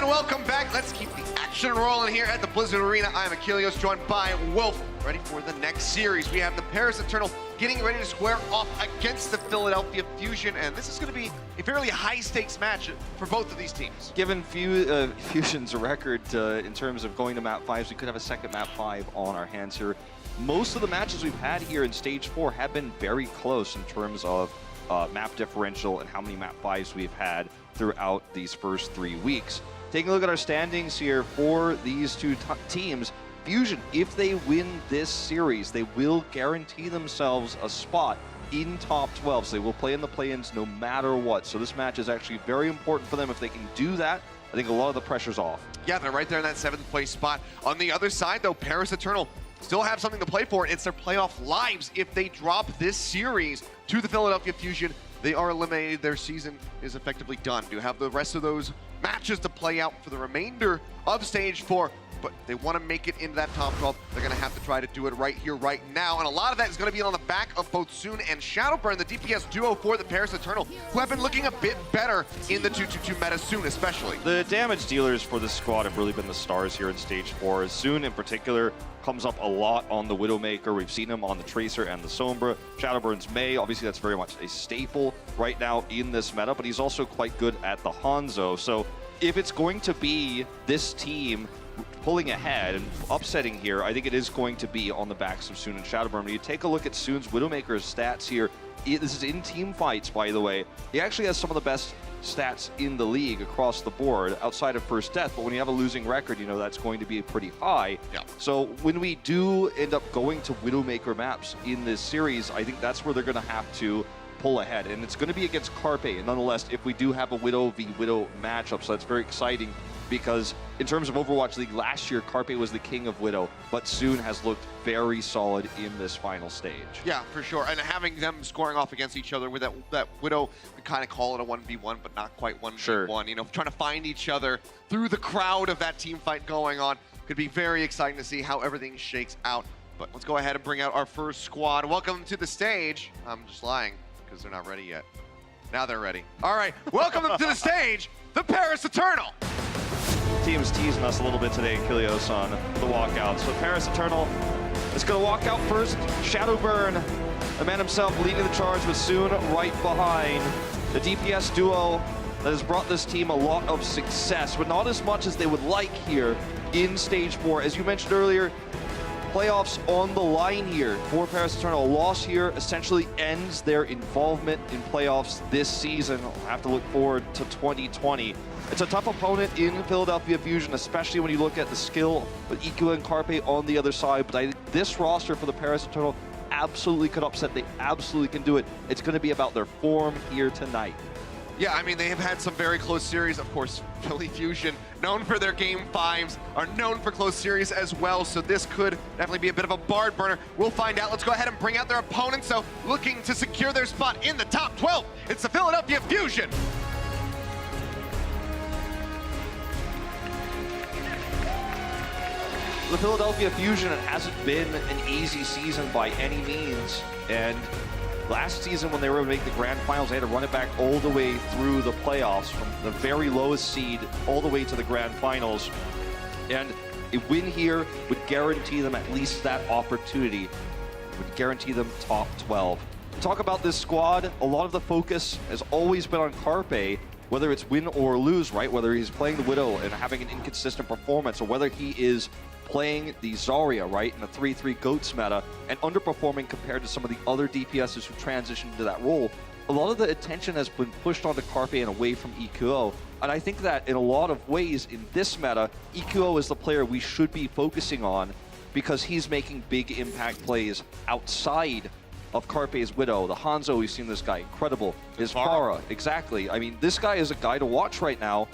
And welcome back. Let's keep the action rolling here at the Blizzard Arena. I'm Ilios, joined by Wolf, ready for the next series. We have the Paris Eternal getting ready to square off against the Philadelphia Fusion, and this is going to be a fairly high-stakes match for both of these teams. Given Fusion's record in terms of going to map 5s, we could have a second map 5 on our hands here. Most of the matches we've had here in Stage 4 have been very close in terms of map differential and how many map 5s we've had throughout these first 3 weeks. Taking a look at our standings here for these two teams, Fusion, if they win this series, they will guarantee themselves a spot in top 12. So they will play in the play-ins no matter what. So this match is actually very important for them. If they can do that, I think a lot of the pressure's off. Yeah, they're right there in that 7th place spot. On the other side, though, Paris Eternal still have something to play for. It's their playoff lives. If they drop this series to the Philadelphia Fusion, they are eliminated. Their season is effectively done. Do have the rest of those matches to play out for the remainder of Stage 4, but they want to make it into that top 12. They're going to have to try to do it right here, right now, and a lot of that is going to be on the back of both Soon and Shadowburn, the DPS duo for the Paris Eternal, who have been looking a bit better in the 2-2-2 meta, Soon especially. The damage dealers for this squad have really been the stars here in Stage 4. Soon in particular comes up a lot on the Widowmaker. We've seen him on the Tracer and the Sombra. Shadowburn's Mei, obviously that's very much a staple right now in this meta, but he's also quite good at the Hanzo. So if it's going to be this team pulling ahead and upsetting here, I think it is going to be on the backs of Soon and Shadowburn. When you take a look at Soon's Widowmaker's stats here, this is in team fights, by the way. He actually has some of the best stats in the league across the board outside of first death, but when you have a losing record, you know that's going to be pretty high. Yeah. So when we do end up going to Widowmaker maps in this series, I think that's where they're going to have to pull ahead, and it's going to be against Carpe. And nonetheless, if we do have a Widow v Widow matchup, so that's very exciting, because in terms of Overwatch League last year, Carpe was the king of Widow, but Soon has looked very solid in this final stage. Yeah, for sure. And having them scoring off against each other with that Widow, we kind of call it a 1v1, but not quite 1v1. Sure. You know, trying to find each other through the crowd of that team fight going on. Could be very exciting to see how everything shakes out. But let's go ahead and bring out our first squad. Welcome to the stage. I'm just lying because they're not ready yet. Now they're ready. All right, welcome them to the stage, the Paris Eternal. Team's teasing us a little bit today, Ilios, on the walkout. So Paris Eternal is going to walk out first. Shadowburn, the man himself, leading the charge with Soon right behind. The DPS duo that has brought this team a lot of success, but not as much as they would like here in Stage 4. As you mentioned earlier, playoffs on the line here for Paris Eternal. A loss here essentially ends their involvement in playoffs this season. We'll have to look forward to 2020. It's a tough opponent in Philadelphia Fusion, especially when you look at the skill with EQ and Carpe on the other side. But I think this roster for the Paris Eternal absolutely could upset. They absolutely can do it. It's going to be about their form here tonight. Yeah, I mean, they have had some very close series. Of course, Philly Fusion, known for their Game 5s, are known for close series as well. So this could definitely be a bit of a barn burner. We'll find out. Let's go ahead and bring out their opponents. So looking to secure their spot in the top 12, it's the Philadelphia Fusion. The Philadelphia Fusion, it hasn't been an easy season by any means. And last season, when they were able to make the grand finals, they had to run it back all the way through the playoffs, from the very lowest seed all the way to the grand finals. And a win here would guarantee them at least that opportunity, would guarantee them top 12. Talk about this squad, a lot of the focus has always been on Carpe, whether it's win or lose, right? Whether he's playing the Widow and having an inconsistent performance, or whether he is playing the Zarya, right, in the 3-3 GOATS meta, and underperforming compared to some of the other DPSs who transitioned into that role. A lot of the attention has been pushed onto Carpe and away from EQO, and I think that in a lot of ways in this meta, EQO is the player we should be focusing on because he's making big impact plays outside of Carpe's Widow. The Hanzo, we've seen this guy, incredible. His Pharah, exactly. I mean, this guy is a guy to watch right now,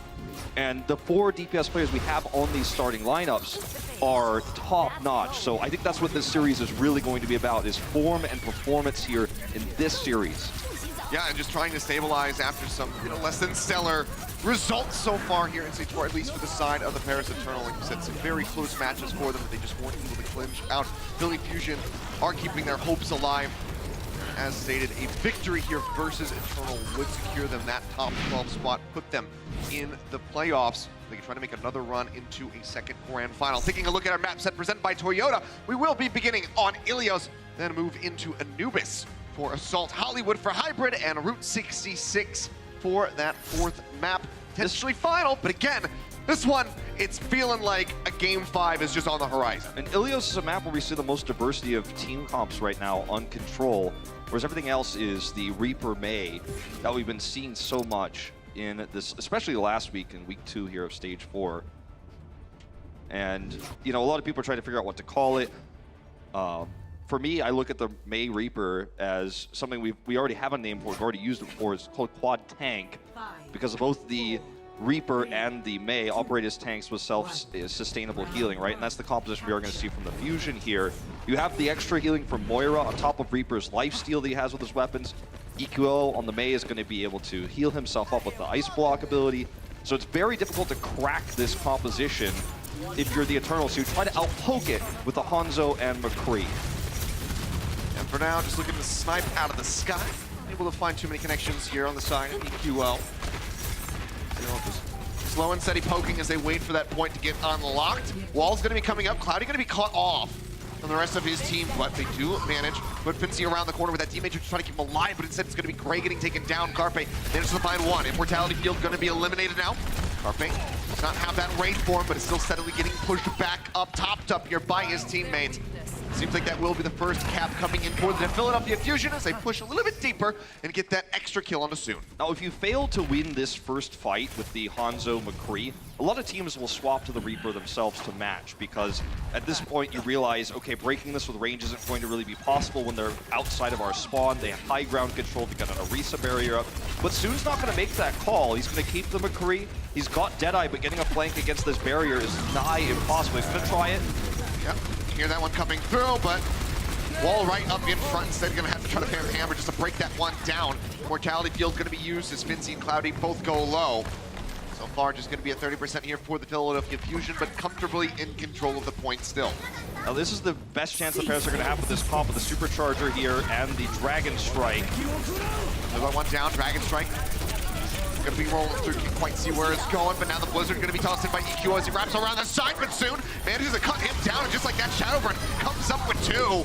and the 4 DPS players we have on these starting lineups are top-notch. So I think that's what this series is really going to be about, is form and performance here in this series. Yeah, and just trying to stabilize after some, less than stellar results so far here in Stage 4, at least for the side of the Paris Eternal. Like you said, some very close matches for them that they just weren't able to clinch out. Philly Fusion are keeping their hopes alive as stated, a victory here versus Eternal would secure them that top 12 spot, put them in the playoffs. They can try to make another run into a second grand final. Taking a look at our map set presented by Toyota, we will be beginning on Ilios, then move into Anubis for Assault, Hollywood for Hybrid, and Route 66 for that fourth map. Potentially final, but again, this one, it's feeling like a Game 5 is just on the horizon. And Ilios is a map where we see the most diversity of team comps right now on Control, whereas everything else is the Reaper May that we've been seeing so much in this, especially last week in week 2 here of stage 4. And, you know, a lot of people are trying to figure out what to call it. For me, I look at the May Reaper as something we already have a name for, we've already used it before. It's called Quad Tank, because both the Reaper and the May operate as tanks with self-sustainable healing, right? And that's the composition we are going to see from the Fusion here. You have the extra healing from Moira on top of Reaper's lifesteal that he has with his weapons. EQO on the May is going to be able to heal himself up with the Ice Block ability. So it's very difficult to crack this composition if you're the Eternal, so you try to outpoke it with the Hanzo and McCree. And for now, just looking to snipe out of the sky. Able to find too many connections here on the side of EQO. Just slow and steady poking as they wait for that point to get unlocked. Wall's going to be coming up. Cloudy going to be caught off from the rest of his team, but they do manage to put Fincy around the corner with that teammate who's trying to keep him alive, but instead it's going to be Gray getting taken down. Carpe manages to find one. Immortality Field going to be eliminated now. Carpe does not have that range for him, but is still steadily getting pushed back up, topped up here by his teammates. Seems like that will be the first cap coming in for the Philadelphia Fusion as they push a little bit deeper and get that extra kill on Soon. Now, if you fail to win this first fight with the Hanzo McCree, a lot of teams will swap to the Reaper themselves to match, because at this point you realize, okay, breaking this with range isn't going to really be possible when they're outside of our spawn. They have high ground control to get an Orisa barrier up. But Soon's not going to make that call. He's going to keep the McCree. He's got Deadeye, but getting a flank against this barrier is nigh impossible. He's going to try it. Yep. Hear that one coming through, but Wall right up in front. Instead, going to have to try to pan the hammer just to break that one down. Mortality Field going to be used as Fincy and Cloudy both go low. So far, just going to be at 30% here for the Philadelphia Fusion, but comfortably in control of the point still. Now, this is the best chance the Paris are going to have with this comp, with the Supercharger here and the Dragon Strike. Another one down, Dragon Strike. Gonna be rolling through, can't quite see where it's going, but now the Blizzard gonna be tossed in by EQ as he wraps around the side, but Soon manages to cut him down, and just like that, Shadowburn comes up with 2.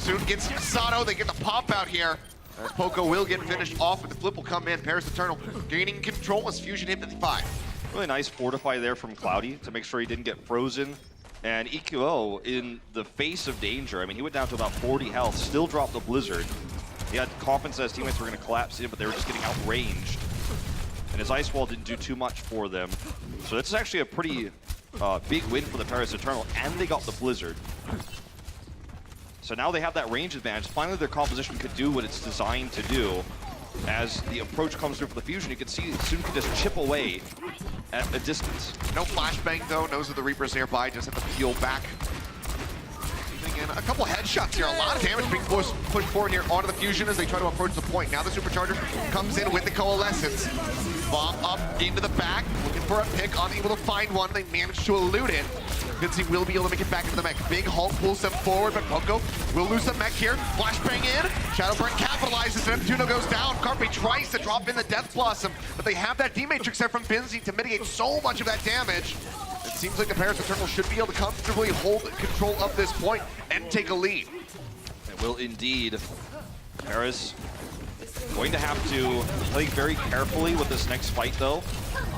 Soon gets Sato, they get the pop out here. As Poco will get finished off, but the flip will come in. Paris Eternal gaining control as Fusion hit 55. Really nice fortify there from Cloudy to make sure he didn't get frozen. And EQO, in the face of danger, I mean, he went down to about 40 health, still dropped the Blizzard. He had confidence that his teammates were gonna collapse in, but they were just getting outranged. And his Ice Wall didn't do too much for them. So this is actually a pretty big win for the Paris Eternal, and they got the Blizzard. So now they have that range advantage. Finally, their composition could do what it's designed to do. As the approach comes through for the Fusion, you can see Soon can just chip away at a distance. No flashbang though, knows that the Reaper's nearby, just have to peel back. In a couple headshots here, a lot of damage being pushed forward here onto the Fusion as they try to approach the point. Now the Supercharger comes in with the Coalescence. Bomb up into the back, looking for a pick, unable to find one. They manage to elude it. Fincy will be able to make it back into the mech. Big Hulk pulls them forward, but Poco will lose some mech here. Flashbang in, Shadowburn capitalizes, and Neptuno goes down. Carpe tries to drop in the Death Blossom, but they have that D-Matrix there from Finzy to mitigate so much of that damage. It seems like the Paris Eternal should be able to comfortably hold control of this point and take a lead. It will indeed. Paris going to have to play very carefully with this next fight, though.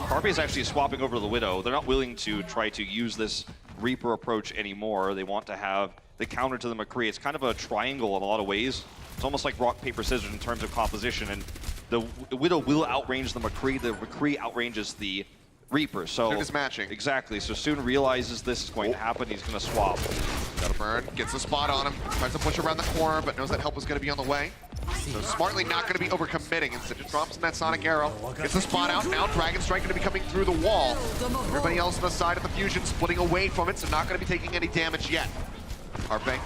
Carpe is actually swapping over to the Widow. They're not willing to try to use this Reaper approach anymore. They want to have the counter to the McCree. It's kind of a triangle in a lot of ways. It's almost like rock, paper, scissors in terms of composition, and the Widow will outrange the McCree. The McCree outranges the Reaper. So Soon is matching. Exactly. So Soon realizes this is going to happen. He's going to swap. Shadowburn gets the spot on him, tries to push around the corner, but knows that help is going to be on the way. So smartly not going to be overcommitting. Instead just drops in that Sonic Arrow. Gets the spot out. Now Dragon Strike going to be coming through the wall. Everybody else on the side of the Fusion splitting away from it, so not going to be taking any damage yet. Carpe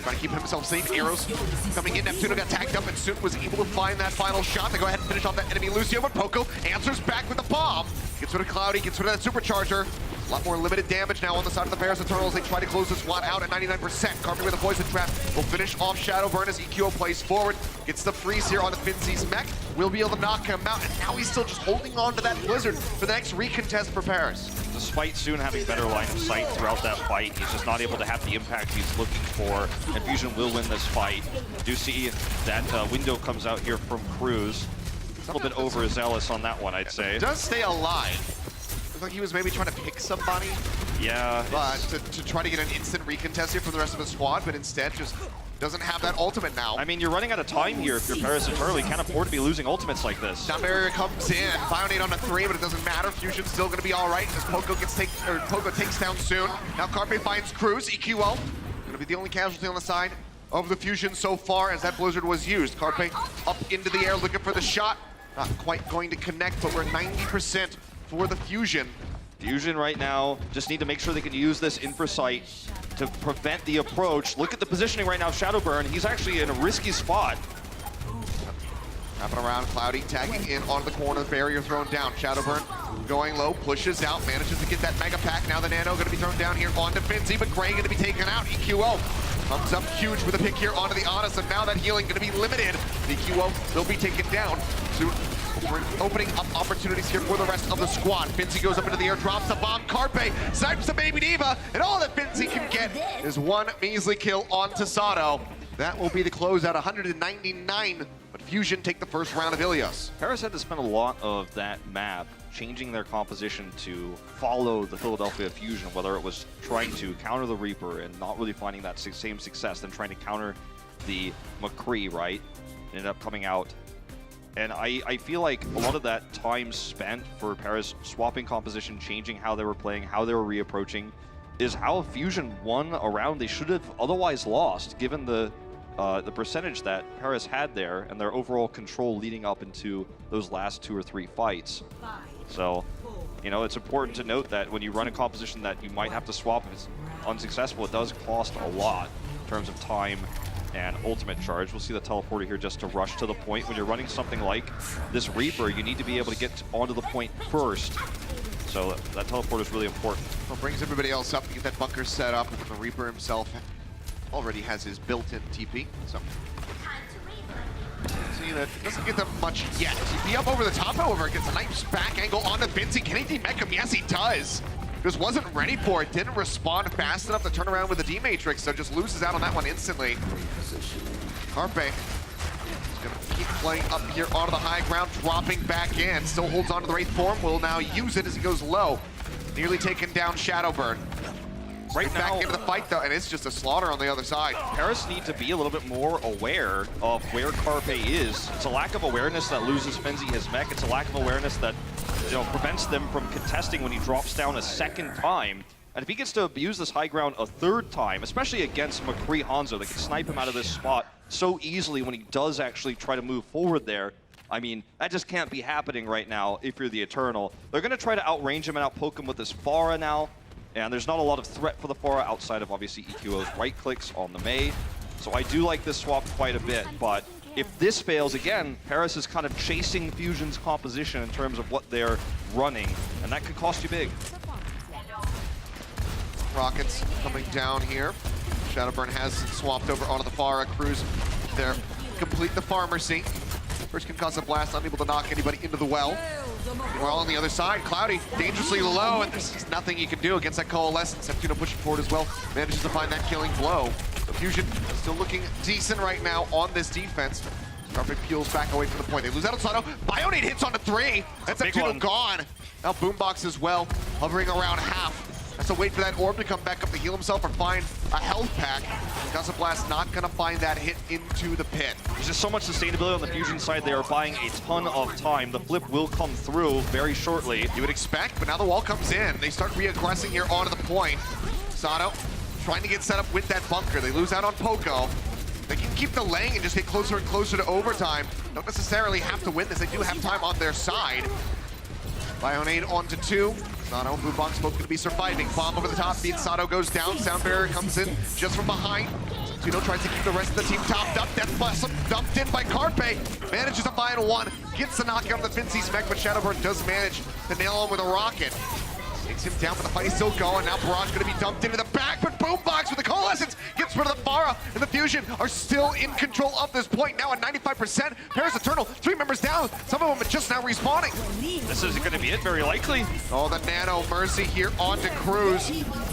trying to keep himself safe. Arrows coming in. Neptuno got tagged up and Soon was able to find that final shot to go ahead and finish off that enemy Lucio, but Poco answers back with a bomb. Gets rid of Cloudy, gets rid of that Supercharger. A lot more limited damage now on the side of the Paris Eternals. They try to close this one out at 99%. Carpet with a Poison Trap will finish off Shadowburn as EQO plays forward. Gets the freeze here on the Finzi's mech. Will be able to knock him out, and now he's still just holding on to that Blizzard for the next recontest for Paris. Despite Soon having better line of sight throughout that fight, he's just not able to have the impact he's looking for, and Fusion will win this fight. Do see that window comes out here from Cruz. A little bit overzealous on that one, I'd say. He does stay alive. Looks like he was maybe trying to pick somebody. Yeah. But to try to get an instant recontest here for the rest of the squad, but instead just doesn't have that ultimate now. I mean, you're running out of time here if you're Paris Eternal. You can't afford to be losing ultimates like this. Down barrier comes in. Bionade on a 3, but it doesn't matter. Fusion's still going to be all right as Poco takes down Soon. Now Carpe finds Cruz. EQO going to be the only casualty on the side of the Fusion so far as that Blizzard was used. Carpe up into the air looking for the shot. Not quite going to connect, but we're 90% for the Fusion. Fusion right now just need to make sure they can use this infra sight to prevent the approach. Look at the positioning right now, Shadowburn. He's actually in a risky spot. Wrapping around, Cloudy tagging in on the corner, barrier thrown down. Shadowburn going low, pushes out, manages to get that Mega Pack. Now the Nano going to be thrown down here onto Finzi, but Gray going to be taken out. EQO comes up huge with a pick here onto the Honest, and now that healing going to be limited. EQO will be taken down. Soon we're opening up opportunities here for the rest of the squad. Finzi goes up into the air, drops the bomb. Carpe snipes the Baby Diva, and all that Finzi can get is one measly kill onto Sato. That will be the closeout, 199. But Fusion take the first round of Ilios. Paris had to spend a lot of that map changing their composition to follow the Philadelphia Fusion, whether it was trying to counter the Reaper and not really finding that same success, then trying to counter the McCree, right? Ended up coming out. And I feel like a lot of that time spent for Paris swapping composition, changing how they were playing, how they were reapproaching, is how Fusion won a round they should have otherwise lost, given the percentage that Paris had there and their overall control leading up into those last 2 or 3 fights. So, you know, it's important to note that when you run a composition that you might have to swap if it's unsuccessful, it does cost a lot in terms of time and ultimate charge. We'll see the teleporter here just to rush to the point. When you're running something like this Reaper, you need to be able to get onto the point first. So that teleporter is really important. Well, brings everybody else up to get that bunker set up, and the Reaper himself already has his built-in TP. So see, that doesn't get them much yet. TP up over the top, however, gets a nice back angle onto Finzi. Can he demech him? Yes, he does. Just wasn't ready for it. Didn't respond fast enough to turn around with the D-Matrix, so just loses out on that one instantly. Carpe is going to keep playing up here onto the high ground, dropping back in. Still holds on to the Wraith form. Will now use it as he goes low. Nearly taken down Shadowburn. Right now, back into the fight though, and it's just a slaughter on the other side. Paris need to be a little bit more aware of where Carpe is. It's a lack of awareness that loses Finzi his mech. It's a lack of awareness that, you know, prevents them from contesting when he drops down a second time. And if he gets to abuse this high ground a 3rd time, especially against McCree Hanzo, they can snipe him out of this spot so easily when he does actually try to move forward there. I mean, that just can't be happening right now if you're the Eternal. They're going to try to outrange him and outpoke him with this Pharah now. And there's not a lot of threat for the Pharah outside of obviously EQO's right clicks on the Mei. So I do like this swap quite a bit, but if this fails again, Paris is kind of chasing Fusion's composition in terms of what they're running, and that could cost you big. Rockets coming down here. Shadowburn has swapped over onto the Pharah. Cruz there, complete the Pharmacy. First concussive blast, unable to knock anybody into the well. We're all on the other side. Cloudy dangerously low, and there's just nothing you can do against that Coalescence. Neptuna pushing forward as well, manages to find that killing blow. The Fusion still looking decent right now on this defense. Carpe peels back away from the point. They lose out on Sato. Bionade hits on the 3. That's Neptuna gone. Now Boombox as well, hovering around half. Has to wait for that orb to come back up to heal himself or find a health pack. Concussive Blast not gonna find that hit into the pit. There's just so much sustainability on the Fusion side. They are buying a ton of time. The flip will come through very shortly. You would expect, but now the wall comes in. They start re-aggressing here onto the point. Sato trying to get set up with that bunker. They lose out on Poco. They can keep delaying and just get closer and closer to overtime. Don't necessarily have to win this. They do have time on their side. Bionade onto 2. Sato, Boombox both going to be surviving. Bomb over the top, beat Sato goes down. Sound Barrier comes in just from behind. Tuno tries to keep the rest of the team topped up. Death Blossom dumped in by Carpe. Manages to find 1. Gets the knockout on the Finzi's mech, but Shadowburn does manage to nail him with a rocket. takes him down, but the fight is still going. Now Barrage going to be dumped into the back, but Boombox with the Coalescence gets rid of the Pharah, and the Fusion are still in control of this point. Now at 95%, Paris Eternal, 3 members down. Some of them are just now respawning. This isn't going to be it, very likely. Oh, the Nano Mercy here onto Cruz.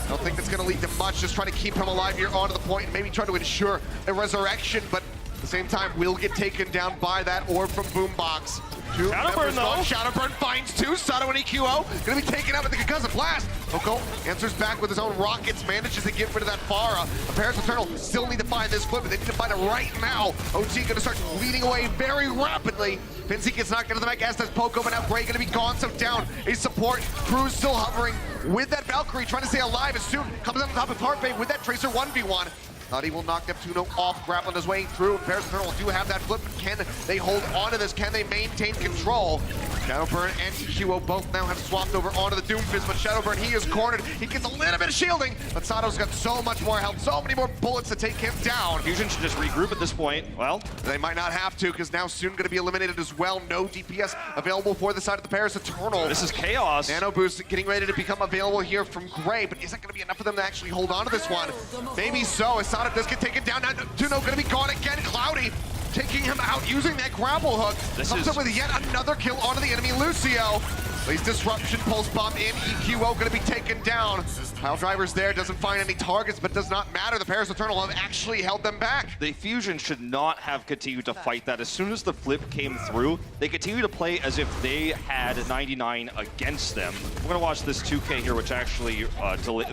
Don't think that's going to lead to much. Just trying to keep him alive here onto the point and maybe try to ensure a resurrection, but at the same time will get taken down by that orb from Boombox. Shadowburn though. Shadowburn finds 2. Sato and EQO gonna be taken out with the concussive blast. Oko answers back with his own rockets, manages to get rid of that Pharah. Paris Eternal still need to find this flip, but they need to find it right now. OT gonna start leading away very rapidly. Finzi gets knocked into the back, as does Poco, but now Gray gonna be gone, so down a support. Cruz still hovering with that Valkyrie, trying to stay alive as soon comes on top of Harpay with that Tracer 1v1. Thought he will knock Neptuno off, grappling his way through. Paris Eternal do have that flip, but can they hold onto this? Can they maintain control? Shadowburn and EQO both now have swapped over onto the Doomfist, but Shadowburn, he is cornered. He gets a little bit of shielding, but Sato's got so much more health, so many more bullets to take him down. Fusion should just regroup at this point. Well, they might not have to, because now soon going to be eliminated as well. No DPS available for the side of the Paris Eternal. this is chaos. Nano Boost getting ready to become available here from Gray, but is that going to be enough for them to actually hold on to this one? Maybe so, as Sato does get taken down. Now Neptuno going to be gone again. Cloudy taking him out using that grapple hook. Comes up with yet another kill onto the enemy, Lucio. Plays Disruption, Pulse Bomb in, EQO gonna be taken down. Pile Driver's there, doesn't find any targets, but does not matter. The Paris Eternal have actually held them back. The Fusion should not have continued to fight that. As soon as the flip came through, they continued to play as if they had 99 against them. We're gonna watch this 2K here, which actually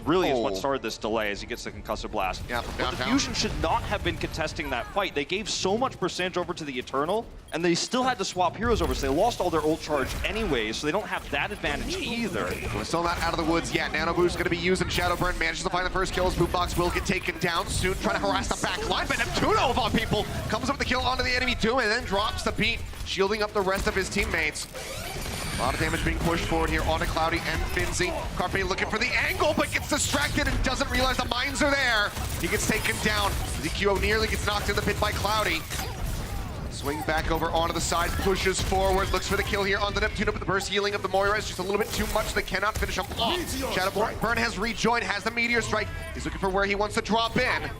really is what started this delay as he gets the concussive blast. Yeah, from but downtown. the Fusion should not have been contesting that fight. They gave so much percentage over to the Eternal, and they still had to swap heroes over, so they lost all their ult charge anyways, so they don't have that advantage either. We're still not out of the woods yet. Nano Boost gonna be used, and Shadowburn manages to find the first kills. Boombox will get taken down soon, trying to harass the back line, but Neptuno of all people comes up with the kill onto the enemy Doom and then drops the beat, shielding up the rest of his teammates. A lot of damage being pushed forward here onto Cloudy and Finzi. Carpe looking for the angle, but gets distracted and doesn't realize the mines are there. He gets taken down. ZQO nearly gets knocked in the pit by Cloudy. Swing back over onto the side, pushes forward, looks for the kill here on the Neptuno, but the burst healing of the Moira is just a little bit too much. They cannot finish him off. Shadowburn has rejoined, has the Meteor Strike. He's looking for where he wants to drop in.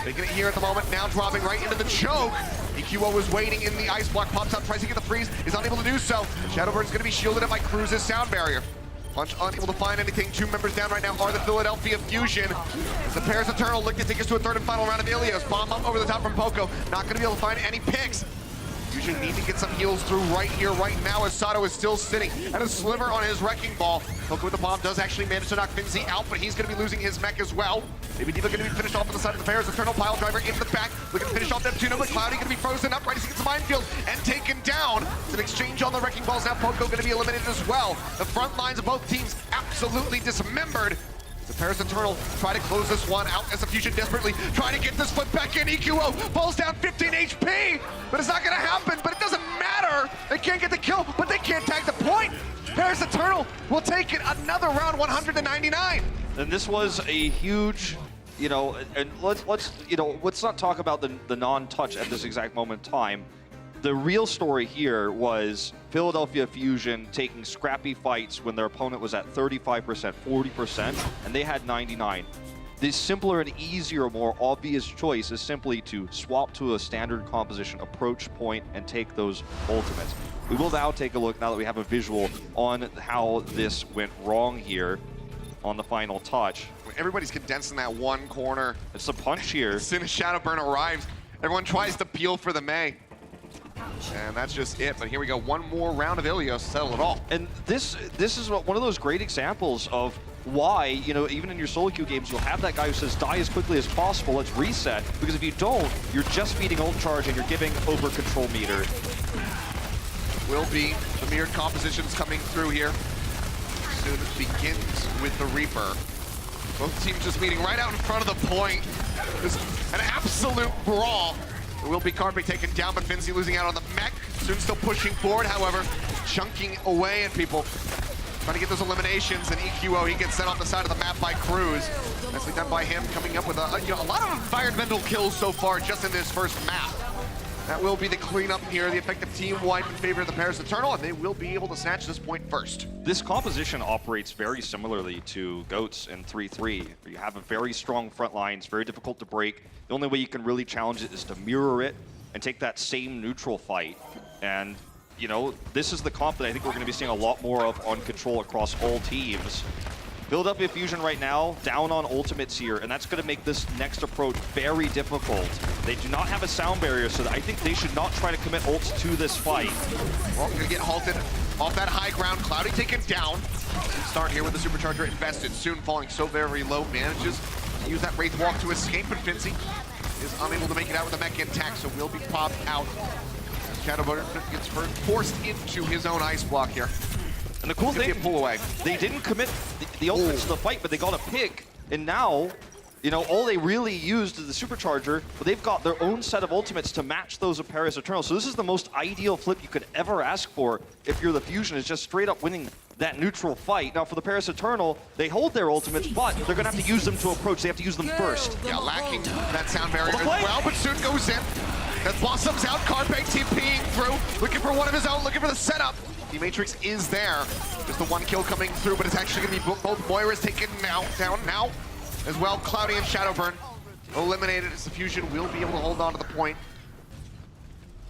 Taking it here at the moment, now dropping right into the choke. EQO is waiting in the ice block, pops out, tries to get the freeze, is unable to do so. Shadowburn's gonna be shielded up by Cruz's sound barrier. Punch unable to find anything. 2 members down right now are the Philadelphia Fusion. As the Paris Eternal look to take us to a third and final round of Ilios. Bomb up over the top from Poco. Not going to be able to find any picks. Fusion need to get some heals through right here, right now, as Sato is still sitting at a sliver on his Wrecking Ball. Poco with the bomb does actually manage to knock Finzi out, but he's going to be losing his mech as well. Maybe Diva going to be finished off on the side of the Paris Eternal. Pile Driver in the back, looking to finish off Neptuno, but Cloudy going to be frozen up right as he gets the minefield and taken down. It's an exchange on the Wrecking Balls. Now Poco going to be eliminated as well. The front lines of both teams absolutely dismembered. The Paris Eternal try to close this one out as the Fusion desperately try to get this flip back in. EQO falls down 15 HP, but it's not going to happen, but it doesn't matter. They can't get the kill, but they can't tag the point. Paris Eternal will take it another round, 100-99. And this was a huge, and let's not talk about the non-touch at this exact moment in time. The real story here was Philadelphia Fusion taking scrappy fights when their opponent was at 35%, 40%, and they had 99. The simpler and easier, more obvious choice is simply to swap to a standard composition, approach point, and take those ultimates. We will now take a look, now that we have a visual, on how this went wrong here on the final touch. Everybody's condensed in that one corner. It's a punch here. As soon as Shadowburn arrives, everyone tries to peel for the May. And that's just it. But here we go. One more round of Ilios to settle it all. And this is one of those great examples of why, even in your solo queue games, you'll have that guy who says, die as quickly as possible, let's reset. Because if you don't, you're just feeding ult charge and you're giving over control meter. Will be the mirrored compositions coming through here. Soon it begins with the Reaper. Both teams just meeting right out in front of the point. This is an absolute brawl. There will be Carpe taken down, but Finzi losing out on the mech. Soon still pushing forward, however, chunking away at people. Trying to get those eliminations, and EQO, he gets sent off the side of the map by Cruz. Nicely done by him, coming up with a lot of environmental kills so far just in this first map. That will be the cleanup here. The effective team wide in favor of the Paris Eternal, and they will be able to snatch this point first. This composition operates very similarly to GOATS in 3-3. You have a very strong front line. It's very difficult to break. The only way you can really challenge it is to mirror it and take that same neutral fight. And, you know, this is the comp that I think we're going to be seeing a lot more of on Control across all teams. Philadelphia Fusion right now down on ultimates here, and that's going to make this next approach very difficult. They do not have a sound barrier, so I think they should not try to commit ults to this fight. Well, going to get halted off that high ground. Cloudy taken down. Start here with the Supercharger invested. Soon falling so very low. Manages to use that Wraith Walk to escape, and Fincy is unable to make it out with the mech intact, so will be popped out. Shadowburn gets forced into his own ice block here. And the cool thing, pull away. They didn't commit the ultimates to the fight, but they got a pick. And now, you know, all they really used is the Supercharger, but they've got their own set of ultimates to match those of Paris Eternal. So this is the most ideal flip you could ever ask for if you're the Fusion, is just straight up winning that neutral fight. Now for the Paris Eternal, they hold their ultimates, but they're gonna have to use them to approach. They have to use them first. Yeah, lacking that sound barrier as well, but soon goes in. That blossoms out, Carpe TPing through, looking for one of his own, looking for the setup. The Matrix is there. Just the one kill coming through, but it's actually going to be both Moira's taken down now. As well, Cloudy and Shadowburn eliminated as the Fusion will be able to hold on to the point.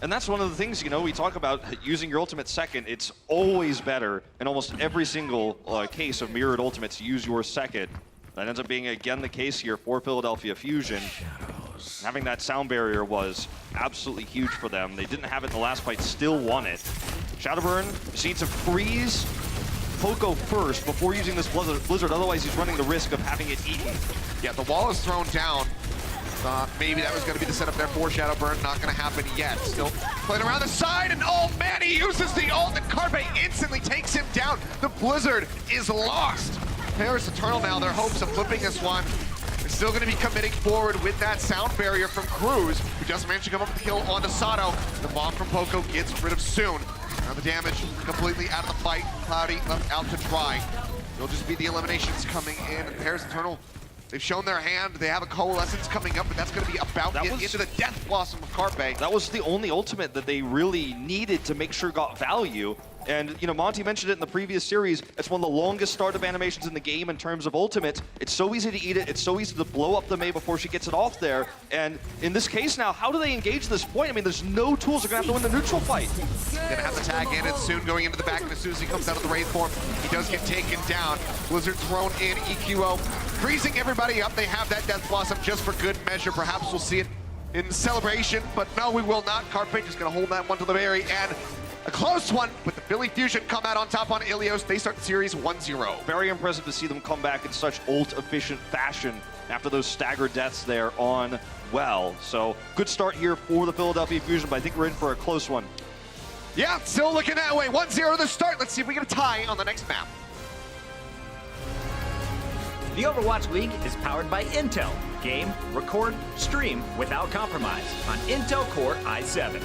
And that's one of the things, you know, we talk about using your ultimate second. It's always better in almost every single case of mirrored ultimates to use your second. That ends up being, again, the case here for Philadelphia Fusion. Having that sound barrier was absolutely huge for them. They didn't have it in the last fight, still won it. Shadowburn needs to freeze Poco first before using this Blizzard, otherwise he's running the risk of having it eaten. Yeah, the wall is thrown down. Maybe that was going to be the setup there for Shadowburn. Not going to happen yet. Still playing around the side, and oh man, he uses the ult, and Carpe instantly takes him down. The Blizzard is lost. Paris Eternal now, their hopes of flipping this one. They're still going to be committing forward with that sound barrier from Cruz, who just managed to come up with the kill on Sato. The bomb from Poco gets rid of Soon. Now the damage completely out of the fight. Cloudy left out to dry. It'll just be the eliminations coming in. And Paris Eternal, they've shown their hand. They have a coalescence coming up, but that's going to be about it into the Death Blossom of Carpe. That was the only ultimate that they really needed to make sure got value. And, you know, Monty mentioned it in the previous series. It's one of the longest startup animations in the game in terms of ultimates. It's so easy to eat it. It's so easy to blow up the Mei before she gets it off there. And in this case now, how do they engage this point? I mean, there's no tools. They're going to have to win the neutral fight. Gonna have the tag in, and Soon going into the back, and as soon as he comes out of the Wraith form, he does get taken down. Blizzard thrown in, EQO freezing everybody up. They have that Death Blossom just for good measure. Perhaps we'll see it in celebration, but no, we will not. Carpe just gonna hold that one to the very end. A close one, but the Philly Fusion come out on top on Ilios. They start the series 1-0. Very impressive to see them come back in such ult-efficient fashion after those staggered deaths there on Well. So good start here for the Philadelphia Fusion, but I think we're in for a close one. Yeah, still looking that way. 1-0 to start. Let's see if we get a tie on the next map. The Overwatch League is powered by Intel. Game, record, stream without compromise on Intel Core i7.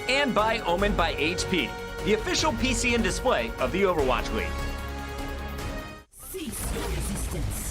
And by Omen by HP, the official PC and display of the Overwatch League. Cease your resistance.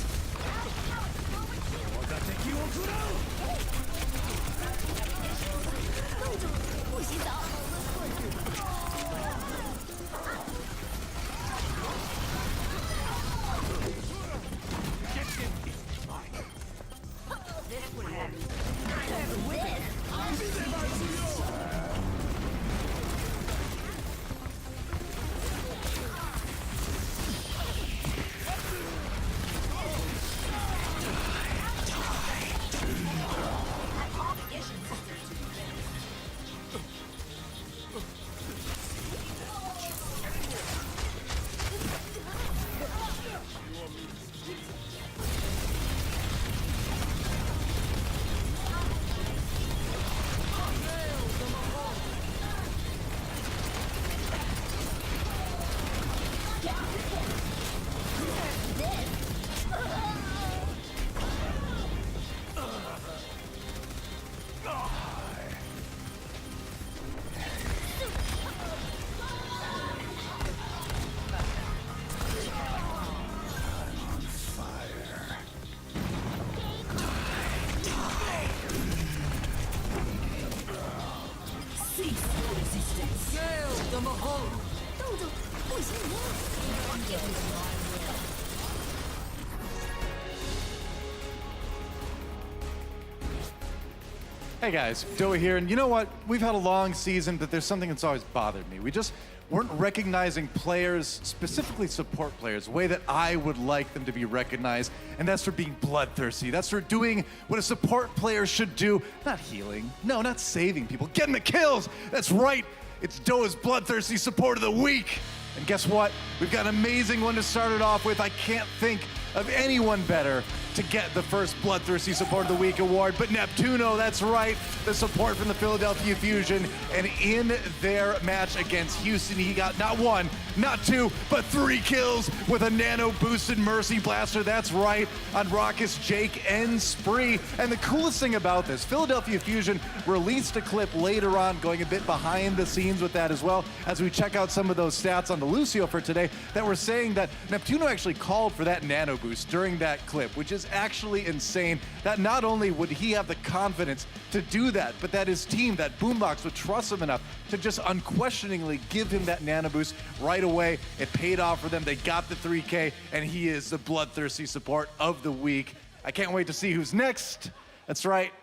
Hey guys, Doa here, and you know what? We've had a long season, but there's something that's always bothered me. We just weren't recognizing players, specifically support players, the way that I would like them to be recognized, and that's for being bloodthirsty. That's for doing what a support player should do. Not healing, no, not saving people, getting the kills. That's right, it's Doa's Bloodthirsty Support of the Week. And guess what? We've got an amazing one to start it off with. I can't think of anyone better to get the first Bloodthirsty Support of the Week award, but Neptuno, that's right, the support from the Philadelphia Fusion, and in their match against Houston, he got not one, not two, but 3 kills with a nano-boosted Mercy Blaster, that's right, on Raucus, Jake, and Spree. And the coolest thing about this, Philadelphia Fusion released a clip later on, going a bit behind the scenes with that as well, as we check out some of those stats on the Lucio for today, that were saying that Neptuno actually called for that nano boost during that clip, which is actually insane. That not only would he have the confidence to do that, but that his team, that Boombox, would trust him enough to just unquestioningly give him that nano boost right away. It paid off for them. They got the 3K, and he is the Bloodthirsty Support of the Week. I can't wait to see who's next. That's right.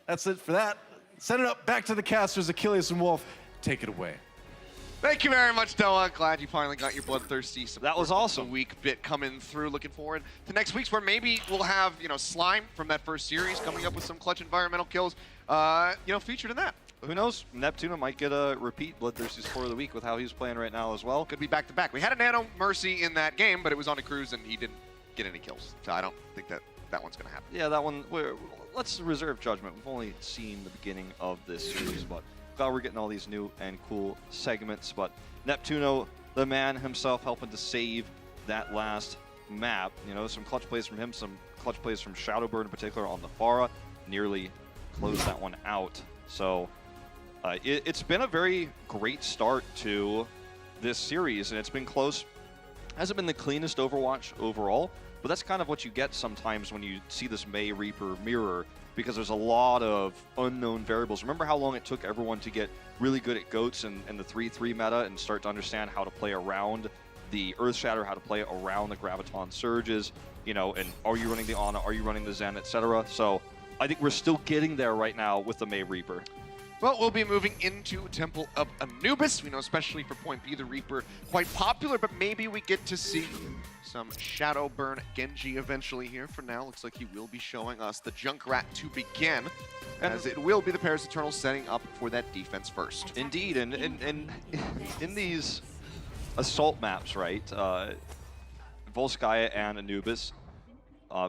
That's it for that. Send it up back to the casters, Achilles and Wolf. Take it away. Thank you very much, Doa. Glad you finally got your Bloodthirsty Support That was awesome. of the Week bit coming through. Looking forward to next week's, where maybe we'll have, Slime from that first series coming up with some clutch environmental kills, featured in that. Who knows? Neptuno might get a repeat Bloodthirsty Support of the Week with how he's playing right now as well. Could be back-to-back. We had a Nano Mercy in that game, but it was on a cruise and he didn't get any kills. So I don't think that one's going to happen. Yeah, that one, let's reserve judgment. We've only seen the beginning of this series, but glad we're getting all these new and cool segments. But Neptuno, the man himself, helping to save that last map. Some clutch plays from him, some clutch plays from Shadowbird in particular on the Pharah. Nearly closed that one out. So it's been a very great start to this series, and it's been close. Hasn't been the cleanest Overwatch overall, but that's kind of what you get sometimes when you see this May Reaper mirror, because there's a lot of unknown variables. Remember how long it took everyone to get really good at GOATs and the 3-3 meta and start to understand how to play around the Earth Shatter, how to play around the Graviton Surges, and are you running the Ana, are you running the Zen, etc. So I think we're still getting there right now with the May Reaper. Well, we'll be moving into Temple of Anubis. We know, especially for Point B, the Reaper, quite popular, but maybe we get to see some Shadowburn Genji eventually here. For now, looks like he will be showing us the Junkrat to begin, as it will be the Paris Eternal setting up for that defense first. Indeed, and in these assault maps, right, Volskaya and Anubis,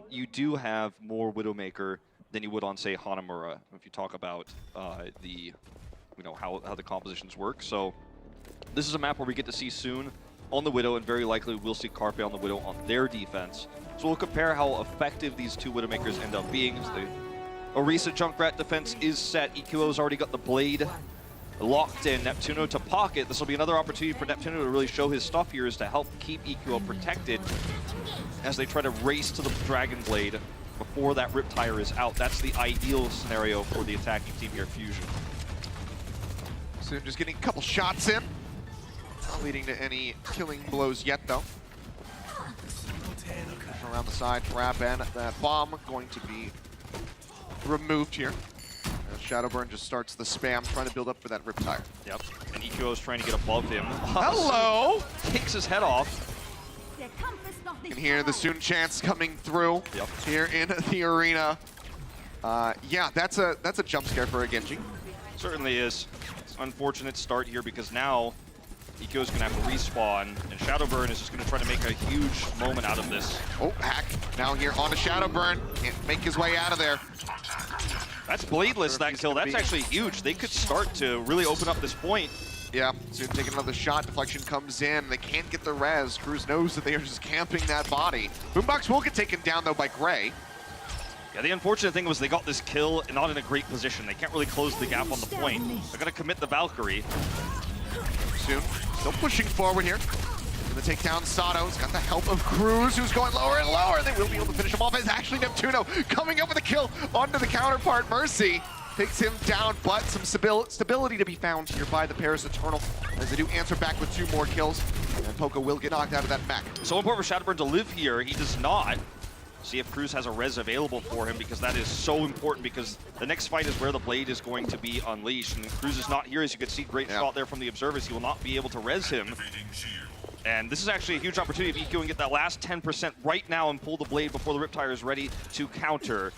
you do have more Widowmaker than you would on, say, Hanamura, if you talk about how the compositions work. So this is a map where we get to see soon on the Widow, and very likely we'll see Carpe on the Widow on their defense. So we'll compare how effective these two Widowmakers end up being. The Orisa Junkrat defense is set. EQO's already got the blade locked in. Neptuno to pocket. This will be another opportunity for Neptuno to really show his stuff here, is to help keep EQO protected as they try to race to the Dragon Blade before that Riptire is out. That's the ideal scenario for the attacking team here, Fusion. Soon just getting a couple shots in. Not leading to any killing blows yet, though. Around the side, grab in. That bomb going to be removed here. As Shadowburn just starts the spam, trying to build up for that Riptire. Yep, and EQO is trying to get above him. Hello! Takes his head off. You can hear the Soon Chance coming through here in the arena. Yeah, that's a jump scare for a Genji. Certainly is. It's an unfortunate start here, because now EQO's gonna have to respawn, and Shadowburn is just gonna try to make a huge moment out of this. Oh, hack. Now here on to Shadowburn. Can't make his way out of there. That's bladeless, that kill. That's actually huge. They could start to really open up this point. Yeah, Soon taking another shot. Deflection comes in. They can't get the res. Cruz knows that they are just camping that body. Boombox will get taken down, though, by Gray. Yeah, the unfortunate thing was they got this kill not in a great position. They can't really close the gap on the point. They're going to commit the Valkyrie. Soon still pushing forward here. Gonna take down Sato. He's got the help of Cruz, who's going lower and lower. They will be able to finish him off. It's actually Neptuno coming up with a kill onto the counterpart. Mercy takes him down, but some stability to be found here by the Paris Eternal, as they do answer back with 2 more kills. And Poco will get knocked out of that mech. So important for Shadowburn to live here. He does not. See if Cruz has a res available for him, because that is so important, because the next fight is where the blade is going to be unleashed. And Cruz is not here, as you can see, great shot there from the observers. He will not be able to res him. And this is actually a huge opportunity if EQ can get that last 10% right now and pull the blade before the Riptire is ready to counter.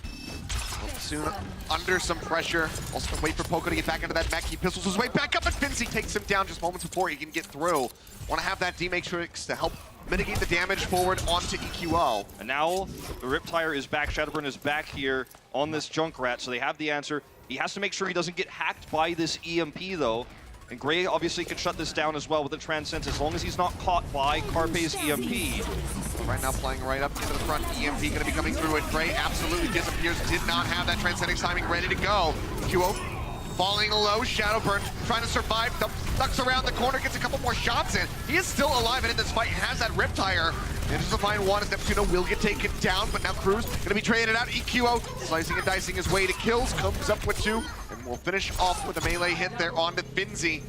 Soon under some pressure. Also gonna wait for Poco to get back into that mech. He pistols his way back up, and Finzi takes him down just moments before he can get through. Want to have that D-Matrix to help mitigate the damage forward onto EQO. And now the Riptire is back. Shadowburn is back here on this Junkrat, so they have the answer. He has to make sure he doesn't get hacked by this EMP, though. And Gray obviously can shut this down as well with the Transcend, as long as he's not caught by Carpe's EMP. Right now playing right up into the front. EMP going to be coming through, and Gray absolutely disappears. Did not have that Transcending timing ready to go. QO falling low. Shadowburn trying to survive. Ducks around the corner, gets a couple more shots in. He is still alive and in this fight. He has that Riptire. Manages to find one as Neptuno will get taken down, but now Cruz going to be traded out. EQO slicing and dicing his way to kills. Comes up with 2, and we'll finish off with a melee hit there onto Finzi.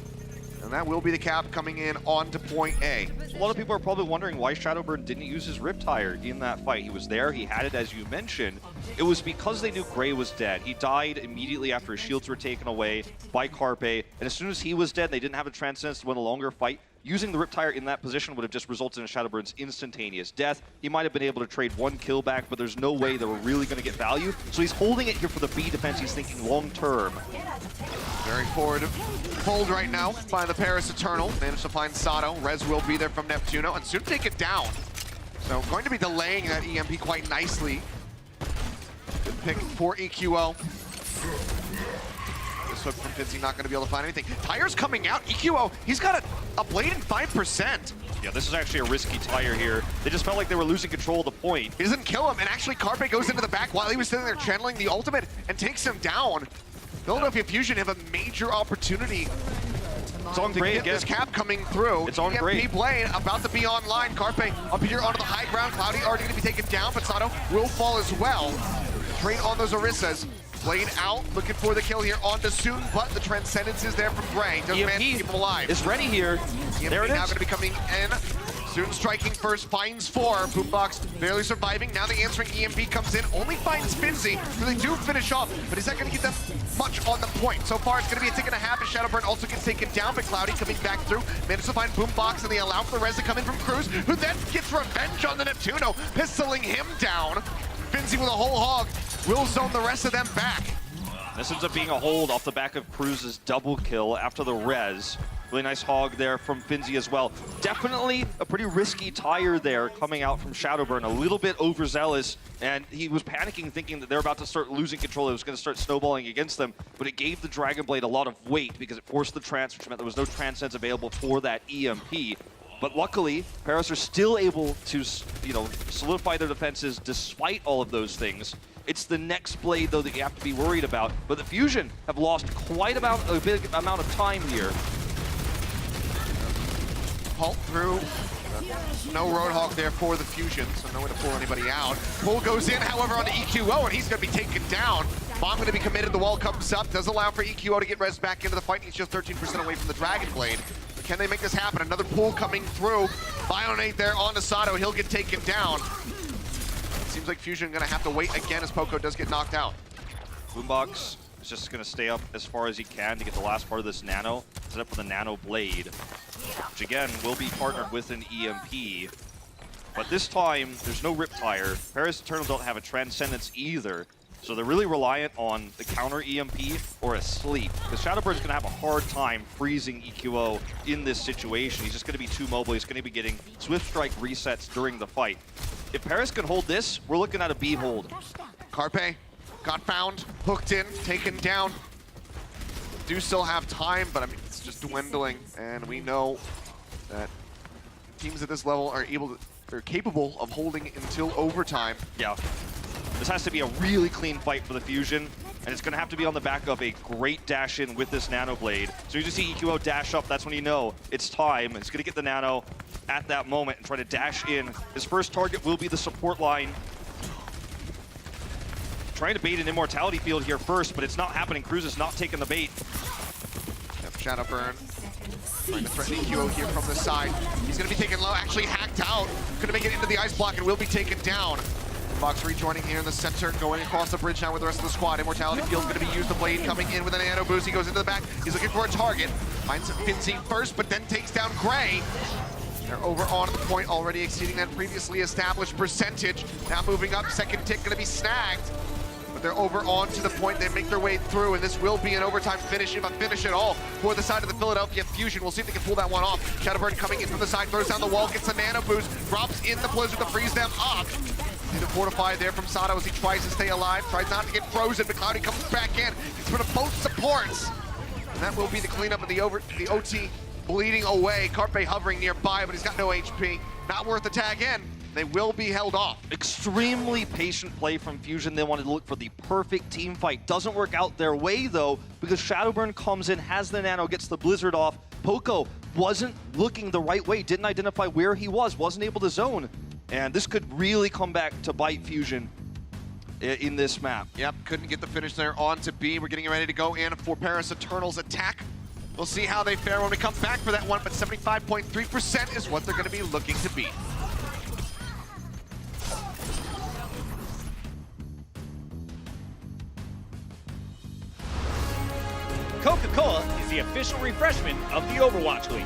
And that will be the cap coming in onto point A. So a lot of people are probably wondering why Shadowburn didn't use his Riptire in that fight. He was there, he had it, as you mentioned. It was because they knew Gray was dead. He died immediately after his shields were taken away by Carpe, and as soon as he was dead, they didn't have a Transcendence to win a longer fight. Using the Riptire in that position would have just resulted in Shadowburn's instantaneous death. He might have been able to trade 1 kill back, but there's no way they were really going to get value. So he's holding it here for the B defense. He's thinking long term. Very forward fold right now by the Paris Eternal. Managed to find Sato. Rez will be there from Neptuno and soon take it down. So going to be delaying that EMP quite nicely. Good pick for EQO. This hook from Finzi not going to be able to find anything. Tire's coming out. EQO, he's got a blade in 5%. Yeah, this is actually a risky Tire here. They just felt like they were losing control of the point. He doesn't kill him, and actually Carpe goes into the back while he was sitting there channeling the ultimate and takes him down. Philadelphia Fusion have a major opportunity. It's on to Gray get again. this cap coming through. It's on Gray. EMP blade about to be online. Carpe up here onto the high ground. Cloudy already going to be taken down, but Sato will fall as well. Trade on those Orissas. Blade out, looking for the kill here onto Soon, but the Transcendence is there from Gray. Doesn't manage to keep him alive. Is ready here. EMP There it now is. going to be coming in. Soon striking first, finds 4. Boombox barely surviving. Now the answering EMP comes in, only finds Finzi. Really do finish off, but is that going to get them much on the point? So far, it's going to be a tick and a half, and Shadowburn also gets taken down, but Cloudy coming back through. Manages to find Boombox, and they allow for the res to come in from Cruz, who then gets revenge on the Neptuno, pistoling him down. Finzi with a whole hog will zone the rest of them back. This ends up being a hold off the back of Cruz's double kill after the res. Really nice hog there from Finzi as well. Definitely a pretty risky Tire there coming out from Shadowburn. A little bit overzealous, and he was panicking thinking that they're about to start losing control. It was going to start snowballing against them, but it gave the Dragon Blade a lot of weight because it forced the trance, which meant there was no Transcends available for that EMP. But luckily, Paris are still able to, solidify their defenses despite all of those things. It's the next blade, though, that you have to be worried about. But the Fusion have lost quite a big amount of time here. Halt through. No Roadhog there for the Fusion, so no way to pull anybody out. Pull goes in, however, onto EQO, and he's going to be taken down. Bomb going to be committed. The wall comes up. Does allow for EQO to get res back into the fight. He's just 13% away from the Dragon Blade. But can they make this happen? Another pull coming through. Bionate there onto Sato. He'll get taken down. Seems like Fusion going to have to wait again as Poco does get knocked out. Boombox is just going to stay up as far as he can to get the last part of this nano. Set up for the nano blade, which again will be partnered with an EMP. But this time, there's no Riptire. Paris Eternal don't have a Transcendence either. So they're really reliant on the counter EMP or a sleep. Because Shadowbird's going to have a hard time freezing EQO in this situation. He's just going to be too mobile. He's going to be getting Swift Strike resets during the fight. If Paris can hold this, we're looking at a B hold. Carpe got found, hooked in, taken down. Do still have time, but I mean, it's just dwindling. And we know that teams at this level are capable of holding until overtime. Yeah. This has to be a really clean fight for the Fusion, and it's going to have to be on the back of a great dash in with this Nano Blade. So you just see EQO dash up, that's when you know it's time. It's going to get the Nano at that moment and try to dash in. His first target will be the support line. Trying to bait an Immortality Field here first, but it's not happening. Cruz is not taking the bait. Yep, Shadowburn trying to threaten EQO here from the side. He's going to be taken low, actually hacked out. Going to make it into the ice block and will be taken down. Fox rejoining here in the center, going across the bridge now with the rest of the squad. Immortality Field's going to be used. The Blade coming in with an Nano boost. He goes into the back. He's looking for a target. Finds Finzi first, but then takes down Gray. They're over on the point, already exceeding that previously established percentage. Now moving up, second tick going to be snagged. But they're over onto the point. They make their way through, and this will be an overtime finish, if a finish at all, for the side of the Philadelphia Fusion. We'll see if they can pull that one off. Shadowburn coming in from the side, throws down the wall, gets a Nano boost, drops in the Blizzard to freeze them up. See the fortify there from Sato as he tries to stay alive, tries not to get frozen, but Cloudy comes back in. He's rid of both supports. And that will be the cleanup of the OT bleeding away. Carpe hovering nearby, but he's got no HP. Not worth the tag in. They will be held off. Extremely patient play from Fusion. They wanted to look for the perfect team fight. Doesn't work out their way, though, because Shadowburn comes in, has the Nano, gets the Blizzard off. Poco wasn't looking the right way, didn't identify where he was, wasn't able to zone. And this could really come back to bite Fusion in this map. Yep, couldn't get the finish there on to B. We're getting ready to go in for Paris Eternal's attack. We'll see how they fare when we come back for that one, but 75.3% is what they're going to be looking to beat. Coca-Cola is the official refreshment of the Overwatch League.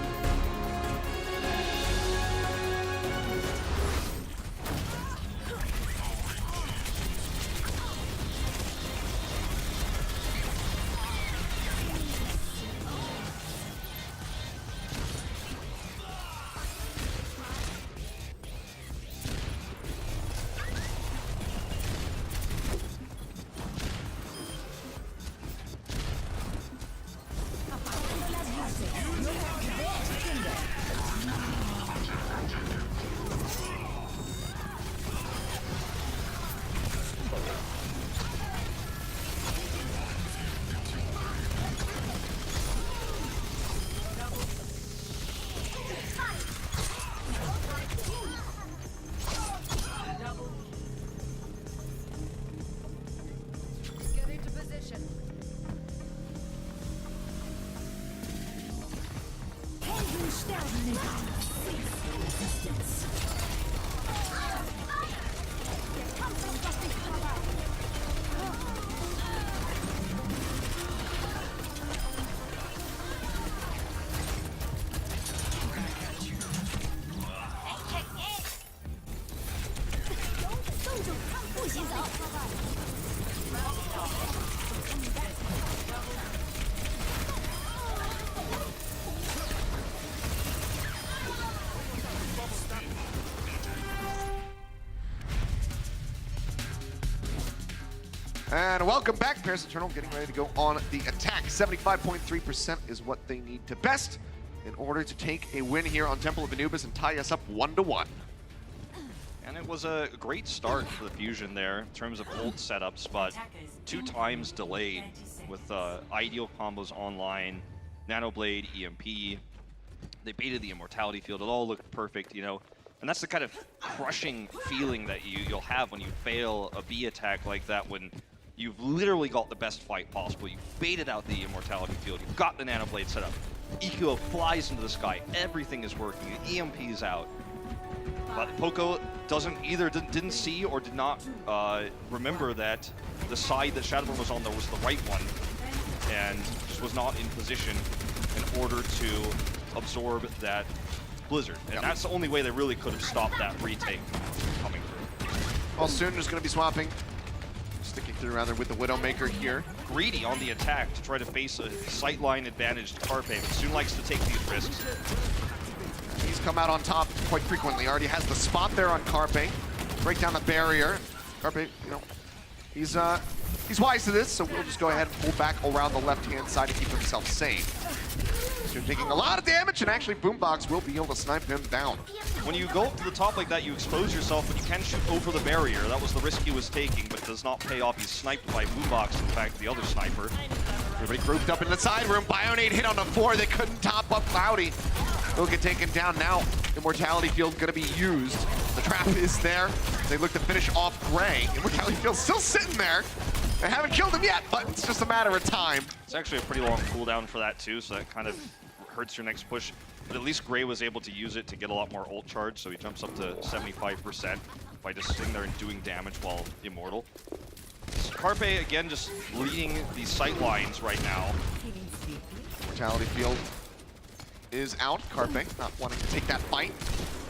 And welcome back. Paris Eternal getting ready to go on the attack. 75.3% is what they need to best in order to take a win here on Temple of Anubis and tie us up 1-1. And it was a great start for the Fusion there in terms of ult setups, but 2 times delayed with ideal combos online, Nanoblade, EMP. They baited the Immortality Field. It all looked perfect, you know. And that's the kind of crushing feeling that you'll have when you fail a B attack like that, when you've literally got the best fight possible. You baited out the Immortality Field. You've got the Nanoblade set up. EQO flies into the sky. Everything is working. EMP is out. But Poco didn't see or did not remember that the side that Shadowburn was on there was the right one, and just was not in position in order to absorb that Blizzard. And that's the only way they really could have stopped that retake from coming through. Well, soon is going to be swapping. Sticking through rather with the Widowmaker here. Greedy on the attack to try to face a sightline advantage to Carpe, but soon likes to take these risks. He's come out on top quite frequently. Already has the spot there on Carpe. Break down the barrier. Carpe, you know, he's wise to this, so we'll just go ahead and pull back around the left-hand side to keep himself safe. He's taking a lot of damage, and actually Boombox will be able to snipe him down. When you go up to the top like that, you expose yourself, but you can shoot over the barrier. That was the risk he was taking, but it does not pay off. He's sniped by Boombox, in fact, the other sniper. Everybody grouped up in the side room. Bionade hit on the floor. They couldn't top up Cloudy. He'll get taken down now. Immortality Field going to be used. The trap is there. They look to finish off Gray. Immortality Field still sitting there. They haven't killed him yet, but it's just a matter of time. It's actually a pretty long cooldown for that too, so that kind of hurts your next push. but at least Gray was able to use it to get a lot more ult charge, so he jumps up to 75% by just sitting there and doing damage while immortal. Carpe, again, just leading these sight lines right now. Mortality field is out. Carpe not wanting to take that fight.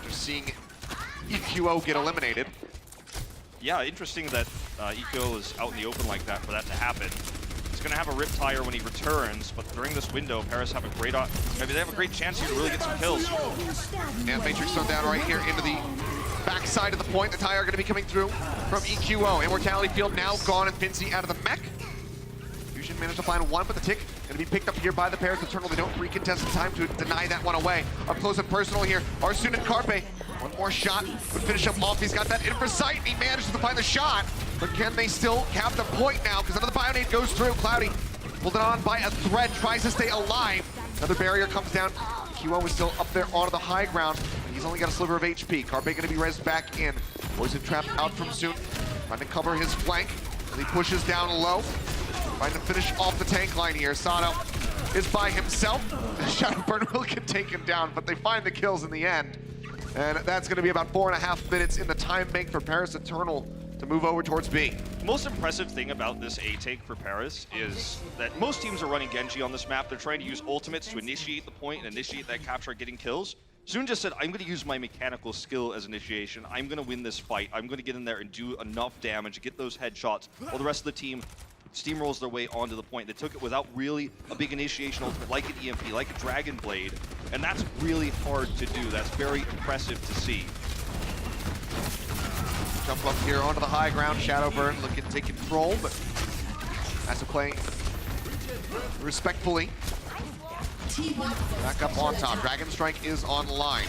Just seeing EQO get eliminated. Yeah, interesting that EQO is out in the open like that for that to happen. He's going to have a Rip Tire when he returns, but during this window, Paris have a great maybe they have a great chance here to really get some kills. And Matrix thrown down right here into the backside of the point. The Tire going to be coming through from EQO. Immortality field now gone, and Finzi out of the mech. Fusion managed to find one, but the tick going to be picked up here by the Paris Eternal. They don't recontest in time to deny that one away. Up close and personal here, Arsune and Carpe. One more shot would finish him off. He's got that in for sight, and he manages to find the shot. But can they still have the point now? Because another Bionade goes through. Cloudy pulled it on by a thread, tries to stay alive. Another barrier comes down. QO is still up there onto the high ground. He's only got a sliver of HP. Carpe going to be rezzed back in. Poison trap out from Soon. Trying to cover his flank. And he pushes down low. Trying to finish off the tank line here. Sato is by himself. Shadowburn will get taken down, but they find the kills in the end. And that's going to be about 4.5 minutes in the time bank for Paris Eternal to move over towards B. The most impressive thing about this A take for Paris is that most teams are running Genji on this map. They're trying to use ultimates to initiate the point and initiate that capture, getting kills. Zoon just said, I'm going to use my mechanical skill as initiation. I'm going to win this fight. I'm going to get in there and do enough damage, get those headshots, while the rest of the team steamrolls their way onto the point. They took it without really a big initiation ultimate, like an EMP, like a Dragon Blade, and that's really hard to do. That's very impressive to see. Jump up here onto the high ground. Shadowburn looking to take control, but has to play respectfully. Back up on top. Dragon Strike is online.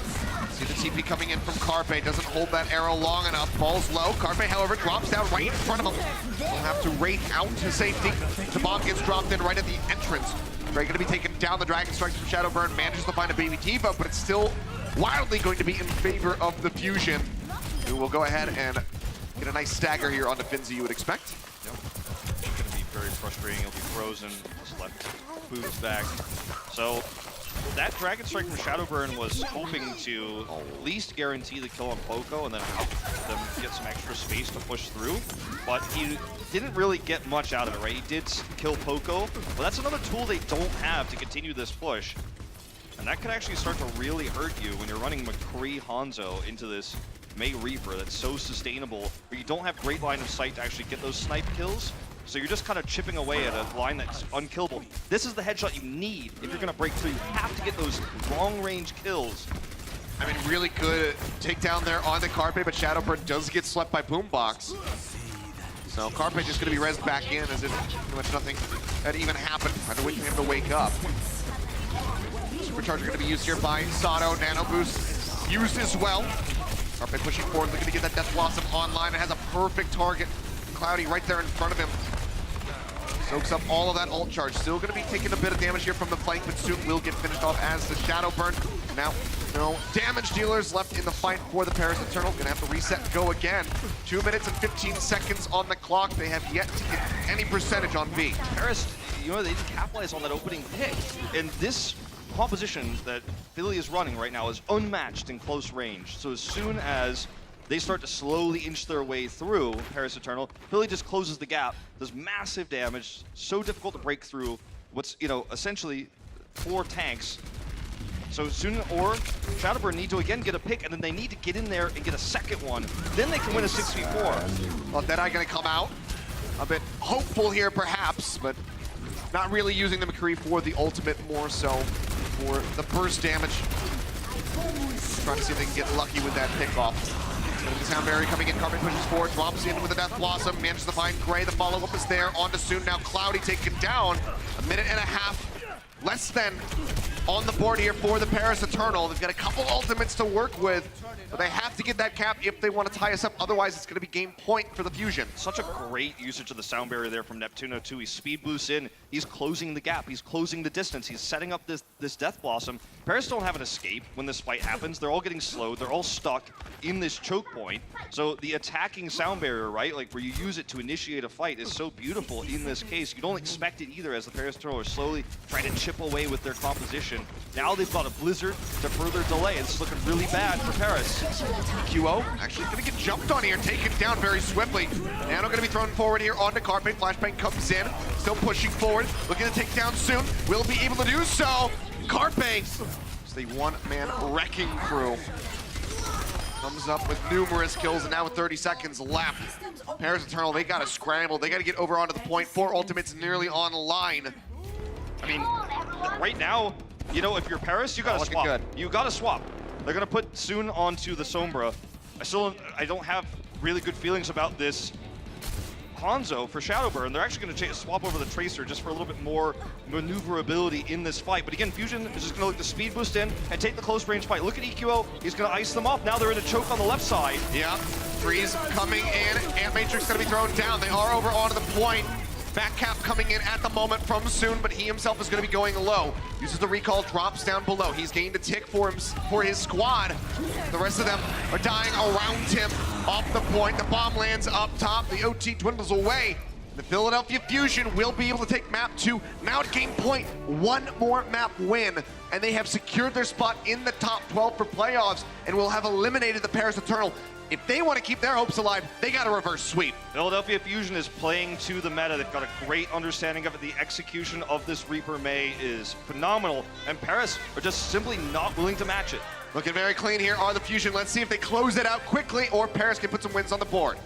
See the TP coming in from Carpe. Doesn't hold that arrow long enough. Falls low. Carpe, however, drops down right in front of him. Will have to raid out to safety. The bomb gets dropped in right at the entrance. Gray going to be taken down. The Dragon Strikes from Shadowburn. Manages to find a baby Diva, but it's still wildly going to be in favor of the Fusion, who will go ahead and get a nice stagger here onto Finzi, you would expect. Yep. It's going to be very frustrating. He'll be frozen. Just left boots back. So that Dragon Strike from Shadowburn was hoping to at least guarantee the kill on Poco and then help them get some extra space to push through. But he didn't really get much out of it, right? He did kill Poco, but that's another tool they don't have to continue this push. And that could actually start to really hurt you when you're running McCree Hanzo into this Mei Reaper that's so sustainable, but you don't have great line of sight to actually get those snipe kills. So you're just kind of chipping away at a line that's unkillable. This is the headshot you need if you're going to break through. You have to get those long-range kills. I mean, really good takedown there on the Carpe, but Shadowburn does get slept by Boombox. So Carpe just going to be rezzed back in as if pretty much nothing had even happened. Had to wait for him to wake up. Supercharger going to be used here by Sato. Nano boost used as well. Carpe pushing forward, looking to get that Death Blossom online. It has a perfect target. Cloudy right there in front of him. Soaks up all of that ult charge. Still going to be taking a bit of damage here from the flank, but soon will get finished off as the Shadowburn. Now, no damage dealers left in the fight for the Paris Eternal. Going to have to reset and go again. 2 minutes and 15 seconds on the clock. They have yet to get any percentage on B. Paris, you know, they didn't capitalize on that opening pick. And this composition that Philly is running right now is unmatched in close range. So as soon as they start to slowly inch their way through Paris Eternal, Philly just closes the gap, does massive damage, so difficult to break through what's, you know, essentially 4 tanks. So soon, or Shadowburn need to again get a pick, and then they need to get in there and get a second one. Then they can win a 6v4. Well, Deadeye going to come out. A bit hopeful here, perhaps, but not really using the McCree for the ultimate, more so for the burst damage. Trying to see if they can get lucky with that pickoff. The Sound Barrier coming in, Carpe pushes forward, drops in with the Death Blossom, manages to find Gray. The follow-up is there, on to Soon. Now Cloudy taken down. 1.5 minutes, less than on the board here for the Paris Eternal. They've got a couple ultimates to work with, but they have to get that cap if they want to tie us up. Otherwise, it's going to be game point for the Fusion. Such a great usage of the Sound Barrier there from Neptuno too. He speed boosts in, he's closing the gap, he's closing the distance, he's setting up this Death Blossom. Paris don't have an escape when this fight happens. They're all getting slowed, they're all stuck in this choke point. So the attacking Sound Barrier, right, like where you use it to initiate a fight, is so beautiful in this case. You don't expect it either, as the Paris Eternal are slowly trying to chip away with their composition. situation. Now they've got a Blizzard to further delay. It's looking really bad for Paris. QO actually gonna get jumped on here, taken down very swiftly. Nano gonna be thrown forward here onto Carpe. Flashbang comes in, still pushing forward, looking to take down soon. Will be able to do so. Carpe, it's the one-man wrecking crew. Comes up with numerous kills, and now with 30 seconds left. Paris Eternal, they gotta scramble. They gotta get over onto the point. 4 ultimates nearly online. I mean, right now, you know, if you're Paris, you gotta swap. good. You gotta swap. They're gonna put Soon onto the Sombra. I don't have really good feelings about this Hanzo for Shadowburn. They're actually gonna swap over the Tracer just for a little bit more maneuverability in this fight. But again, Fusion is just gonna look the speed boost in and take the close range fight. Look at EQO, he's gonna ice them off. Now they're in a choke on the left side. Yeah, Freeze coming in. Ant Matrix gonna be thrown down. They are over onto the point. Back cap coming in at the moment from Soon, but he himself is going to be going low. Uses the recall, drops down below. He's gained a tick for his squad. The rest of them are dying around him off the point. The bomb lands up top. The OT dwindles away. The Philadelphia Fusion will be able to take map 2. Now at game point, one more map win, and they have secured their spot in the top 12 for playoffs and will have eliminated the Paris Eternal. If they want to keep their hopes alive, they got to reverse sweep. Philadelphia Fusion is playing to the meta. They've got a great understanding of it. The execution of this Reaper May is phenomenal, and Paris are just simply not willing to match it. Looking very clean here are the Fusion. Let's see if they close it out quickly or Paris can put some wins on the board.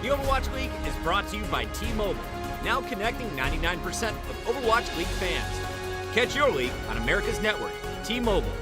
The Overwatch League is brought to you by T-Mobile, now connecting 99% of Overwatch League fans. Catch your league on America's network, T-Mobile.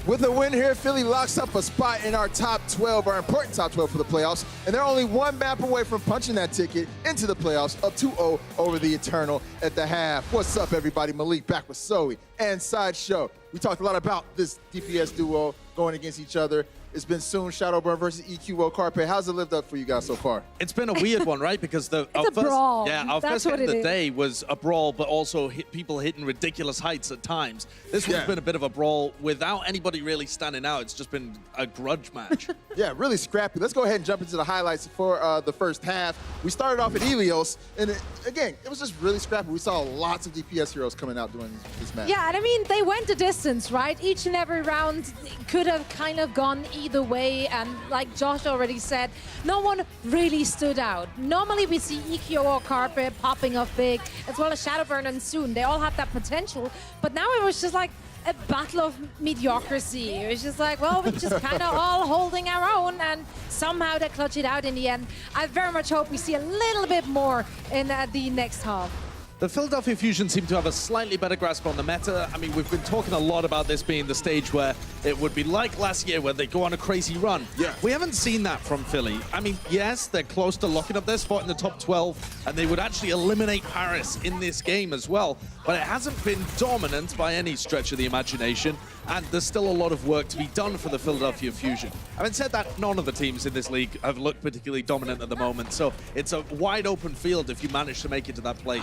With a win here, Philly locks up a spot in our top 12, our important top 12 for the playoffs, and they're only one map away from punching that ticket into the playoffs, up 2-0 over the Eternal at the half. What's up, everybody? Malik back with Zoe and Sideshow. We talked a lot about this DPS duo going against each other. It's been Soon, Shadowburn versus EQO Carpe. How's it lived up for you guys so far? It's been a weird one, right? Because our first hit of the day was a brawl, but also people hitting ridiculous heights at times. This one's been a bit of a brawl without anybody really standing out. It's just been a grudge match. Yeah, really scrappy. Let's go ahead and jump into the highlights for the first half. We started off at Ilios, and again, it was just really scrappy. We saw lots of DPS heroes coming out during this match. Yeah, and I mean, they went the distance, right? Each and every round could have kind of gone either way, and like Josh already said, no one really stood out. Normally we see EQ or Carpet popping off big, as well as Shadowburn and Soon. They all have that potential, but now it was just like a battle of mediocrity. It was just like, well, we're just kind of all holding our own, and somehow they clutch it out in the end. I very much hope we see a little bit more in the next half. The Philadelphia Fusion seem to have a slightly better grasp on the meta. I mean, we've been talking a lot about this being the stage where it would be like last year where they go on a crazy run. Yeah. We haven't seen that from Philly. I mean, yes, they're close to locking up their spot in the top 12, and they would actually eliminate Paris in this game as well, but it hasn't been dominant by any stretch of the imagination, and there's still a lot of work to be done for the Philadelphia Fusion. Having said that, none of the teams in this league have looked particularly dominant at the moment, so it's a wide open field if you manage to make it to that play-in.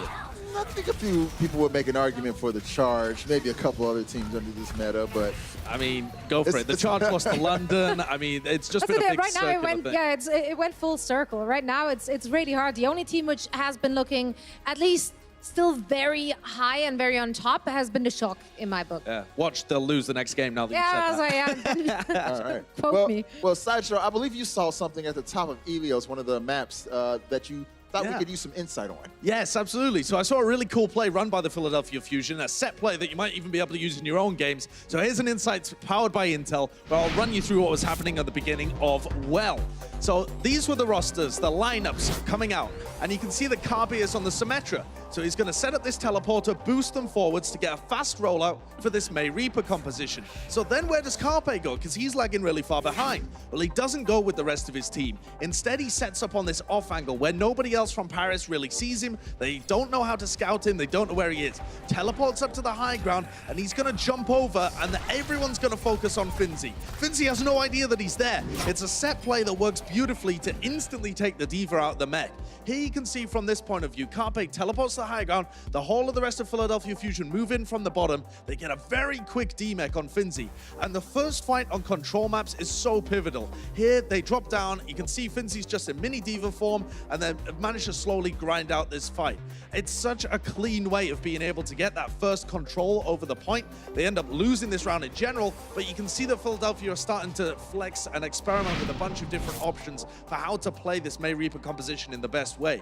I think a few people would make an argument for the Charge, maybe a couple other teams under this meta, but I mean, go for it. The Charge lost to London. I mean, it's just been a big right now circular thing. it went full circle. Right now it's really hard. The only team which has been looking at least still very high and very on top has been the Shock in my book. Yeah, watch, they'll lose the next game now that you said that. Yeah, all right. Quote me. Well, Sideshow, I believe you saw something at the top of Ilios, one of the maps that you thought we could use some insight on. Yes, absolutely. So I saw a really cool play run by the Philadelphia Fusion, a set play that you might even be able to use in your own games. So here's an insight powered by Intel, where I'll run you through what was happening at the beginning of Well. So these were the rosters, the lineups coming out, and you can see that Carby is on the Symmetra. So he's going to set up this teleporter, boost them forwards to get a fast rollout for this May Reaper composition. So then where does Carpe go? Because he's lagging really far behind. Well, he doesn't go with the rest of his team. Instead, he sets up on this off angle where nobody else from Paris really sees him. They don't know how to scout him. They don't know where he is. Teleports up to the high ground, and he's going to jump over, and everyone's going to focus on Finzi. Finzi has no idea that he's there. It's a set play that works beautifully to instantly take the Diva out the mech. Here you can see from this point of view, Carpe teleports to the high ground. The whole of the rest of Philadelphia Fusion move in from the bottom. They get a very quick D-mech on Finzi. And the first fight on control maps is so pivotal. Here, they drop down. You can see Finzi's just in mini Diva form, and then manage to slowly grind out this fight. It's such a clean way of being able to get that first control over the point. They end up losing this round in general, but you can see that Philadelphia are starting to flex and experiment with a bunch of different options for how to play this May Reaper composition in the best way.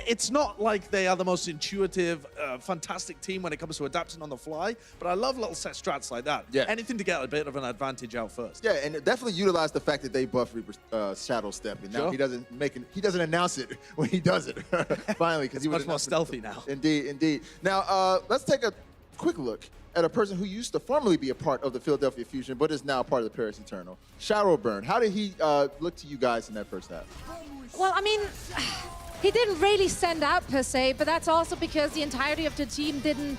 It's not like they are the most intuitive, fantastic team when it comes to adapting on the fly, but I love little set strats like that. Yeah. Anything to get a bit of an advantage out first. Yeah, and definitely utilize the fact that they buff Reaper's Shadow Step, and now Sure. he doesn't announce it when he does it. Finally, because he much was more stealthy now. Indeed, indeed. Now let's take a quick look at a person who used to formerly be a part of the Philadelphia Fusion, but is now part of the Paris Eternal. Shadowburn. How did he look to you guys in that first half? Well, I mean, he didn't really stand out per se, but that's also because the entirety of the team didn't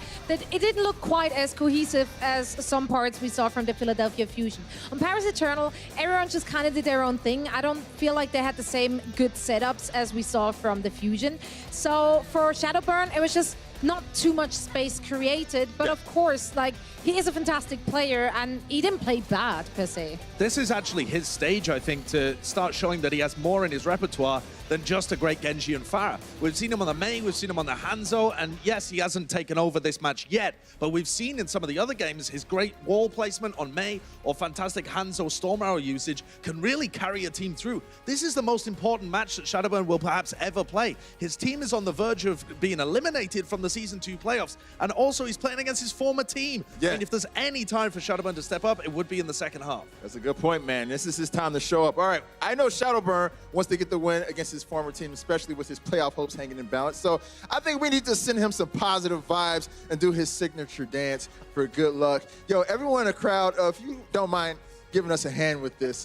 look quite as cohesive as some parts we saw from the Philadelphia Fusion. On Paris Eternal, everyone just kind of did their own thing. I don't feel like they had the same good setups as we saw from the Fusion. So for Shadowburn, it was just not too much space created, but of course, like, he is a fantastic player, and he didn't play bad per se. This is actually his stage, I think, to start showing that he has more in his repertoire than just a great Genji and Pharah. We've seen him on the Mei, we've seen him on the Hanzo, and yes, he hasn't taken over this match yet, but we've seen in some of the other games his great wall placement on Mei or fantastic Hanzo Storm Arrow usage can really carry a team through. This is the most important match that Shadowburn will perhaps ever play. His team is on the verge of being eliminated from the Season 2 playoffs, and also he's playing against his former team. Yeah. I mean, if there's any time for Shadowburn to step up, it would be in the second half. That's a good point, man. This is his time to show up. All right, I know Shadowburn wants to get the win against his former team, especially with his playoff hopes hanging in balance. So I think we need to send him some positive vibes and do his signature dance for good luck. Yo, everyone in the crowd, if you don't mind giving us a hand with this,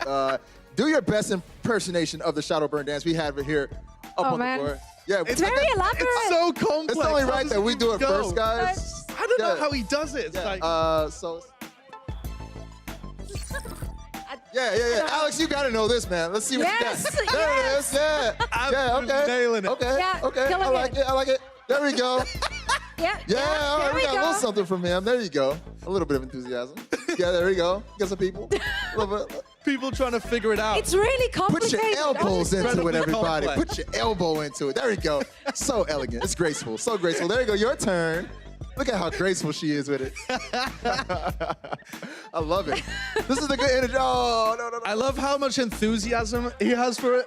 do your best impersonation of the Shadowburn dance we have it here up on the floor. Yeah, it's very elaborate. It's so complex. It's only right that we do it first, guys. I don't know how he does it. It's like... Yeah. Alex, you gotta know this, man. Let's see what you got. There it is. Yeah, okay. Nailing it. Okay, Yeah, okay. I like it. There we go. Yeah, All right, we got a little something from him. There you go. A little bit of enthusiasm. Yeah, there we go. Get some people. A little bit. People trying to figure it out. It's really Put complicated. your elbows into it, everybody. complex. Put your elbow into it. There we go. So elegant. It's graceful. So graceful. There you go. Your turn. Look at how graceful she is with it. I love it. This is the good energy. Oh, no. I love how much enthusiasm he has for it.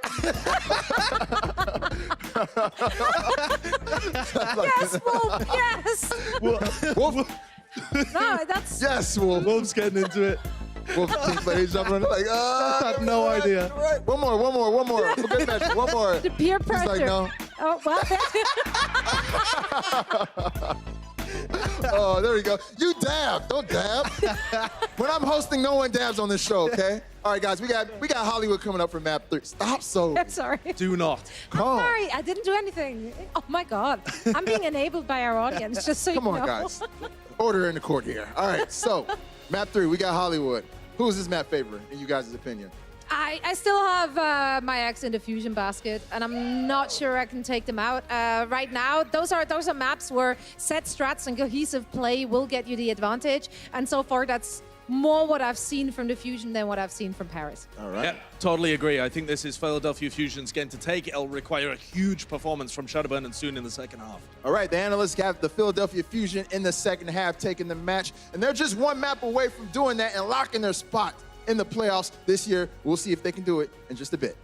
Yes, Wolf, yes. Wolf. No, that's... Yes, Wolf. Wolf's getting into it. Wolf he's jumping on it like, I have no idea. Right. One more. Good match. One more. The peer pressure. He's like, no. Oh, well. Oh, there we go. You dab. Don't dab. When I'm hosting, no one dabs on this show, okay? All right, guys, we got Hollywood coming up for map 3. Stop so. I'm sorry. Do not. I'm sorry. I didn't do anything. Oh, my God. I'm being enabled by our audience, just so you know. Come on, guys. Order in the court here. All right, so map 3, we got Hollywood. Who's this map favorite, in you guys' opinion? I still have my ex in the fusion basket, and I'm not sure I can take them out right now. Those are maps where set strats and cohesive play will get you the advantage, and so far that's more what I've seen from the fusion than what I've seen from Paris. All right. Yeah, totally agree. I think this is Philadelphia Fusion's game to take. It'll require a huge performance from Shadowburn and soon in the second half. All right, the analysts have the Philadelphia Fusion in the second half taking the match, and they're just one map away from doing that and locking their spot in the playoffs this year. We'll see if they can do it in just a bit.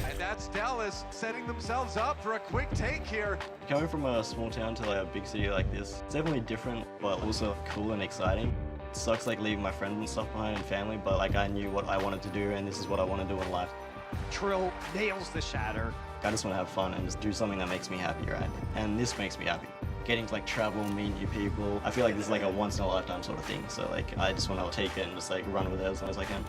And that's Dallas setting themselves up for a quick take here. Coming from a small town to like a big city like this, it's definitely different, but also cool and exciting. It sucks like leaving my friends and stuff behind and family, but like I knew what I wanted to do and this is what I want to do in life. Trill nails the shatter. I just want to have fun and just do something that makes me happy, right? And this makes me happy. Getting to like travel, meet new people. I feel like this is like a once in a lifetime sort of thing. So like I just want to take it and just like run with it as long as I can.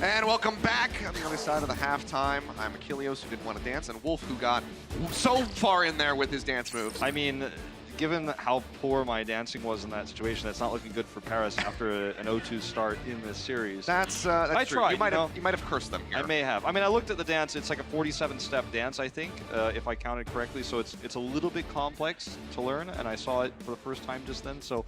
And welcome back on the other side of the halftime. I'm Ilios, who didn't want to dance, and Wolf, who got so far in there with his dance moves. I mean, given how poor my dancing was in that situation, that's not looking good for Paris after an 0-2 start in this series. That's true. tried, you might have cursed them here. I may have. I mean, I looked at the dance. It's like a 47-step dance, I think, if I counted correctly. So it's a little bit complex to learn, and I saw it for the first time just then. So,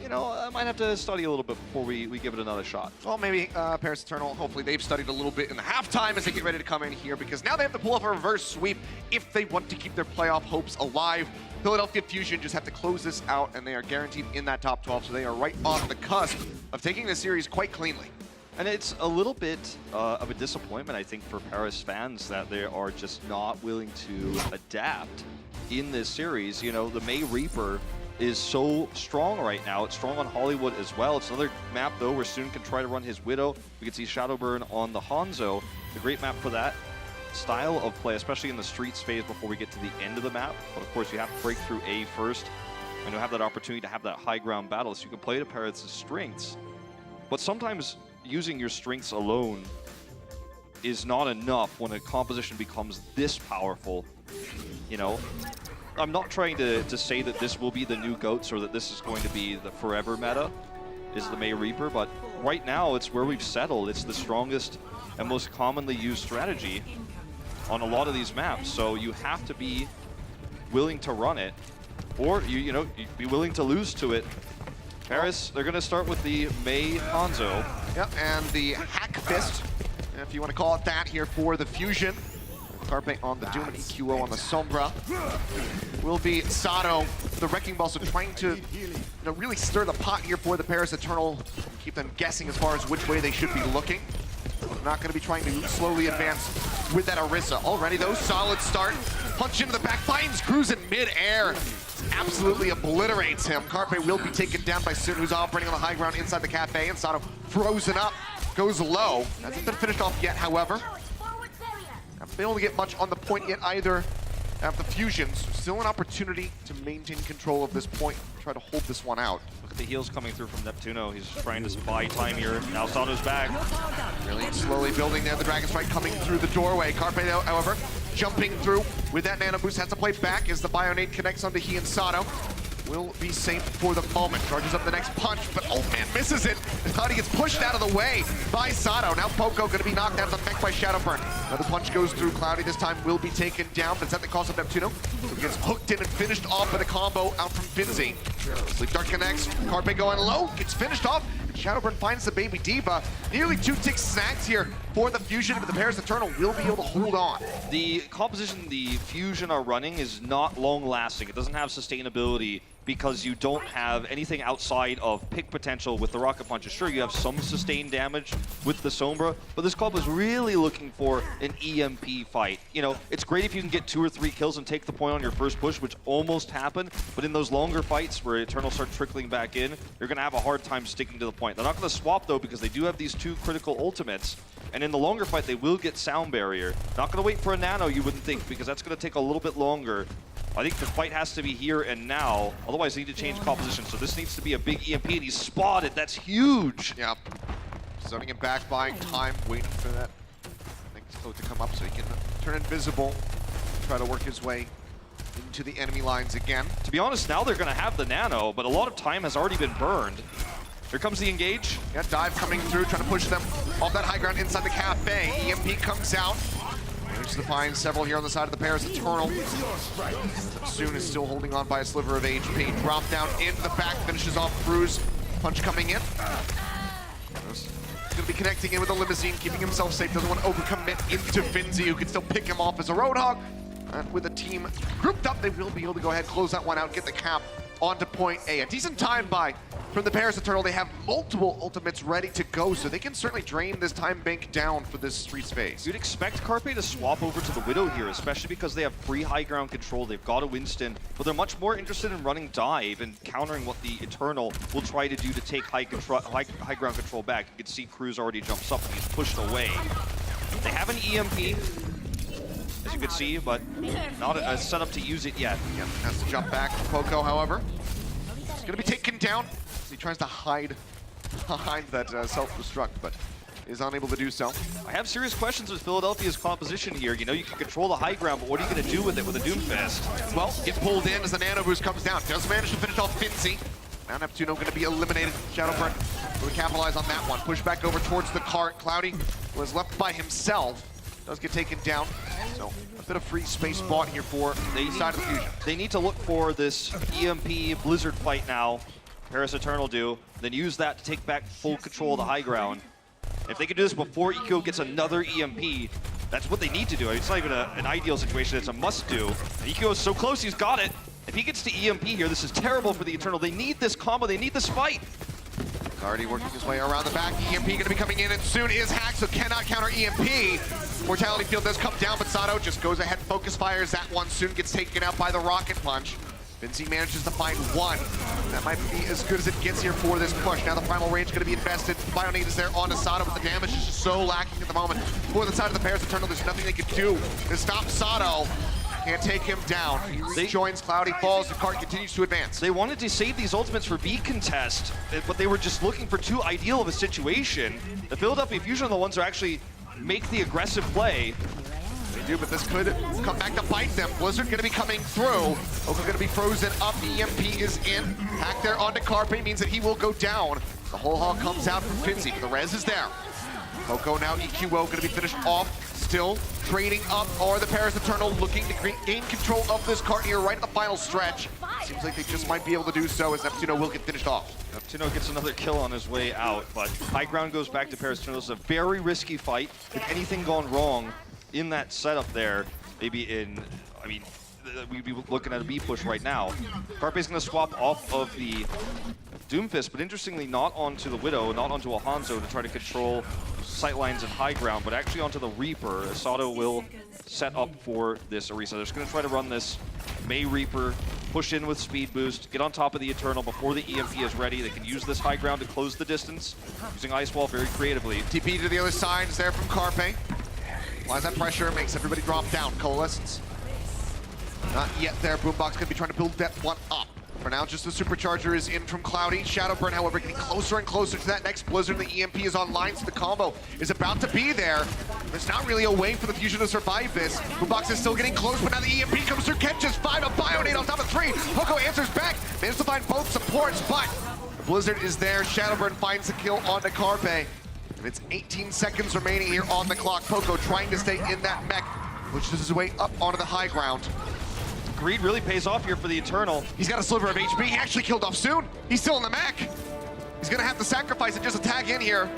you know, I might have to study a little bit before we give it another shot. Well, maybe Paris Eternal, hopefully they've studied a little bit in the halftime as they get ready to come in here, because now they have to pull off a reverse sweep if they want to keep their playoff hopes alive. Philadelphia Fusion just have to close this out, and they are guaranteed in that top 12, so they are right on the cusp of taking the series quite cleanly. And it's a little bit of a disappointment, I think, for Paris fans that they are just not willing to adapt in this series. You know, the May Reaper is so strong right now. It's strong on Hollywood as well. It's another map, though, where Soon can try to run his Widow. We can see Shadowburn on the Hanzo. A great map for that style of play, especially in the streets phase before we get to the end of the map. But of course, you have to break through A first, and you have that opportunity to have that high ground battle, so you can play to Parrott's strengths. But sometimes using your strengths alone is not enough when a composition becomes this powerful. You know, I'm not trying to say that this will be the new GOATs or that this is going to be the forever meta, is the May Reaper, but right now it's where we've settled. It's the strongest and most commonly used strategy on a lot of these maps, so you have to be willing to run it, or you know, be willing to lose to it. Paris, they're going to start with the May Hanzo. Yep, and the Hack Fist, if you want to call it that, here for the Fusion. Carpe on the Doom and EQO on the Sombra. Will be Sato, the Wrecking Ball, so trying to really stir the pot here for the Paris Eternal, and keep them guessing as far as which way they should be looking. Not going to be trying to slowly advance with that Orisa. Already though, solid start. Punch into the back, finds Cruz in mid-air. Absolutely obliterates him. Carpe will be taken down by Sun, who's operating on the high ground inside the cafe, and Sato frozen up, goes low. Hasn't been finished off yet, however. Haven't been able to get much on the point yet either. Have the Fusions, still an opportunity to maintain control of this point, try to hold this one out. Look at the heals coming through from Neptuno. He's trying to buy time here. Now Sato's back. Really slowly building there. The Dragon Strike coming through the doorway. Carpe, however, jumping through with that Nano Boost. Has to play back as the Bionade connects onto he and Sato. Will be safe for the moment. Charges up the next punch, but oh man, misses it. He gets pushed out of the way by Sato. Now Poco going to be knocked out of the neck by Shadowburn. Another punch goes through. Cloudy this time will be taken down, but it's at the cost of Neptuno. So he gets hooked in and finished off with a combo out from Finzi. Sleep Dark connects. Carpe going low, gets finished off. Shadowburn finds the Baby Diva. Nearly 2 ticks snags here for the Fusion, but the Paris Eternal will be able to hold on. The composition the Fusion are running is not long-lasting. It doesn't have sustainability because you don't have anything outside of pick potential with the rocket punches. Sure, you have some sustained damage with the Sombra, but this club is really looking for an EMP fight. You know, it's great if you can get 2 or 3 kills and take the point on your first push, which almost happened, but in those longer fights where Eternals start trickling back in, you're going to have a hard time sticking to the point. They're not going to swap, though, because they do have these 2 critical ultimates, and in the longer fight, they will get Sound Barrier. Not going to wait for a Nano, you wouldn't think, because that's going to take a little bit longer. I think the fight has to be here and now, otherwise they need to change composition. So this needs to be a big EMP, and he's spotted. That's huge. Yeah. Zoning him back, buying time, waiting for that next code to come up so he can turn invisible, try to work his way into the enemy lines again. To be honest, now they're going to have the Nano, but a lot of time has already been burned. Here comes the engage. Yeah, dive coming through, trying to push them off that high ground inside the cafe. EMP comes out. Manages to find several here on the side of the Paris Eternal. Soon is still holding on by a sliver of HP. Drop down into the back, finishes off Cruz. Punch coming in. He's going to be connecting in with a Limousine, keeping himself safe. Doesn't want to overcommit into Finzi, who can still pick him off as a Roadhog. And with the team grouped up, they will be able to go ahead, close that one out, get the cap onto point A. A decent time buy from the Paris Eternal. They have multiple ultimates ready to go, so they can certainly drain this time bank down for this Streets phase. You'd expect Carpe to swap over to the Widow here, especially because they have free high ground control. They've got a Winston, but they're much more interested in running dive and countering what the Eternal will try to do to take high ground control back. You can see Cruz already jumps up and he's pushed away. They have an EMP, as you can see, but not a setup to use it yet. Yeah, has to jump back. Poco, however, is going to be taken down. He tries to hide behind that self-destruct, but is unable to do so. I have serious questions with Philadelphia's composition here. You know, you can control the high ground, but what are you going to do with it with a Doomfist? Well, get pulled in as the Nano Boost comes down. Does manage to finish off Finzi. Now Neptuno going to be eliminated. Shadowburn will capitalize on that one. Push back over towards the cart. Cloudy was left by himself. Does get taken down. So a bit of free space bought here for the side of the Fusion. They need to look for this EMP Blizzard fight now. Paris Eternal do, then use that to take back full control of the high ground. If they can do this before EQ gets another EMP, that's what they need to do. It's not even an ideal situation, it's a must-do. EQ is so close, he's got it. If he gets to EMP here, this is terrible for the Eternal. They need this combo, they need this fight. Already working his way around the back. EMP going to be coming in, and soon is hacked, so cannot counter EMP. Mortality Field does come down, but Sato just goes ahead, focus fires that one. Soon gets taken out by the rocket punch. Finzi manages to find one. That might be as good as it gets here for this push. Now the primal range going to be invested. Bionade is there on Sato, but the damage is just so lacking at the moment. For the side of the Paris Eternal, there's nothing they can do to stop Sato. Can't take him down. He joins Cloudy, falls, the cart continues to advance. They wanted to save these ultimates for B contest, but they were just looking for too ideal of a situation. The Philadelphia Fusion are the ones who actually make the aggressive play. They do, but this could come back to bite them. Blizzard going to be coming through. Oko going to be frozen up. The EMP is in. Hack there onto Carpe means that he will go down. The whole hog comes out from Finzi. The res is there. Oko now EQO going to be finished off. Still trading up are the Paris Eternal, looking to gain control of this cart here right at the final stretch. Seems like they just might be able to do so as Neptuno will get finished off. Neptuno gets another kill on his way out, but high ground goes back to Paris Eternal. It's a very risky fight. If anything gone wrong in that setup there, maybe in, I mean, we'd be looking at a B push right now. Carpe's going to swap off of the Doomfist, but interestingly not onto the Widow, not onto a Hanzo to try to control sightlines and high ground, but actually onto the Reaper. Sato will set up for this Orisa. They're just going to try to run this May Reaper, push in with speed boost, get on top of the Eternal before the EMP is ready. They can use this high ground to close the distance, using Ice Wall very creatively. TP to the other side is there from Carpe. Applies that pressure, makes everybody drop down. Coalescence. Not yet there. Boombox going to be trying to build that one up. For now, just the supercharger is in from Cloudy. Shadowburn, however, getting closer and closer to that next Blizzard. The EMP is online, so the combo is about to be there. There's not really a way for the Fusion to survive this. Boombox is still getting close, but now the EMP comes through, catches 5, a Bionade on top of 3. Hoko answers back, manages to find both supports, but the Blizzard is there. Shadowburn finds the kill onto Carpe. And it's 18 seconds remaining here on the clock. Poco trying to stay in that mech, which is his way up onto the high ground. Greed really pays off here for the Eternal. He's got a sliver of HP. He actually killed off soon. He's still in the mech. He's gonna have to sacrifice and just attack in here.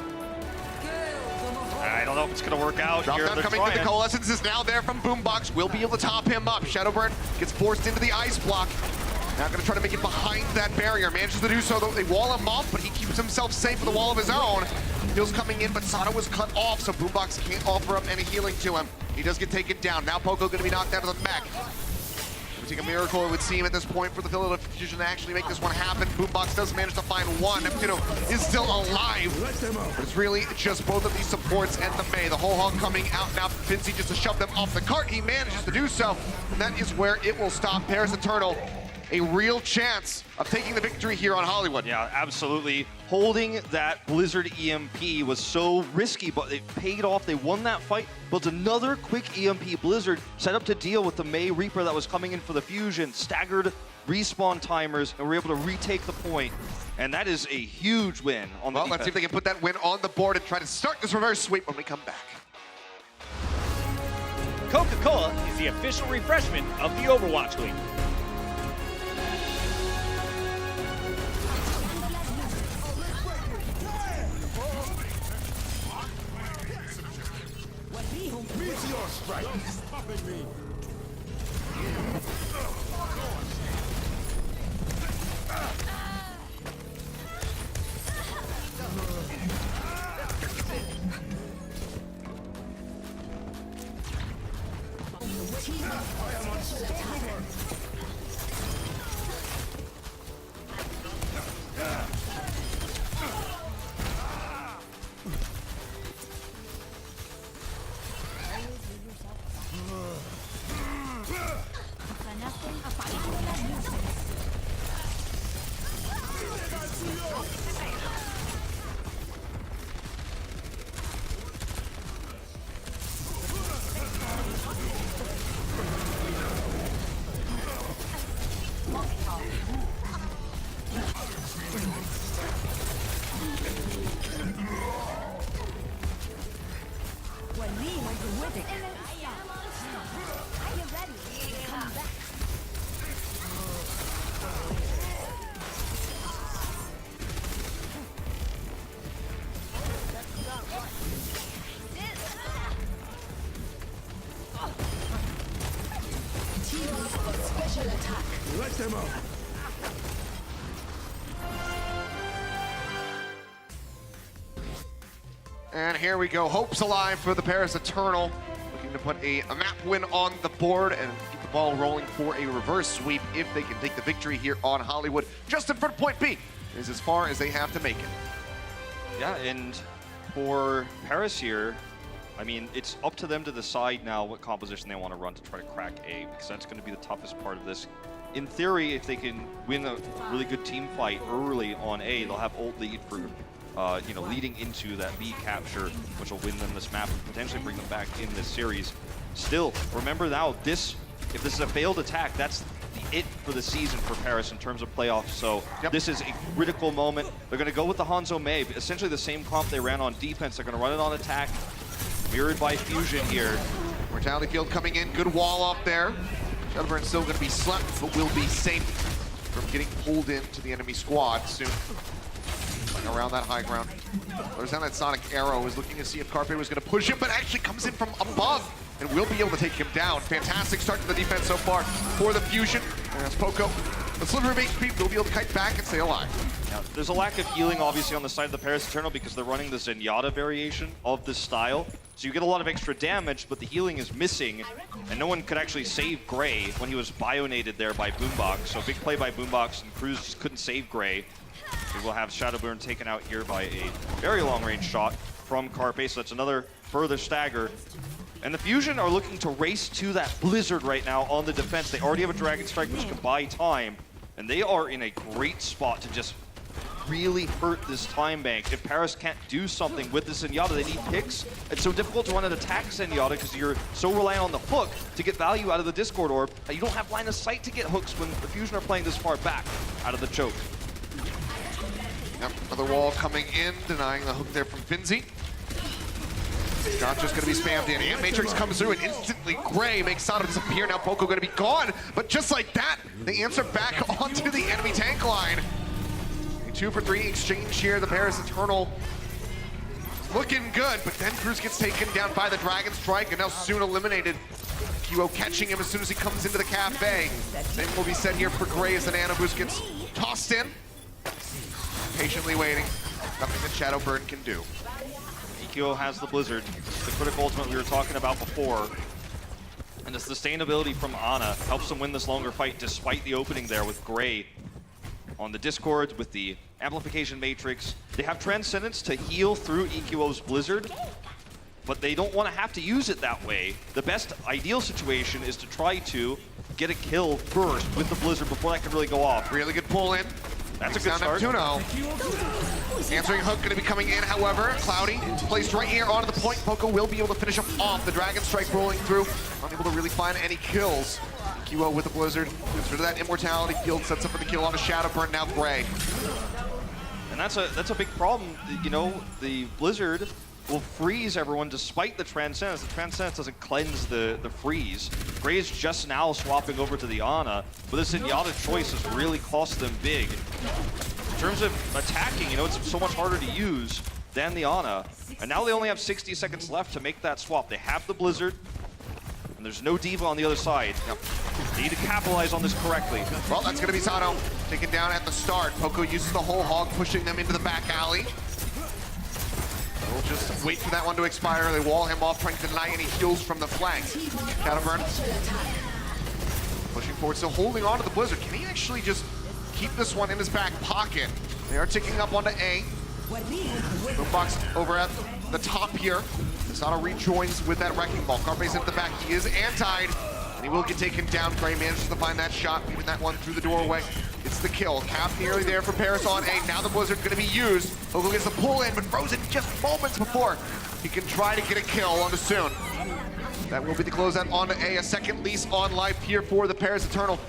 I don't know if it's gonna work out Drop here. down coming through. The Coalescence is now there from Boombox. Will be able to top him up. Shadowburn gets forced into the ice block. Now gonna try to make it behind that barrier. Manages to do so, though. They wall him off, but he keeps himself safe with a wall of his own. Heals coming in, but Sato was cut off, so Boombox can't offer up any healing to him. He does get taken down. Now Poco gonna be knocked out of the mech. It would take a miracle, it would seem, at this point for the Philadelphia Fusion to actually make this one happen. Boombox does manage to find one. Neptuno is still alive. But it's really just both of these supports and the May. The whole hog coming out now. Finzi just to shove them off the cart. He manages to do so. And that is where it will stop. Paris Eternal, a real chance of taking the victory here on Hollywood. Yeah, absolutely. Holding that Blizzard EMP was so risky, but it paid off. They won that fight, built another quick EMP Blizzard, set up to deal with the May Reaper that was coming in for the Fusion, staggered respawn timers, and were able to retake the point. And that is a huge win on the defense. Let's see if they can put that win on the board and try to start this reverse sweep when we come back. Coca-Cola is the official refreshment of the Overwatch League. Meteor strike is stopping me. Let them up. And here we go. Hope's alive for the Paris Eternal. Looking to put a map win on the board and keep the ball rolling for a reverse sweep if they can take the victory here on Hollywood. Just in front of point B is as far as they have to make it. Yeah, and for Paris here, I mean, it's up to them to decide now what composition they want to run to try to crack A, because that's going to be the toughest part of this. In theory, if they can win a really good team fight early on A, they'll have ult lead for, leading into that B capture, which will win them this map and potentially bring them back in this series. Still, remember now, if this is a failed attack, that's the it for the season for Paris in terms of playoffs. So this is a critical moment. They're going to go with the Hanzo Mei, essentially the same comp they ran on defense. They're going to run it on attack, mirrored by Fusion here. Mortality field coming in, good wall off there. Shadowburn's still going to be slept, but will be safe from getting pulled into the enemy squad soon. Around that high ground. There's that Sonic Arrow is looking to see if Carpe was going to push him, but actually comes in from above and will be able to take him down. Fantastic start to the defense so far for the Fusion. And as Poco, the sliver of HP will be able to kite back and stay alive. Now, there's a lack of healing, obviously, on the side of the Paris Eternal because they're running the Zenyatta variation of this style. So you get a lot of extra damage, but the healing is missing, and no one could actually save Gray when he was bionated there by Boombox. So big play by Boombox, and Cruz just couldn't save Gray. We will have Shadowburn taken out here by a very long-range shot from Carpe, so that's another further stagger. And the Fusion are looking to race to that Blizzard right now on the defense. They already have a Dragon Strike, which can buy time, and they are in a great spot to just really hurt this time bank. If Paris can't do something with the Zenyatta, they need picks. It's so difficult to run an attack Zenyatta because you're so reliant on the hook to get value out of the Discord Orb. You don't have line of sight to get hooks when the Fusion are playing this far back out of the choke. Yep, another wall coming in, denying the hook there from Finzi. Gotcha's gonna be spammed in. And Matrix comes through and instantly Gray makes Sato disappear. Now Poco gonna be gone, but just like that, they answer back onto the enemy tank line. A 2-for-3 exchange here. The Paris Eternal looking good, but then Cruz gets taken down by the Dragon Strike and now soon eliminated. Kyo catching him as soon as he comes into the cafe. Same will be said here for Gray as an Anubis gets tossed in. Patiently waiting. Nothing that Shadowburn can do. Kyo has the Blizzard, the critical ultimate we were talking about before. And the sustainability from Ana helps them win this longer fight despite the opening there with Gray on the Discord with the Amplification Matrix. They have Transcendence to heal through EQO's Blizzard, but they don't want to have to use it that way. The best ideal situation is to try to get a kill first with the Blizzard before that can really go off. Really good pull in. That's a good start. Neptuno. Answering hook going to be coming in, however. Cloudy placed right here onto the point. Poco will be able to finish him off. The Dragon Strike rolling through. Unable to really find any kills. Kyo with the Blizzard. Gets rid of that Immortality field. Sets up for the kill on a Shadowburn. Now Gray. And that's a big problem. You know, the Blizzard will freeze everyone despite the Transcendence. The Transcendence doesn't cleanse the freeze. Gray is just now swapping over to the Ana, but this Zenyatta choice has really cost them big. In terms of attacking, you know, it's so much harder to use than the Ana. And now they only have 60 seconds left to make that swap. They have the Blizzard, and there's no Diva on the other side. Yep. They need to capitalize on this correctly. Well, that's going to be Sato taken down at the start. Poco uses the whole hog, pushing them into the back alley. We'll just wait for that one to expire. They wall him off, trying to deny any heals from the flanks. Shadowburn pushing forward, still holding on to the Blizzard. Can he actually just keep this one in his back pocket? They are ticking up onto A. Boombox over at the top here. Sato rejoins with that Wrecking Ball. Carpe's into the back. He is antied, and he will get taken down. Gray manages to find that shot, leaving that one through the doorway. It's the kill. Cap nearly there for Paris on A. Now the Blizzard going to be used. Poco gets the pull in, but frozen just moments before he can try to get a kill on the Soon. That will be the closeout onto A. A second lease on life here for the Paris Eternal.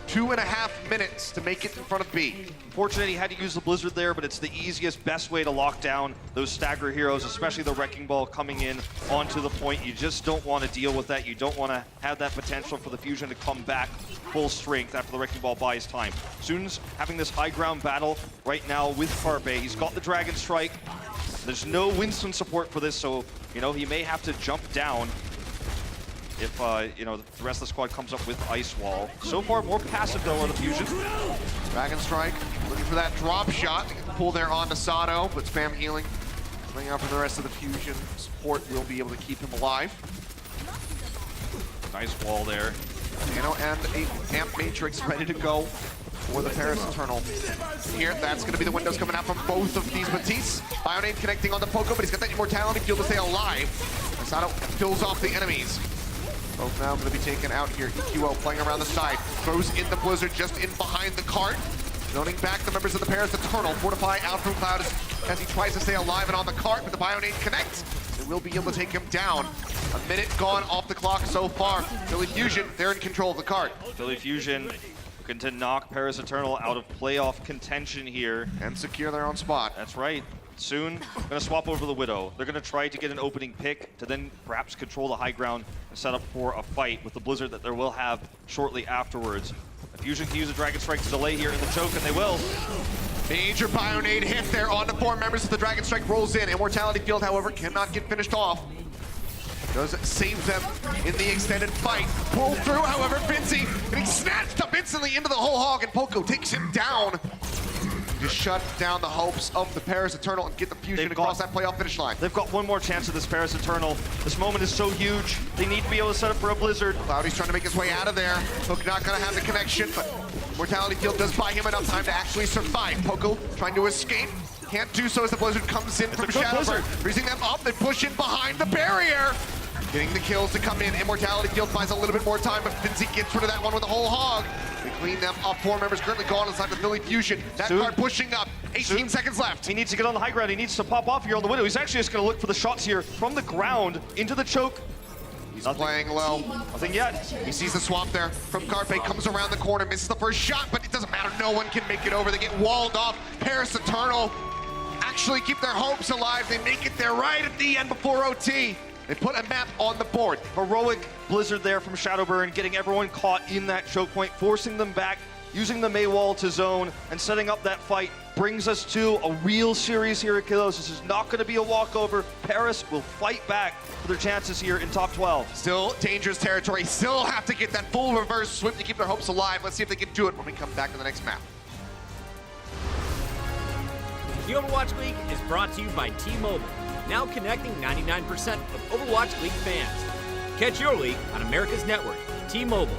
2.5 minutes to make it in front of B. Fortunate he had to use the Blizzard there, but it's the easiest, best way to lock down those stagger heroes, especially the Wrecking Ball coming in onto the point. You just don't want to deal with that. You don't want to have that potential for the Fusion to come back full strength after the Wrecking Ball buys time. Soon's having this high ground battle right now with Carpe. He's got the Dragon Strike. There's no Winston support for this, so, you know, he may have to jump down if, you know, the rest of the squad comes up with Ice Wall. So far, more passive though on the Fusion. Dragon Strike, looking for that drop shot. They get the pull there onto Sato, but spam healing coming out from the rest of the Fusion. Support will be able to keep him alive. Nice wall there. Nano and a Amp Matrix ready to go for the Paris Eternal. Here, that's going to be the windows coming out from both of these Matisse. Bionade connecting on the Poco, but he's got that immortality field to stay alive. Masato fills off the enemies. Both now going to be taken out here. EQO playing around the side. Throws in the Blizzard just in behind the cart. Zoning back the members of the Paris Eternal. Fortify out from Cloud as he tries to stay alive and on the cart, but the Bionade connects. They will be able to take him down. A minute gone off the clock so far. Philly Fusion, they're in control of the cart. Philly Fusion looking to knock Paris Eternal out of playoff contention here. And secure their own spot. That's right. Soon, going to swap over the Widow. They're going to try to get an opening pick to then perhaps control the high ground and set up for a fight with the Blizzard that they will have shortly afterwards. Fusion can use a Dragon Strike to delay here in the choke, and they will. Major Bionade hit there on the 4 members as the Dragon Strike rolls in. Immortality Field, however, cannot get finished off. Does save them in the extended fight. Pull through, however, Vinci getting snatched up instantly into the whole hog, and Poco takes him down. Just shut down the hopes of the Paris Eternal and get the Fusion across that playoff finish line. They've got one more chance of this Paris Eternal. This moment is so huge. They need to be able to set up for a Blizzard. Cloudy's trying to make his way out of there. Hook not going to have the connection, but Mortality Field does buy him enough time to actually survive. Poco trying to escape. Can't do so as the Blizzard comes in from Shadowbird, freezing them up and push in behind the barrier. Getting the kills to come in. Immortality Field buys a little bit more time, but Vinci gets rid of that one with a whole hog. We clean them up. 4 members currently gone inside the Philly Fusion. That card pushing up. 18 seconds left. He needs to get on the high ground. He needs to pop off here on the Widow. He's actually just going to look for the shots here from the ground into the choke. He's playing low. Nothing yet. He sees the swap there from Carpe, comes around the corner, misses the first shot, but it doesn't matter. No one can make it over. They get walled off. Paris Eternal actually keep their hopes alive. They make it there right at the end before OT. They put a map on the board. Heroic Blizzard there from Shadowburn, getting everyone caught in that choke point, forcing them back, using the May wall to zone, and setting up that fight. Brings us to a real series here at Ilios. This is not going to be a walkover. Paris will fight back for their chances here in top 12. Still dangerous territory. Still have to get that full reverse sweep to keep their hopes alive. Let's see if they can do it when we come back to the next map. The Overwatch League is brought to you by T-Mobile, now connecting 99% of Overwatch League fans. Catch your league on America's network, T-Mobile.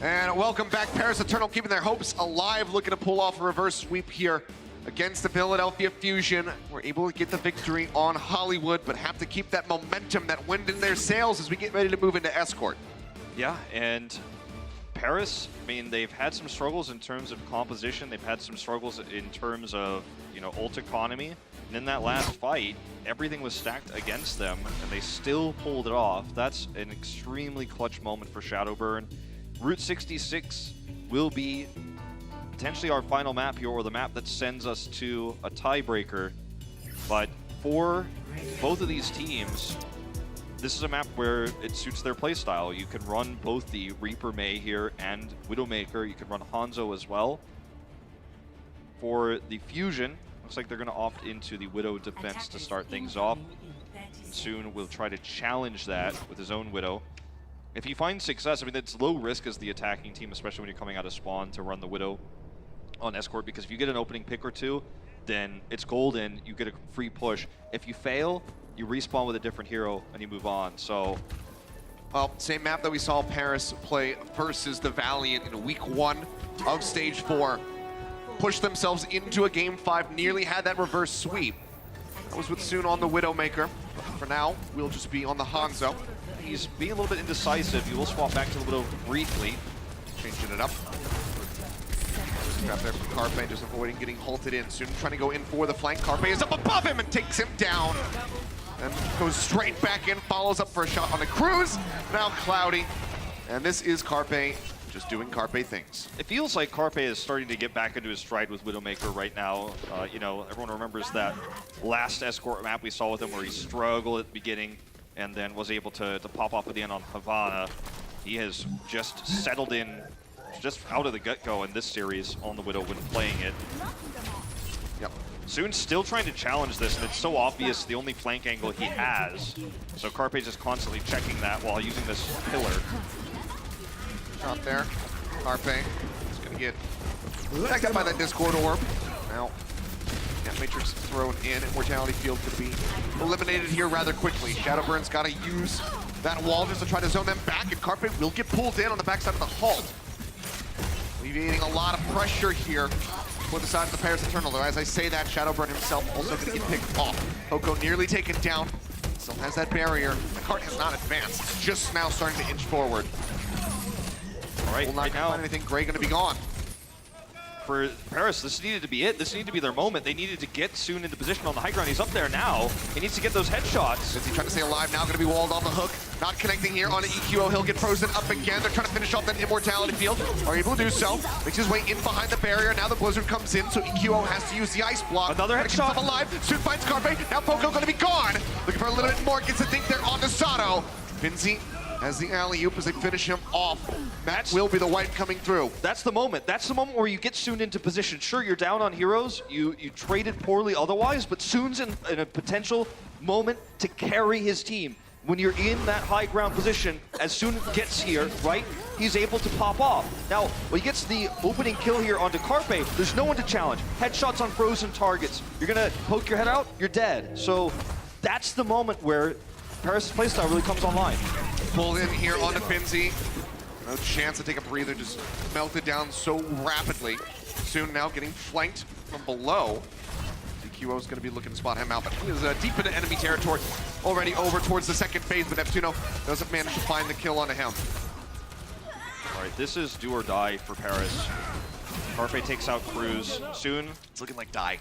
And welcome back. Paris Eternal keeping their hopes alive, looking to pull off a reverse sweep here against the Philadelphia Fusion. We're able to get the victory on Hollywood, but have to keep that momentum, that wind in their sails as we get ready to move into Escort. Yeah, and Paris, I mean, they've had some struggles in terms of composition. They've had some struggles in terms of, ult economy. And in that last fight, everything was stacked against them, and they still pulled it off. That's an extremely clutch moment for Shadowburn. Route 66 will be potentially our final map here, or the map that sends us to a tiebreaker. But for both of these teams, this is a map where it suits their playstyle. You can run both the Reaper May here and Widowmaker. You can run Hanzo as well. for the Fusion, looks like they're going to opt into the Widow defense to start things off. And soon will try to challenge that with his own Widow. If he finds success, I mean, it's low risk as the attacking team, especially when you're coming out of spawn, to run the Widow on Escort, because if you get an opening pick or two, then it's golden, you get a free push. If you fail, you respawn with a different hero and you move on. So, well, same map that we saw Paris play versus the Valiant in week 1 of stage 4. Pushed themselves into a game 5, nearly had that reverse sweep. That was with Soon on the Widowmaker. For now, we'll just be on the Hanzo. He's being a little bit indecisive. He will swap back to the Widow briefly. Changing it up. Grab there from Carpe, just avoiding getting halted in. Soon trying to go in for the flank. Carpe is up above him and takes him down. And goes straight back in, follows up for a shot on the Cruise. Now Cloudy. And this is Carpe just doing Carpe things. It feels like Carpe is starting to get back into his stride with Widowmaker right now. You know, everyone remembers that last Escort map we saw with him where he struggled at the beginning and then was able to pop off at the end on Havana. He has just settled in just out of the get-go in this series on the Widow when playing it. Yep. Soon's still trying to challenge this, and it's so obvious the only flank angle he has. So Carpe's just constantly checking that while using this pillar. Shot there. Carpe is going to get backed up by that Discord orb. Now, Matrix thrown in. Immortality Field could be eliminated here rather quickly. Shadowburn's got to use that wall just to try to zone them back, and Carpe will get pulled in on the backside of the halt. Alleviating a lot of pressure here for the side of the Paris Eternal. Though, as I say that, Shadowburn himself also going to get picked off. Poco nearly taken down. Still has that barrier. The cart has not advanced. It's just now starting to inch forward. All right, Will not find anything. Gray going to be gone. For Paris, this needed to be it. This needed to be their moment. They needed to get Soon into position on the high ground. He's up there now. He needs to get those headshots. Is he trying to stay alive now? Going to be walled on the hook. Not connecting here on an EQO. He'll get frozen up again. They're trying to finish off that Immortality Field. Are able to do so. Makes his way in behind the barrier. Now the Blizzard comes in, so EQO has to use the Ice Block. Another headshot. Alive. Soon finds Carpe. Now Poco going to be gone. Looking for a little bit more. Gets to think they're on to Sato. Finzi has the alley-oop as they finish him off. That will be the wipe coming through. That's the moment. That's the moment where you get Soon into position. Sure, you're down on heroes. You traded poorly otherwise, but Soon's in a potential moment to carry his team. When you're in that high ground position, as Soon gets here, right, he's able to pop off. Now, when he gets the opening kill here onto Carpe, there's no one to challenge. Headshots on frozen targets. You're gonna poke your head out, you're dead. So that's the moment where Paris' playstyle really comes online. Pulled in here onto Finzi. No chance to take a breather, just melted down so rapidly. Soon now getting flanked from below. DQO is going to be looking to spot him out, but he is deep into enemy territory, already over towards the second phase, but Neptuno doesn't manage to find the kill onto him. All right, this is do or die for Paris. Carpe takes out Cruz. Soon, it's looking like die.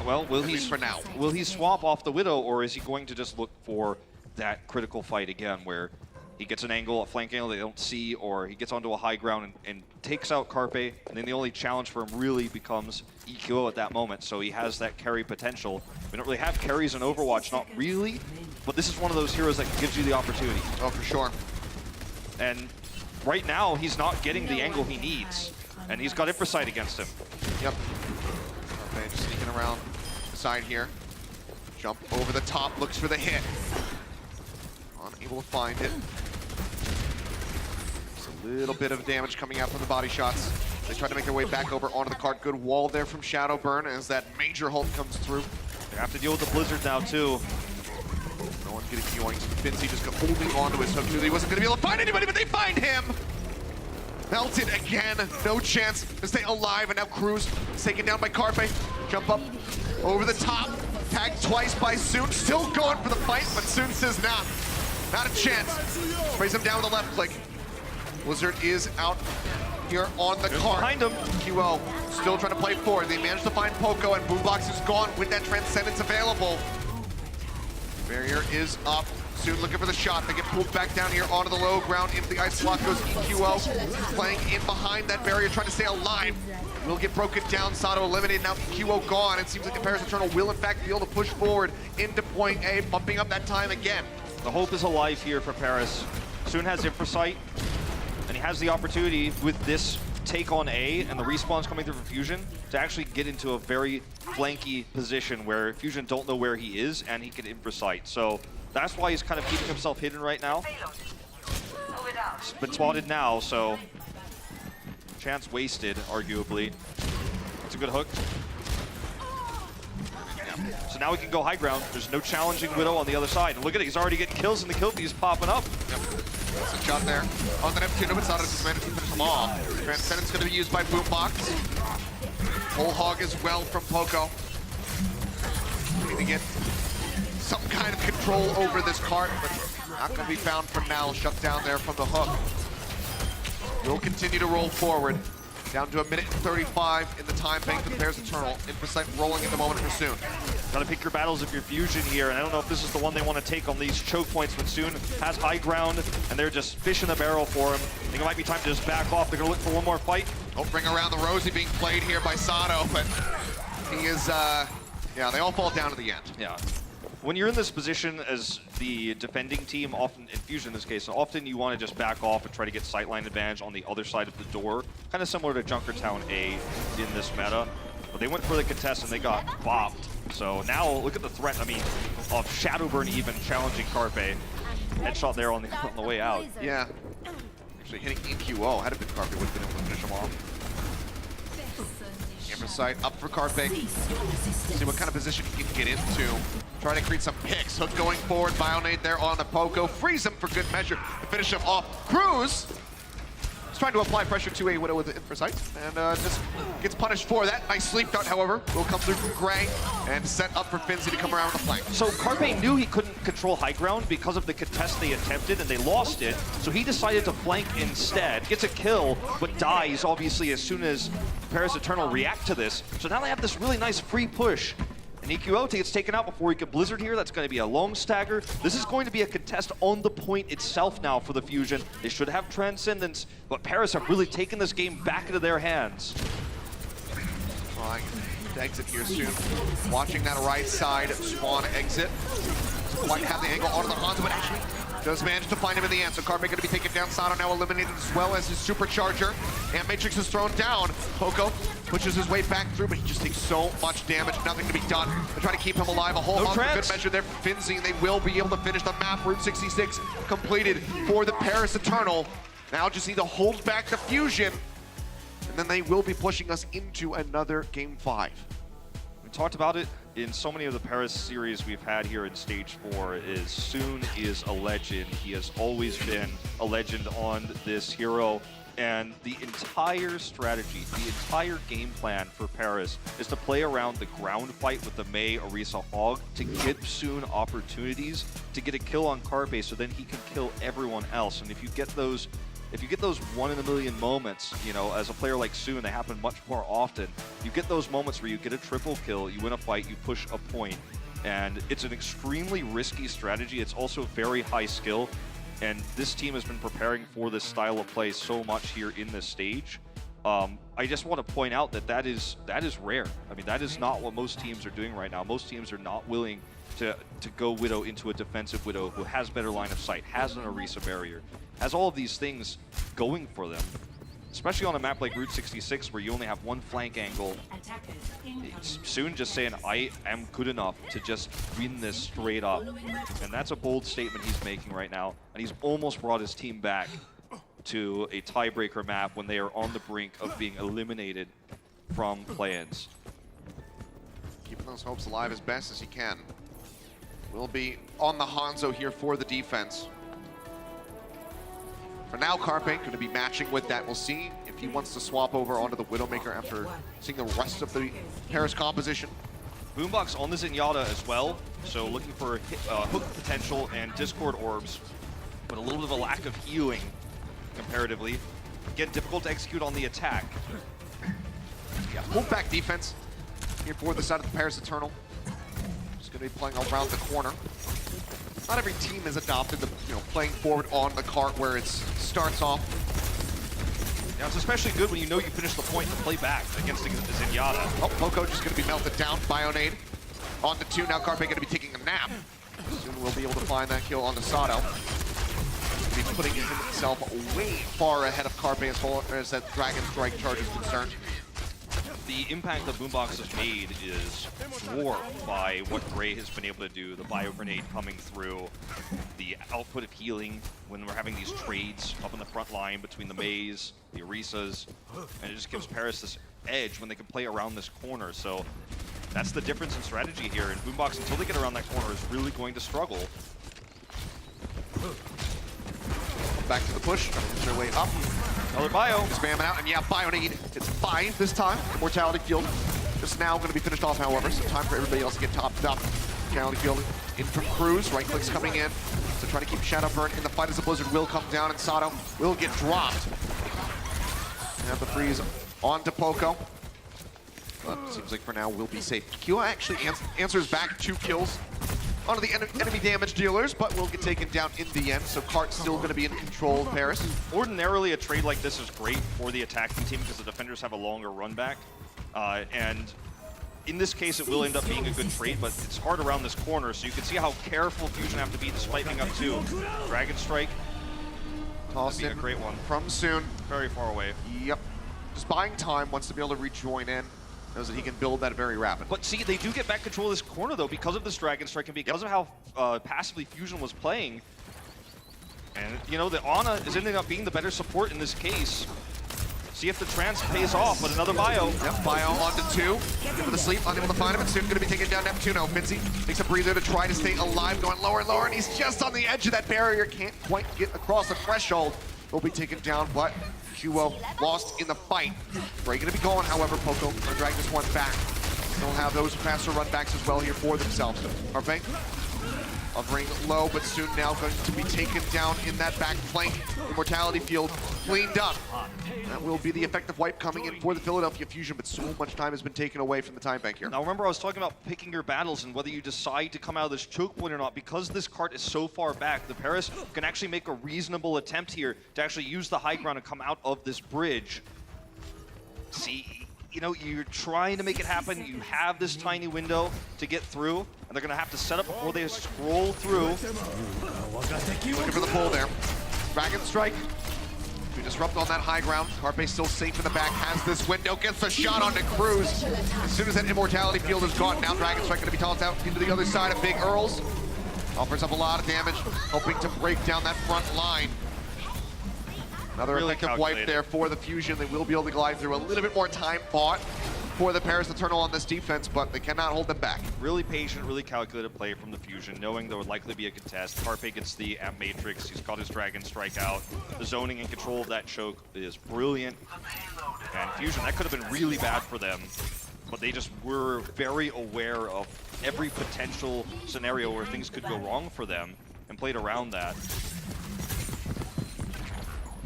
Well, will At least for now. Will he swap off the Widow, or is he going to just look for that critical fight again, where he gets an angle, a flank angle they don't see, or he gets onto a high ground and takes out Carpe, and then the only challenge for him really becomes EQO at that moment, so he has that carry potential. We don't really have carries in Overwatch, not really, but this is one of those heroes that gives you the opportunity. Oh, for sure. And right now, he's not getting the angle he needs, and he's got Infrasight against him. Yep. Carpe just sneaking around the side here. Jump over the top, looks for the hit. Unable to find it. Little bit of damage coming out from the body shots. They try to make their way back over onto the cart. Good wall there from Shadowburn as that major halt comes through. They have to deal with the Blizzard now, too. No one getting yoinked. Finzi just holding onto his hook. Knew he wasn't going to be able to find anybody, but they find him! Melted again. No chance to stay alive, and now Cruz is taken down by Carpe. Jump up over the top. Tagged twice by Soon. Still going for the fight, but Soon says nah. Not a chance. Sprays him down with a left click. Blizzard is out here on the cart. Behind him. QO still trying to play forward. They managed to find Poco, and Boombox is gone with that Transcendence available. Barrier is up. Soon looking for the shot. They get pulled back down here onto the low ground. Into the ice block goes EQO. Playing in behind that barrier, trying to stay alive. Will get broken down. Sato eliminated. Now EQO gone. It seems like the Paris Eternal will in fact be able to push forward into point A, bumping up that time again. The hope is alive here for Paris. Soon has Infrasight, and he has the opportunity with this take on A and the respawn's coming through from Fusion to actually get into a very flanky position where Fusion don't know where he is and he can infra sight. So that's why he's kind of keeping himself hidden right now. He's been spotted now, so chance wasted, arguably. That's a good hook. So now we can go high ground. There's no challenging Widow on the other side. And look at it, he's already getting kills and the kill feed's popping up. Yep. That's a shot there. On the Neptune, but Sadas has managed to finish them off. Transcendence going to be used by Boombox. Whole hog as well from Poco. We need to get some kind of control over this cart, but not going to be found for now. Shut down there from the hook. We'll continue to roll forward. Down to 1:35 in the time bank for the Paris Eternal. Infrasight rolling at the moment for Soon. Gotta pick your battles of your Fusion here, and I don't know if this is the one they want to take on these choke points, but Soon has high ground, and they're just fishing the barrel for him. I think it might be time to just back off. They're gonna look for one more fight. Oh, bring around the Rosie being played here by Sato, but he is, yeah, they all fall down to the end. Yeah. When you're in this position as the defending team, often in Fusion in this case, often you want to just back off and try to get sightline advantage on the other side of the door. Kind of similar to Junkertown A in this meta. But they went for the contest and they got bopped. So now look at the threat, I mean, of Shadowburn even challenging Carpe. Headshot there on the way out. Yeah. Actually hitting EQO. Had it been Carpe, would have been able to finish him off. Sight up for Carpe. See what kind of position he can get into. Trying to create some picks. Hook going forward. Bionade there on the Poco. Freeze him for good measure to finish him off. Cruz is trying to apply pressure to a Widow with the Infrasight and just gets punished for that. Nice sleep dart, however, will come through from Gray and set up for Finzi to come around the flank. So Carpe knew he couldn't control high ground because of the contest they attempted and they lost it. So he decided to flank instead. Gets a kill, but dies obviously as soon as Paris Eternal react to this. So now they have this really nice free push. And EQO gets taken out before he can Blizzard here. That's going to be a long stagger. This is going to be a contest on the point itself now for the Fusion. They should have Transcendence, but Paris have really taken this game back into their hands. Trying to exit here soon. Watching that right side spawn exit. Doesn't quite have the angle onto the Hanzo, but actually does manage to find him in the end. So Carpe going to be taken down. Sato now eliminated as well as his supercharger. And Matrix is thrown down. Poco pushes his way back through, but he just takes so much damage. Nothing to be done. They're trying to keep him alive. A whole lot of good measure there for Finzi, and they will be able to finish the map. Route 66 completed for the Paris Eternal. Now just need to hold back the Fusion, and then they will be pushing us into another Game 5. We talked about it in so many of the Paris series we've had here in Stage 4. Is Soon is a legend. He has always been a legend on this hero. And the entire strategy, the entire game plan for Paris is to play around the ground fight with the Mei Orisa Hog to give Soon opportunities to get a kill on Carpe so then he can kill everyone else. And if you get those one in a million moments, you know, as a player like Soon, they happen much more often. You get those moments where you get a triple kill, you win a fight, you push a point. And it's an extremely risky strategy. It's also very high skill. And this team has been preparing for this style of play so much here in this stage. I just want to point out that is rare. I mean, that is not what most teams are doing right now. Most teams are not willing to go Widow into a defensive Widow who has better line of sight, has an Orisa barrier, has all of these things going for them. Especially on a map like Route 66 where you only have one flank angle. It's Soon just saying, I am good enough to just win this straight up. And that's a bold statement he's making right now. And he's almost brought his team back to a tiebreaker map when they are on the brink of being eliminated from play-ins. Keeping those hopes alive as best as he can. Will be on the Hanzo here for the defense. For now, Carpe going to be matching with that. We'll see if he wants to swap over onto the Widowmaker after seeing the rest of the Paris composition. Boombox on the Zenyatta as well, so looking for hook potential and Discord orbs, but a little bit of a lack of healing comparatively. Again, difficult to execute on the attack. Yeah, hold back defense here for the side of the Paris Eternal. Just going to be playing around the corner. Not every team has adopted the, playing forward on the cart where it starts off. Yeah, it's especially good when you know you finish the point to play back against the Zenyatta. Oh, Poco just going to be melted down. Bionade on the 2. Now Carpe going to be taking a nap. Soon we'll be able to find that kill on the Sato. be putting himself way far ahead of Carpe as far as that Dragon Strike charge is concerned. The impact that Boombox has made is dwarfed by what Gray has been able to do. The Bio Grenade coming through, the output of healing when we're having these trades up in the front line between the Maze, the Orisas, and it just gives Paris this edge when they can play around this corner. So that's the difference in strategy here. And Boombox, until they get around that corner, is really going to struggle. Back to the push, trying to push their way up. Another Bio. Spamming out, and yeah, Bio Need. It's 5 this time. Immortality Field just now going to be finished off, however, so time for everybody else to get topped up. Immortality Field in from Cruz, right clicks coming in. So trying to keep Shadowburn in the fight as the Blizzard will come down, and Sato will get dropped. And have the freeze onto Poco. But it seems like for now we'll be safe. Kua actually answers back 2 kills onto the enemy damage dealers, but will get taken down in the end, so Cart's still going to be in control of Paris. Ordinarily, a trade like this is great for the attacking team because the defenders have a longer run back. And in this case, it will end up being a good trade, but it's hard around this corner, so you can see how careful Fusion have to be despite being up 2. Dragon Strike. Toss in a great one. From Soon. Very far away. Yep. Just buying time, wants to be able to rejoin in. Knows that he can build that very rapid. But see, they do get back control of this corner, though, because of this Dragon Strike and because of how passively Fusion was playing. And, you know, the Ana is ending up being the better support in this case. See if the trance pays off, but another Bio. Yep, Bio onto 2. For the sleep, unable to find him, and soon going to be taking down Neptuno. Finzi takes a breather to try to stay alive, going lower and lower, and he's just on the edge of that barrier. Can't quite get across the threshold. Will be taken down, but Duo lost in the fight. Gray going to be going, however, Poco going to drag this one back. They'll have those faster run backs as well here for themselves. Harpe hovering low, but soon now going to be taken down in that back flank. Immortality Field cleaned up. That will be the effective wipe coming in for the Philadelphia Fusion, but so much time has been taken away from the time bank here. Now remember, I was talking about picking your battles and whether you decide to come out of this choke point or not. Because this cart is so far back, the Paris can actually make a reasonable attempt here to actually use the high ground and come out of this bridge. See, you know, you're trying to make it happen. You have this tiny window to get through, and they're going to have to set up before they scroll through. Looking for the pull there. Dragon Strike to disrupt on that high ground. Carpe still safe in the back, has this window, gets the shot onto Cruz. As soon as that Immortality Field is gone, now Dragon Strike going to be tossed out into the other side of Big Earls. Offers up a lot of damage, hoping to break down that front line. Another really effective wipe there for the Fusion. They will be able to glide through. A little bit more time fought for the Paris Eternal on this defense, but they cannot hold them back. Really patient, really calculated play from the Fusion, knowing there would likely be a contest. Carpe gets the Amp Matrix. He's got his Dragon Strike out. The zoning and control of that choke is brilliant. And Fusion, that could have been really bad for them, but they just were very aware of every potential scenario where things could go wrong for them and played around that.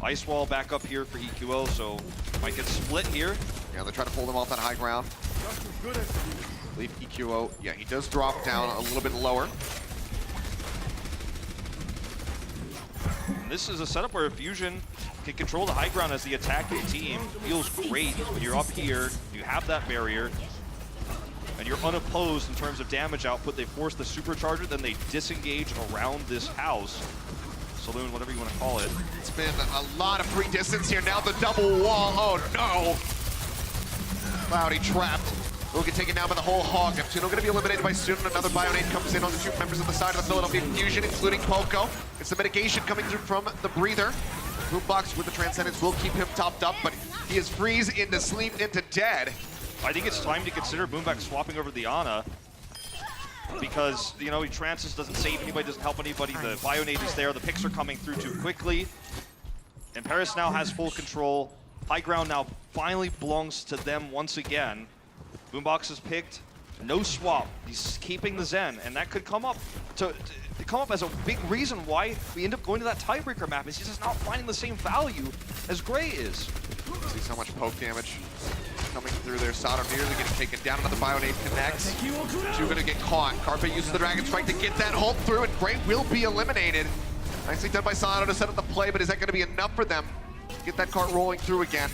Ice Wall back up here for EQO, so might get split here. Yeah, they're trying to pull them off that high ground. I believe EQO, yeah, he does drop down a little bit lower. And this is a setup where Fusion can control the high ground as the attacking team. Feels great when you're up here, you have that barrier, and you're unopposed in terms of damage output. They force the supercharger, then they disengage around this house. Saloon, whatever you want to call it. It's been a lot of free distance here. Now the double wall. Oh no! Cloudy trapped. Will get taken down by the whole hog. Neptuno going to be eliminated by soon. Another Bionade comes in on the 2 members of the side of the Philadelphia Fusion, including Poco. It's the mitigation coming through from the Breather. Boombox with the Transcendence will keep him topped up, but he is freeze into sleep, into dead. I think it's time to consider Boombox swapping over the Ana, because, you know, Trances doesn't save anybody, doesn't help anybody. The Bionade is there. The picks are coming through too quickly. And Paris now has full control. High ground now finally belongs to them once again. Boombox is picked. No swap. He's keeping the Zen, and that could come up to come up as a big reason why we end up going to that tiebreaker map. Is he's just not finding the same value as Gray is. See so much poke damage coming through there. Sato nearly getting taken down. Another Bionade connects. 2 gonna get caught. Carpe uses the Dragon Strike to get that hold through, and Gray will be eliminated. Nicely done by Sato to set up the play, but is that gonna be enough for them? Get that cart rolling through again.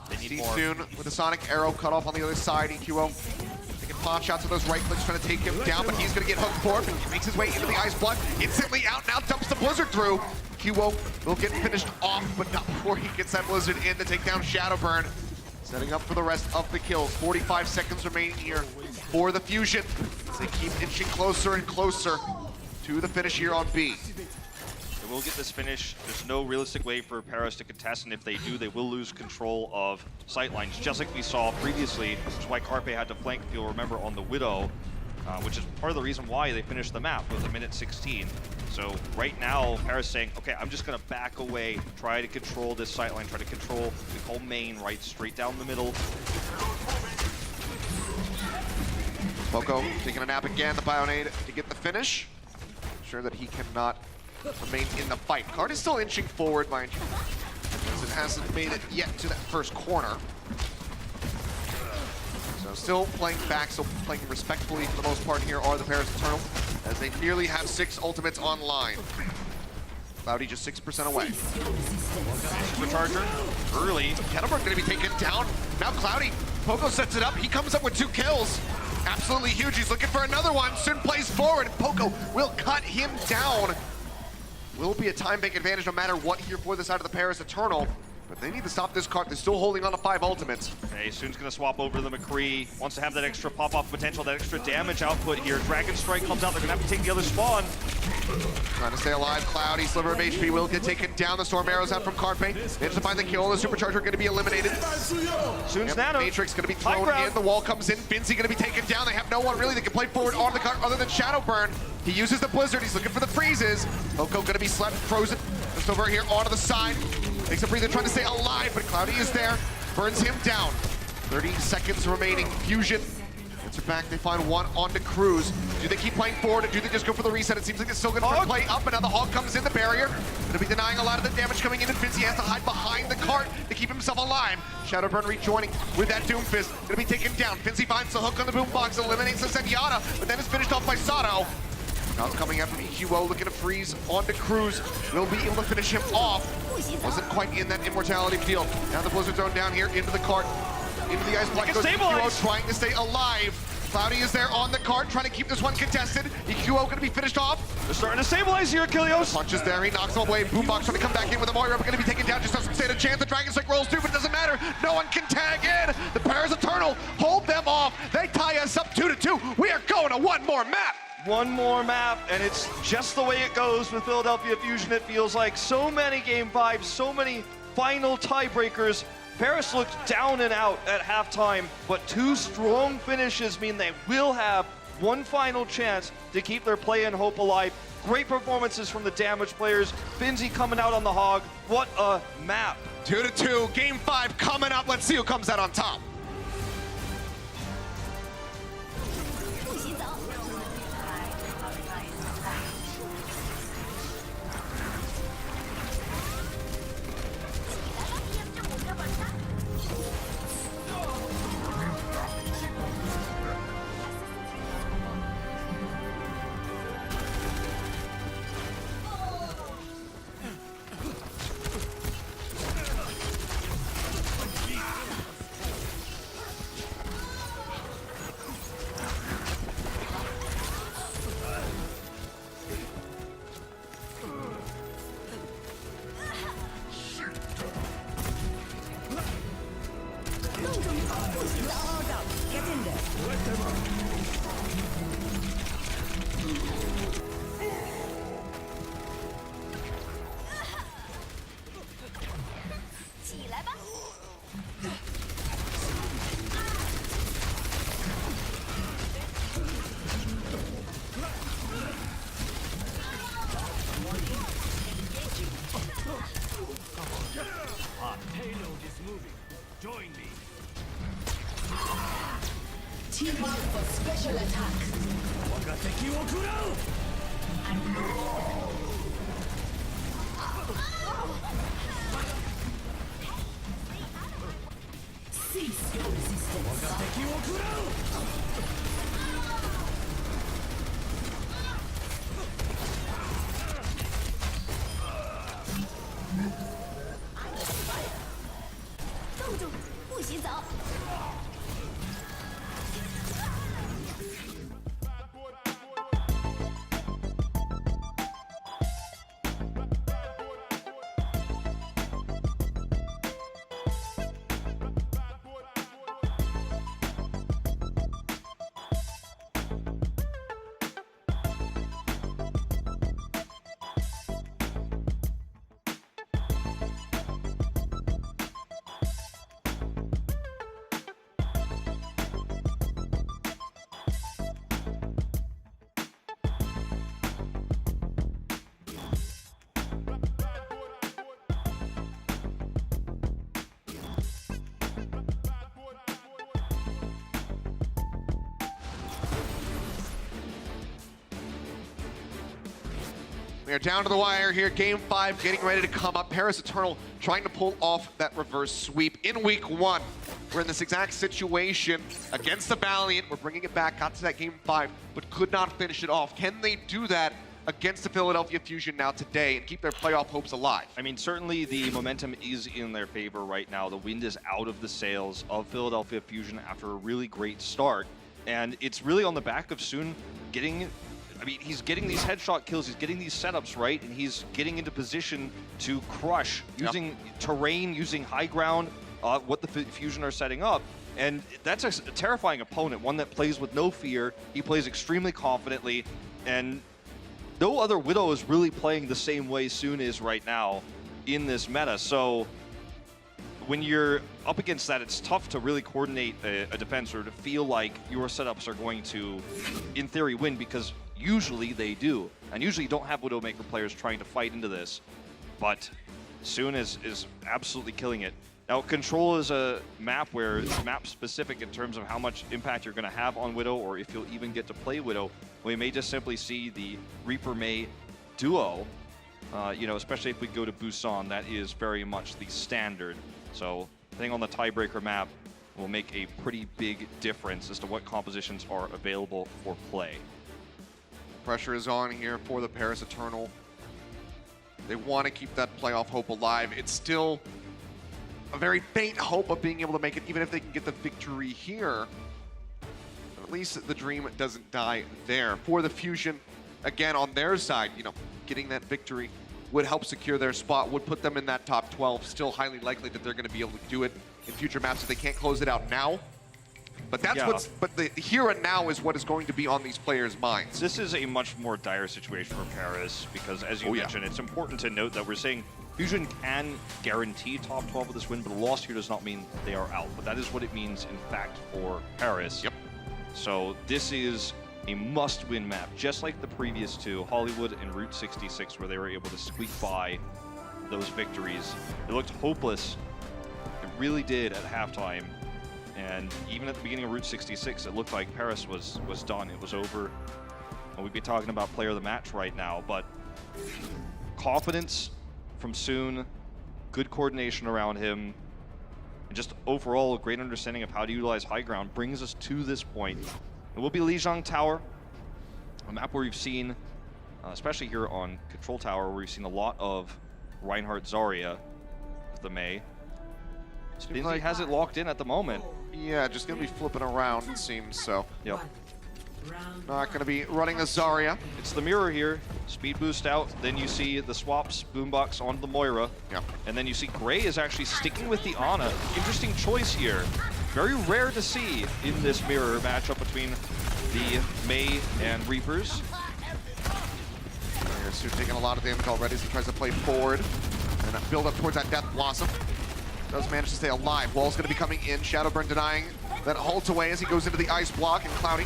They need See more. soon with the Sonic Arrow cut off on the other side. EQO taking pot shots with those right clicks, trying to take him down, but he's gonna get hooked for it. He makes his way into the Ice Blood, instantly out now, dumps the Blizzard through. Huo will get finished off, but not before he gets that Blizzard in to take down Shadowburn. Setting up for the rest of the kills. 45 seconds remaining here for the Fusion as they keep inching closer and closer to the finish here on B. They will get this finish. There's no realistic way for Paris to contest, and if they do, they will lose control of sightlines, just like we saw previously, which is why Carpe had to flank, if you'll remember, on the Widow, which is part of the reason why they finished the map with a minute 16. So right now, Paris saying, okay, I'm just gonna back away, try to control this sightline, try to control the whole main right straight down the middle. Poco taking a nap again, the Bionade to get the finish. Sure that he cannot remain in the fight. Card is still inching forward, mind you, as it hasn't made it yet to that first corner. So still playing back, still playing respectfully for the most part here are the Paris Eternal, as they nearly have 6 ultimates online. Cloudy just 6% away. Supercharger early. Shadowburn gonna be taken down. Now Cloudy, Poco sets it up. He comes up with 2 kills. Absolutely huge. He's looking for another one. Soon plays forward. Poco will cut him down. Will be a time bank advantage no matter what here for the side of the Paris Eternal. But they need to stop this card. They're still holding on to 5 ultimates. Okay, Soon's gonna swap over to the McCree. Wants to have that extra pop-off potential, that extra damage output here. Dragon Strike comes out. They're gonna have to take the other spawn. Trying to stay alive. Cloudy, sliver of HP will get taken down. The Storm Arrows out from Carpe. Managed to find the kill. The Supercharger going to be eliminated. Soon's nano. Matrix going to be thrown in. The wall comes in. Finzi going to be taken down. They have no one really that can play forward on the card other than Shadowburn. He uses the Blizzard. He's looking for the freezes. Poco going to be slept, frozen. Just over here onto the side. Takes a breather, trying to stay alive, but Cloudy is there. Burns him down. 30 seconds remaining. Fusion gets it back. They find one onto Cruz. Do they keep playing forward, or do they just go for the reset? It seems like they're still going to play up, and now the Hog comes in the barrier. Going to be denying a lot of the damage coming in, and Finzi has to hide behind the cart to keep himself alive. Shadowburn rejoining with that Doomfist. Going to be taken down. Finzi finds the hook on the boombox, eliminates the Zenyatta, but then is finished off by Sato. Now it's coming out from EQO, looking to freeze onto Cruz. Will be able to finish him off. Wasn't quite in that immortality field. Now the Blizzard Zone down here into the cart. Into the ice block goes EQO, trying to stay alive. Cloudy is there on the cart, trying to keep this one contested. EQO going to be finished off. They're starting to stabilize here, Ilios. Punches there, he knocks him away. Boombox trying to come back in with a Moira, but going to be taken down. Just doesn't stand a chance. The Dragon Strike rolls through, but it doesn't matter. No one can tag in. The Paris Eternal hold them off. They tie us up 2-2. We are going to one more map. One more map, and it's just the way it goes with Philadelphia Fusion. It feels like so many Game 5s, so many final tiebreakers. Paris looked down and out at halftime, but 2 strong finishes mean they will have one final chance to keep their play and hope alive. Great performances from the damaged players. Finzi coming out on the Hog. What a map. 2-2, Game 5 coming up. Let's see who comes out on top. Team up for special attack. Cease your resistance. We are down to the wire here. Game 5 getting ready to come up. Paris Eternal trying to pull off that reverse sweep in week 1. We're in this exact situation against the Valiant. We're bringing it back, got to that game 5, but could not finish it off. Can they do that against the Philadelphia Fusion now today and keep their playoff hopes alive? I mean, certainly the momentum is in their favor right now. The wind is out of the sails of Philadelphia Fusion after a really great start. And it's really on the back of Soon getting, I mean, he's getting these headshot kills, he's getting these setups, right? And he's getting into position to crush using terrain, using high ground, what the Fusion are setting up. And that's a terrifying opponent, one that plays with no fear. He plays extremely confidently, and no other Widow is really playing the same way Soon is right now in this meta. So when you're up against that, it's tough to really coordinate a defense or to feel like your setups are going to, in theory, win, because usually they do. And usually you don't have Widowmaker players trying to fight into this. But Soon is absolutely killing it. Now, Control is a map where it's map-specific in terms of how much impact you're going to have on Widow, or if you'll even get to play Widow. We may just simply see the Reaper-Mei duo, you know, especially if we go to Busan. That is very much the standard. So, playing on the tiebreaker map will make a pretty big difference as to what compositions are available for play. Pressure is on here for the Paris Eternal. They want to keep that playoff hope alive. It's still a very faint hope of being able to make it, even if they can get the victory here. At least the dream doesn't die there. For the Fusion, again, on their side, you know, getting that victory would help secure their spot, would put them in that top 12. Still highly likely that they're going to be able to do it in future maps if they can't close it out now. But that's but the here and now is what is going to be on these players' minds. This is a much more dire situation for Paris because, as you mentioned, it's important to note that we're saying Fusion can guarantee top 12 with this win, but a loss here does not mean they are out. But that is what it means, in fact, for Paris. Yep. So this is a must-win map, just like the previous two, Hollywood and Route 66, where they were able to squeak by those victories. It looked hopeless. It really did at halftime. And even at the beginning of Route 66, it looked like Paris was done. It was over. And we'd be talking about player of the match right now, but confidence from Soon, good coordination around him, and just overall a great understanding of how to utilize high ground brings us to this point. It will be Lijiang Tower, a map where we've seen, especially here on Control Tower, where we've seen a lot of Reinhardt Zarya with the Mei. Spinzy has it locked in at the moment. Yeah, just going to be flipping around, it seems, so. Yep. Not going to be running the Zarya. It's the mirror here. Speed boost out. Then you see the swaps, Boombox on the Moira. Yep. And then you see Gray is actually sticking with the Ana. Interesting choice here. Very rare to see in this mirror matchup between the Mei and Reapers. Soon taking a lot of damage already as he tries to play forward and build up towards that Death Blossom. Does manage to stay alive. Wall's going to be coming in. Shadowburn denying that halts away as he goes into the ice block, and Cloudy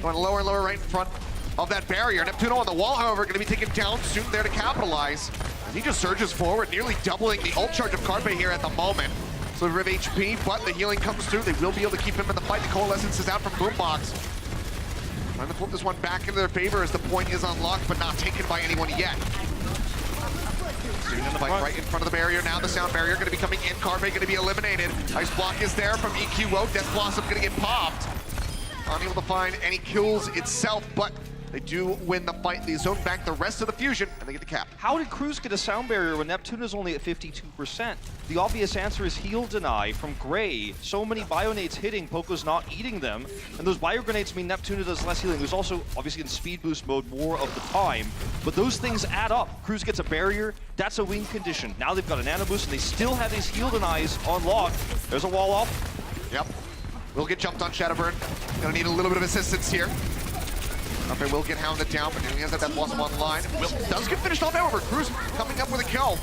going lower and lower right in front of that barrier. Neptuno on the wall, however, going to be taken down soon there to capitalize. As he just surges forward, nearly doubling the ult charge of Carpe here at the moment. Sliver of HP, but the healing comes through. They will be able to keep him in the fight. The Coalescence is out from Boombox. Trying to flip this one back into their favor as the point is unlocked, but not taken by anyone yet. In the fight right in front of the barrier. Now the sound barrier going to be coming in. Carpe going to be eliminated. Ice block is there from EQO. Death Blossom going to get popped. Unable to find any kills itself, but they do win the fight. They zone back the rest of the Fusion, and they get the cap. How did Cruz get a sound barrier when Neptune is only at 52%? The obvious answer is heal deny from Gray. So many bio-nades hitting, Poco's not eating them, and those bio grenades mean Neptune does less healing. There's also, obviously in speed boost mode, more of the time, but those things add up. Cruz gets a barrier, that's a win condition. Now they've got an Anubis, and they still have these heal denies on lock. There's a wall off. Yep. Will get jumped on Shadowburn. Gonna need a little bit of assistance here. Okay, will get hounded down, but he has that Death Blossom online. Will does get finished off, however. Cruz coming up with a kill.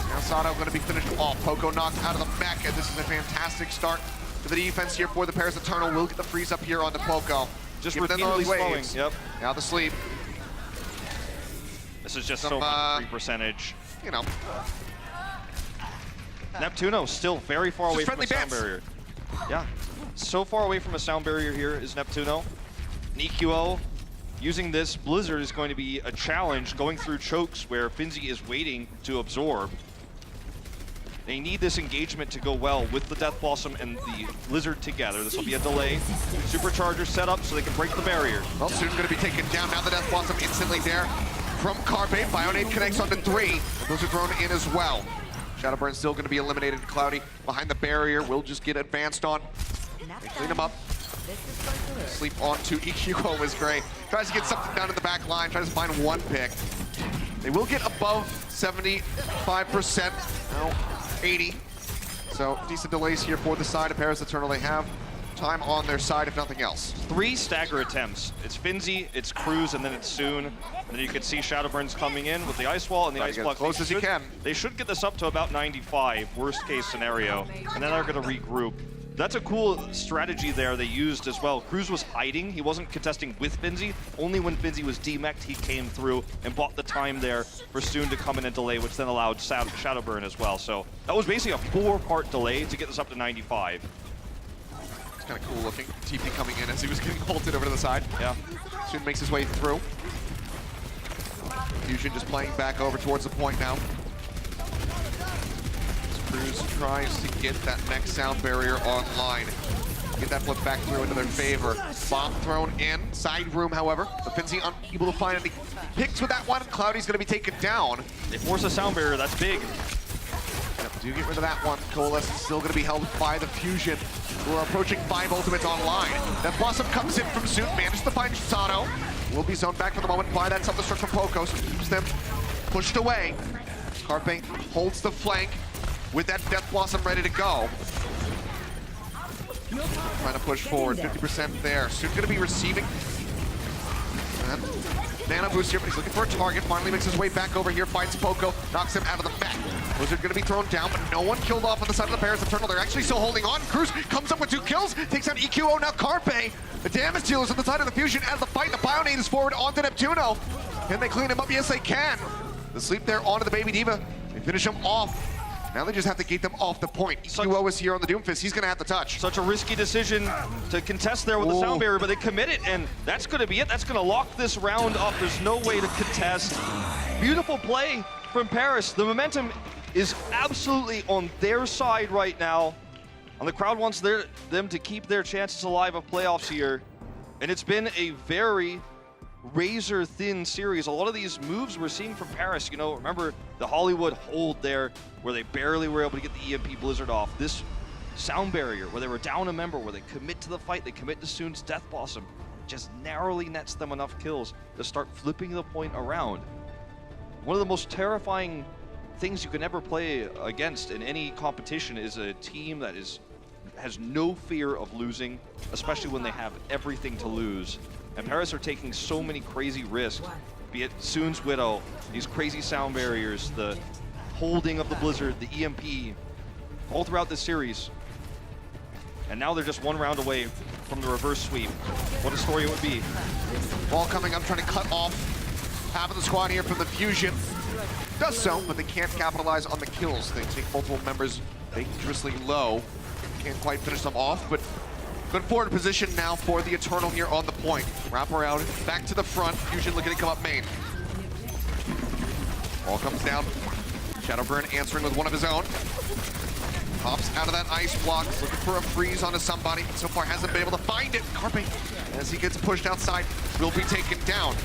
Now Sato going to be finished off. Poco knocked out of the mech, and this is a fantastic start to the defense here for the Paris Eternal. Will get the freeze up here on the Poco. Just repeatedly slowing. Yep. Now the sleep. This is just so much free percentage. You know. Neptuno still very far away from a sound bits. barrier. Yeah. So far away from a sound barrier here is Neptuno. EQO using this Blizzard is going to be a challenge going through chokes where Finzi is waiting to absorb. They need this engagement to go well with the Death Blossom and the Blizzard together. This will be a delay. Supercharger set up so they can break the barrier. Well, soon going to be taken down. Now the Death Blossom instantly there from Carpe. Bionade connects onto 3. Those are thrown in as well. Shadowburn still going to be eliminated. Cloudy behind the barrier will just get advanced on. They clean him up. Sleep onto EQ was great. Tries to get something down in the back line. Tries to find one pick. They will get above 75%. No, 80. So decent delays here for the side of Paris Eternal. They have time on their side, if nothing else. 3 stagger attempts. It's Finzi, it's Cruz, and then it's Soon. And then you can see Shadowburn's coming in with the Ice Wall and the Ice Block. As close as you can. They should get this up to about 95, worst case scenario. And then they're going to regroup. That's a cool strategy there they used as well. Cruz was hiding. He wasn't contesting with Finzi. Only when Finzi was demeched, he came through and bought the time there for Soon to come in and delay, which then allowed Shadowburn as well. So that was basically a 4-part delay to get this up to 95. It's kind of cool looking. TP coming in as he was getting bolted over to the side. Yeah. Soon makes his way through. Fusion just playing back over towards the point now. Cruz tries to get that next sound barrier online. Get that flip back through into their favor. Bomb thrown in. Side room, however. The Finzi unable to find any picks with that one. Cloudy's going to be taken down. They force a sound barrier. That's big. Yep, do get rid of that one. Coalescence still going to be held by the Fusion, who are approaching 5 ultimates online. That Blossom comes in from Zoom, manages to find Sato. Will be zoned back for the moment by that self-destruct from Pokos. Keeps them pushed away. Carpe holds the flank with that Death Blossom ready to go. Trying to push forward, 50% there. Soon going to be receiving. And Nano boost here, but he's looking for a target. Finally makes his way back over here, finds Poco, knocks him out of the mech. Those are going to be thrown down, but no one killed off on the side of the Paris Eternal. They're actually still holding on. Cruz comes up with 2 kills, takes out EQO, now Carpe. The damage dealers on the side of the Fusion out of the fight. The Bionade is forward onto Neptuno. Can they clean him up? Yes, they can. The sleep there onto the Baby Diva. They finish him off. Now they just have to gate them off the point. EQO is here on the Doomfist. He's going to have to touch. Such a risky decision to contest there with the sound barrier, but they commit it, and that's going to be it. That's going to lock this round up. There's no way to contest. Beautiful play from Paris. The momentum is absolutely on their side right now. And the crowd wants them to keep their chances alive of playoffs here. And it's been a very razor-thin series. A lot of these moves we're seeing from Paris, you know, remember the Hollywood hold there where they barely were able to get the EMP Blizzard off. This sound barrier where they were down a member, where they commit to the fight, they commit to Soon's Death Blossom, just narrowly nets them enough kills to start flipping the point around. One of the most terrifying things you can ever play against in any competition is a team that has no fear of losing, especially when they have everything to lose. And Paris are taking so many crazy risks, be it Soon's Widow, these crazy sound barriers, the holding of the Blizzard, the EMP, all throughout this series. And now they're just 1 round away from the reverse sweep. What a story it would be. Ball coming up, trying to cut off half of the squad here from the Fusion. Does so, but they can't capitalize on the kills. They take multiple members dangerously low. Can't quite finish them off, but good forward position now for the Eternal here on the point. Wrap around, back to the front. Fusion looking to come up main. Ball comes down. Shadowburn answering with one of his own. Pops out of that ice block, looking for a freeze onto somebody. So far hasn't been able to find it. Carpe, as he gets pushed outside, will be taken down.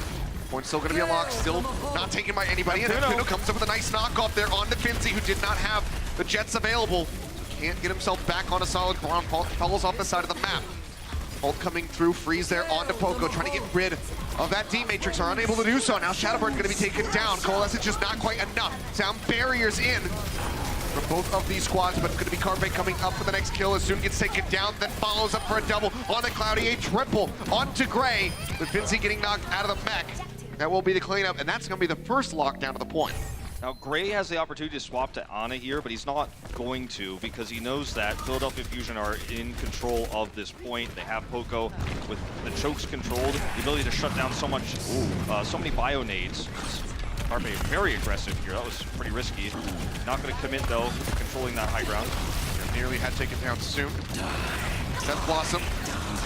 Point's still going to be unlocked, still not taken by anybody. And Neptuno comes up with a nice knockoff there on the Finzi, who did not have the jets available. Can't get himself back on a solid ground. Falls off the side of the map. Ult coming through, freeze there onto Poco, trying to get rid of that D-Matrix, are unable to do so. Now Shadowburn going to be taken down. Coalescence just not quite enough. Sound barriers in for both of these squads, but it's going to be Carpe coming up for the next kill. As soon gets taken down, then follows up for a double on the Cloudy, a triple onto Gray, with Finzi getting knocked out of the mech. That will be the cleanup, and that's going to be the first lockdown of the point. Now, Gray has the opportunity to swap to Ana here, but he's not going to because he knows that Philadelphia Fusion are in control of this point. They have Poco with the chokes controlled, the ability to shut down so many bio-nades. Carpe very aggressive here. That was pretty risky. Not going to commit, though, controlling that high ground. Nearly had taken down soon. Death Blossom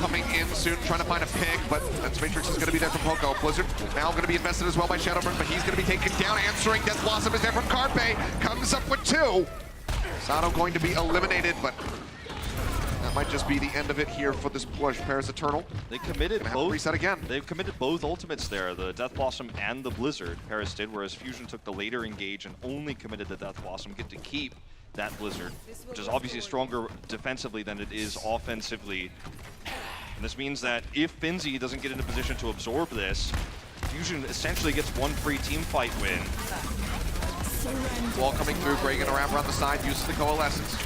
coming in soon, trying to find a pick, but Matrix is going to be there from Poco. Blizzard now going to be invested as well by Shadowburn, but he's going to be taken down. Answering Death Blossom is there from Carpe. Comes up with 2. Sato going to be eliminated, but that might just be the end of it here for this push. Paris Eternal. They committed both. Reset again. They've committed both ultimates there, the Death Blossom and the Blizzard. Paris did, whereas Fusion took the later engage and only committed the Death Blossom. Get to keep that Blizzard, which is obviously stronger defensively than it is offensively. And this means that if Finzi doesn't get in a position to absorb this, Fusion essentially gets 1 free team fight win. Wall coming through, Grey gonna wrap around the side, uses the Coalescence.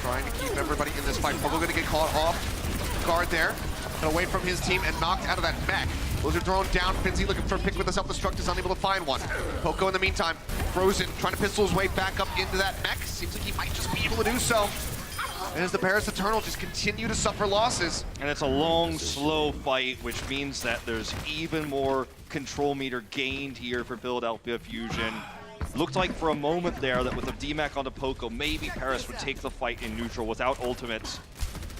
Trying to keep everybody in this fight. Poco gonna get caught off guard there. And away from his team and knocked out of that mech. Blizzard thrown down, Finzi looking for a pick with the self-destruct, is unable to find one. Poco in the meantime, frozen, trying to pistol his way back up into that mech. Seems like he might just be able to do so. And as the Paris Eternal just continue to suffer losses. And it's a long, slow fight, which means that there's even more control meter gained here for Philadelphia Fusion. Looked like for a moment there that with a DMAC onto Poco, maybe Paris would take the fight in neutral without ultimates.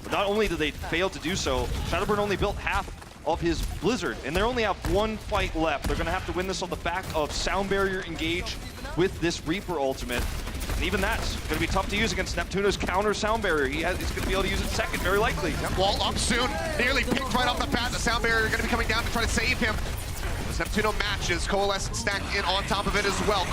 But not only did they fail to do so, Shadowburn only built half of his Blizzard, and they only have 1 fight left. They're gonna have to win this on the back of Sound Barrier engage with this Reaper ultimate. And even that's gonna be tough to use against Neptuno's counter Sound Barrier. He's gonna be able to use it second, very likely. Yep, Wall up soon, nearly picked right off the bat. The Sound Barrier gonna be coming down to try to save him. As Neptuno matches, Coalescence stacked in on top of it as well.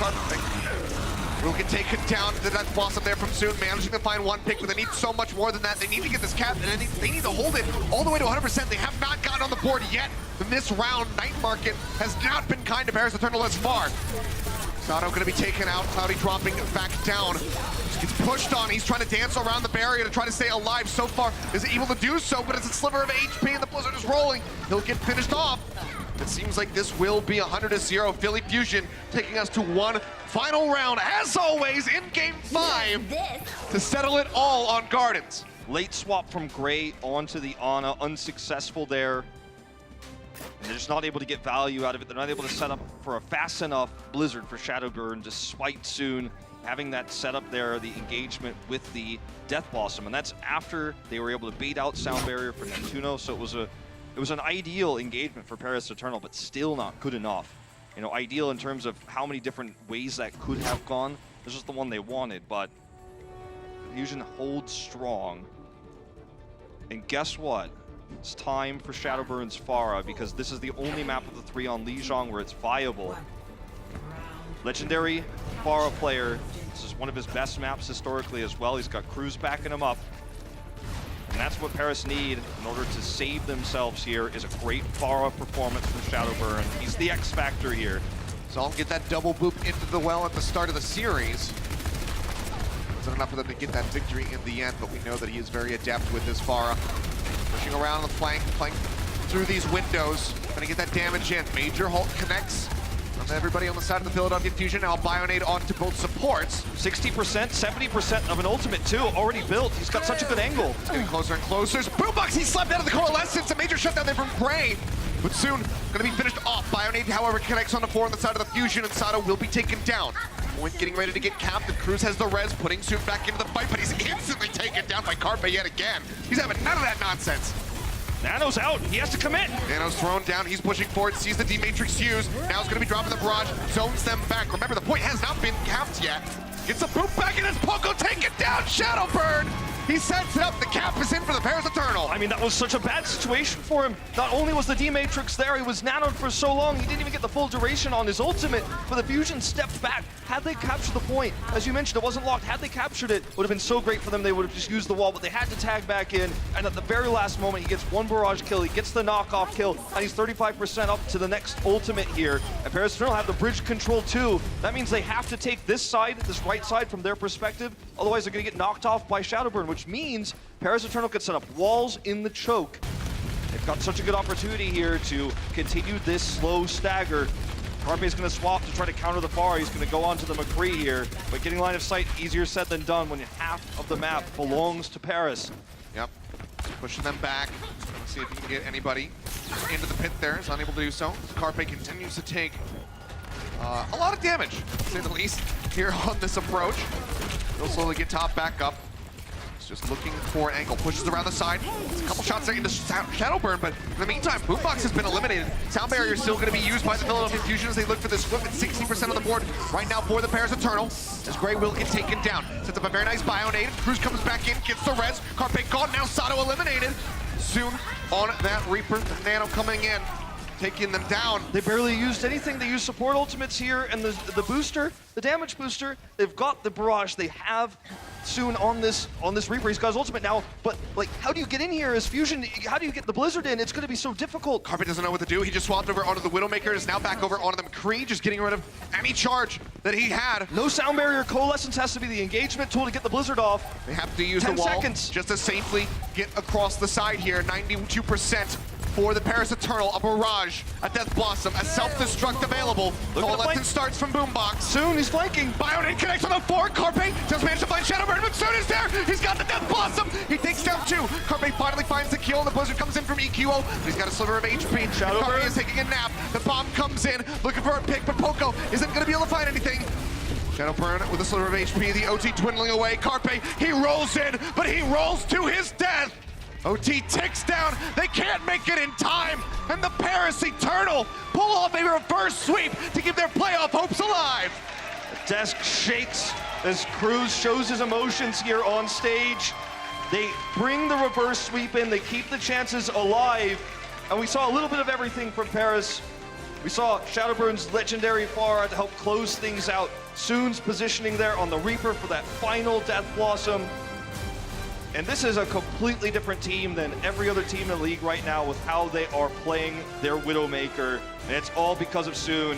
Will get taken down. The Death Blossom there from Soon, managing to find 1 pick, but they need so much more than that. They need to get this cap, and they need to hold it all the way to 100%. They have not gotten on the board yet. In this round, Night Market has not been kind to Paris Eternal as far. Sato gonna be taken out, Cloudy dropping back down. Just gets pushed on, he's trying to dance around the barrier to try to stay alive. So far, is able to do so, but it's a sliver of HP and the Blizzard is rolling. He'll get finished off. It seems like this will be 100-0. Philly Fusion taking us to 1 final round, as always, in Game 5 to settle it all on Gardens. Late swap from Grey onto the Ana, unsuccessful there. And they're just not able to get value out of it. They're not able to set up for a fast enough Blizzard for Shadowburn, despite Soon having that setup there, the engagement with the Death Blossom. And that's after they were able to bait out Sound Barrier for Neptuno, so it was an ideal engagement for Paris Eternal, but still not good enough. You know, ideal in terms of how many different ways that could have gone. This was the one they wanted, but Fusion holds strong. And guess what? It's time for Shadowburn's Pharah, because this is the only map of the 3 on Lijiang where it's viable. Legendary Pharah player. This is one of his best maps historically as well. He's got crews backing him up. And that's what Paris need in order to save themselves here, is a great Pharah performance from Shadowburn. He's the X factor here. So I'll get that double boop into the well at the start of the series. Wasn't enough for them to get that victory in the end, but we know that he is very adept with this Pharah. Pushing around on the flank through these windows, trying to get that damage in. Major Hulk connects on everybody on the side of the Philadelphia Fusion. Now Bionade onto both supports. 60%, 70% of an ultimate too, already built. He's got such a good angle. It's getting closer and closer. Boombox, he slapped out of the Coalescence. A major shutdown there from Grey. But soon, going to be finished off. Bionade, however, connects on the 4 on the side of the Fusion, and Sato will be taken down. Point getting ready to get capped, and Cruz has the res, putting Soon back into the fight, but he's instantly taken down by Carpe yet again. He's having none of that nonsense. Nano's out, he has to commit. Nano's thrown down, he's pushing forward, sees the D-Matrix use. Now he's going to be dropping the barrage, zones them back. Remember, the point has not been capped yet. Gets a boot back, and it's Poco taken down, Shadowburn! He sets it up, the cap is in for the Paris Eternal. I mean, that was such a bad situation for him. Not only was the D-Matrix there, he was nanoed for so long, he didn't even get the full duration on his ultimate, but the Fusion stepped back. Had they captured the point, as you mentioned, it wasn't locked. Had they captured it, it would have been so great for them. They would have just used the wall, but they had to tag back in, and at the very last moment, he gets 1 barrage kill, he gets the knockoff kill, and he's 35% up to the next ultimate here. And Paris Eternal have the bridge control too. That means they have to take this side, this right side from their perspective, otherwise they're gonna get knocked off by Shadowburn, which means Paris Eternal could set up walls in the choke. They've got such a good opportunity here to continue this slow stagger. Carpe's going to swap to try to counter the Pharah. He's going to go onto the McCree here, but getting line of sight, easier said than done when half of the map belongs to Paris. Yep, pushing them back. Let's see if he can get anybody into the pit there. He's unable to do so. Carpe continues to take a lot of damage, to say the least, here on this approach. He'll slowly get top back up. Boombox just looking for an angle, pushes around the side. It's a couple shots into Shadowburn, but in the meantime, Boombox has been eliminated. Sound Barrier is still going to be used by the Philadelphia Fusion as they look for this flip at 60% of the board right now for the Paris Eternal. As Grey will get taken down. Sets up a very nice bio-nade. Cruz comes back in, gets the res. Carpe gone, now Sato eliminated. Soon on that Reaper, the Nano coming in, taking them down. They barely used anything. They used support ultimates here and the booster, the damage booster. They've got the barrage. They have Soon on this Reaper. He's got his ultimate now, but like, how do you get in here as Fusion? How do you get the Blizzard in? It's going to be so difficult. Carpet doesn't know what to do. He just swapped over onto the Widowmaker. Is now back over onto them. Kree just getting rid of any charge that he had. No sound barrier. Coalescence has to be the engagement tool to get the Blizzard off. They have to use 10 the wall seconds. just to safely get across the side here. 92% for the Paris Eternal. A barrage, a Death Blossom, a self-destruct available. Coalescence starts from Boombox. Soon he's flanking. Bionade connects on the 4. Carpe does manage to find Shadowburn, but Soon is there. He's got the Death Blossom. He takes down 2. Carpe finally finds the kill. The Blizzard comes in from EQO. He's got a sliver of HP. Carpe is taking a nap. The bomb comes in, looking for a pick, but Poco isn't going to be able to find anything. Shadowburn with a sliver of HP. The OT dwindling away. Carpe, he rolls in, but he rolls to his death. OT ticks down. They can't make it in time. And the Paris Eternal pull off a reverse sweep to keep their playoff hopes alive. The desk shakes as Cruz shows his emotions here on stage. They bring the reverse sweep in. They keep the chances alive. And we saw a little bit of everything from Paris. We saw Shadowburn's legendary Pharah to help close things out. Soon's positioning there on the Reaper for that final Death Blossom. And this is a completely different team than every other team in the league right now with how they are playing their Widowmaker. And it's all because of Soon.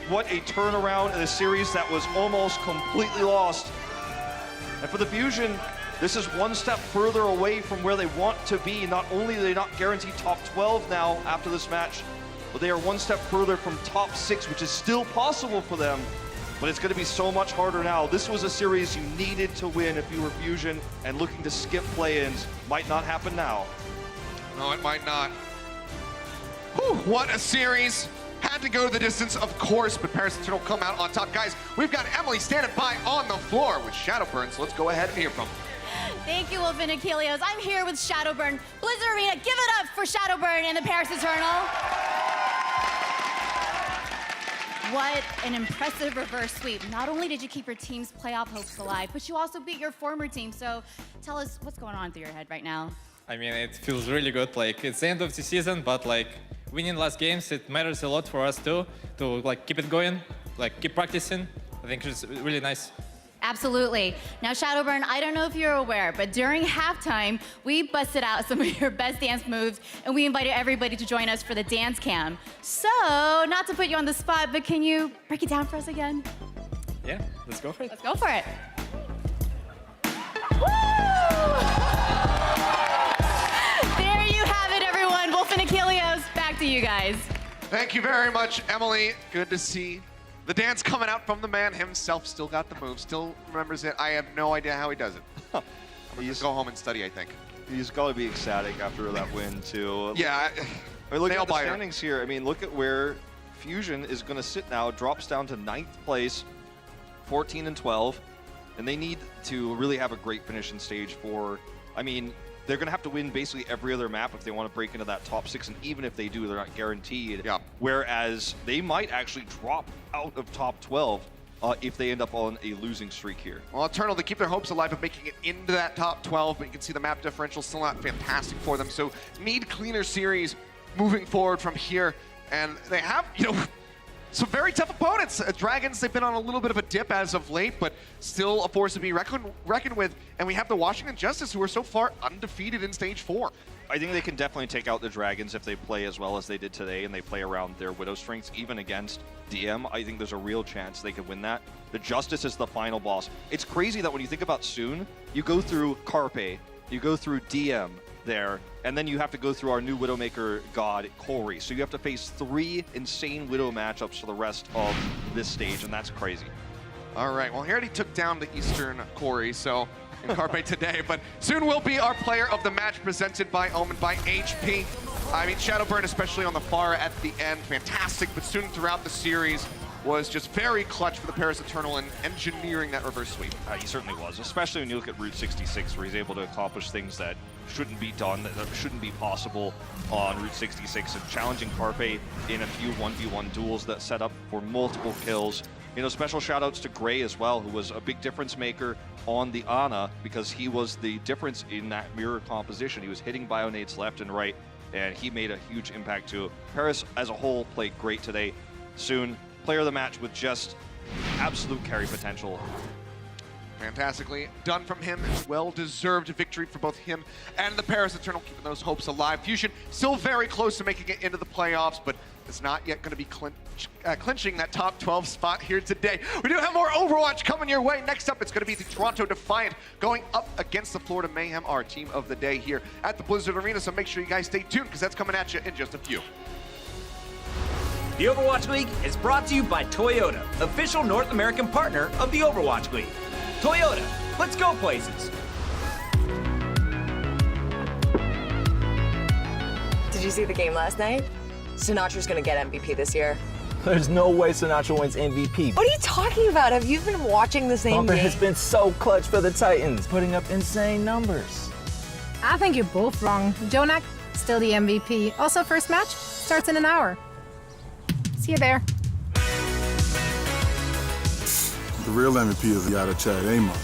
What a turnaround in a series that was almost completely lost. And for the Fusion, this is one step further away from where they want to be. Not only do they not guarantee top 12 now after this match, but they are one step further from top 6, which is still possible for them. But it's going to be so much harder now. This was a series you needed to win if you were Fusion, and looking to skip play-ins might not happen now. No, it might not. Whew, what a series. Had to go the distance, of course, but Paris Eternal come out on top. Guys, we've got Emily standing by on the floor with Shadowburn, so let's go ahead and hear from them. Thank you, Wolf and Ilios. I'm here with Shadowburn. Blizzard Arena, give it up for Shadowburn and the Paris Eternal. What an impressive reverse sweep. Not only did you keep your team's playoff hopes alive, but you also beat your former team. So tell us what's going on through your head right now. I mean, it feels really good. Like, it's the end of the season, but like winning last games, it matters a lot for us too, to like keep it going, like keep practicing. I think it's really nice. Absolutely. Now, Shadowburn, I don't know if you're aware, but during halftime, we busted out some of your best dance moves, and we invited everybody to join us for the dance cam. So, not to put you on the spot, but can you break it down for us again? Yeah, let's go for it. Let's go for it. Woo! There you have it, everyone. Wolf and Ilios, back to you guys. Thank you very much, Emily. Good to see the dance coming out from the man himself. Still got the move, still remembers it. I have no idea how he does it. I'm gonna just go home and study, I think. He's got to be ecstatic after that win, too. Yeah. I mean, look at the standings here. I mean, look at where Fusion is going to sit now. Drops down to 9th place, 14 and 12. And they need to really have a great finish in stage 4. I mean, they're going to have to win basically every other map if they want to break into that top 6, and even if they do, they're not guaranteed. Yeah. Whereas they might actually drop out of top 12 if they end up on a losing streak here. Well, Eternal, they keep their hopes alive of making it into that top 12, but you can see the map differential still not fantastic for them, so need cleaner series moving forward from here. And they have, you know, some very tough opponents. Dragons, they've been on a little bit of a dip as of late, but still a force to be reckoned with. And we have the Washington Justice, who are so far undefeated in stage 4. I think they can definitely take out the Dragons if they play as well as they did today and they play around their Widow strengths, even against DM. I think there's a real chance they could win that. The Justice is the final boss. It's crazy that when you think about Soon, you go through Carpe, you go through DM there, and then you have to go through our new Widowmaker god, Corey. So you have to face 3 insane Widow matchups for the rest of this stage, and that's crazy. All right, well, he already took down the Eastern Corey, so in Carpe today, but Soon will be our player of the match, presented by Omen by HP. I mean, Shadowburn, especially on the far at the end, fantastic, but Soon throughout the series, was just very clutch for the Paris Eternal in engineering that reverse sweep. He certainly was, especially when you look at Route 66, where he's able to accomplish things that shouldn't be done, that shouldn't be possible on Route 66, and challenging Carpe in a few 1v1 duels that set up for multiple kills. You know, special shout-outs to Gray as well, who was a big difference maker on the Ana, because he was the difference in that mirror composition. He was hitting Bionades left and right, and he made a huge impact too. Paris as a whole played great today. Soon, player of the match with just absolute carry potential. Fantastically done from him. Well-deserved victory for both him and the Paris Eternal, keeping those hopes alive. Fusion still very close to making it into the playoffs, but it's not yet going to be clinching that top 12 spot here today. We do have more Overwatch coming your way. Next up, it's going to be the Toronto Defiant going up against the Florida Mayhem, our team of the day here at the Blizzard Arena. So make sure you guys stay tuned, because that's coming at you in just a few. The Overwatch League is brought to you by Toyota, official North American partner of the Overwatch League. Toyota, let's go places. Did you see the game last night? Sinatra's gonna get MVP this year. There's no way Sinatra wins MVP. What are you talking about? Have you been watching the same Bumper game? has been so clutch for the Titans, putting up insane numbers. I think you're both wrong. Jonak, still the MVP. Also, first match starts in an hour. See you there. The real MVP is Yada Chad Amon.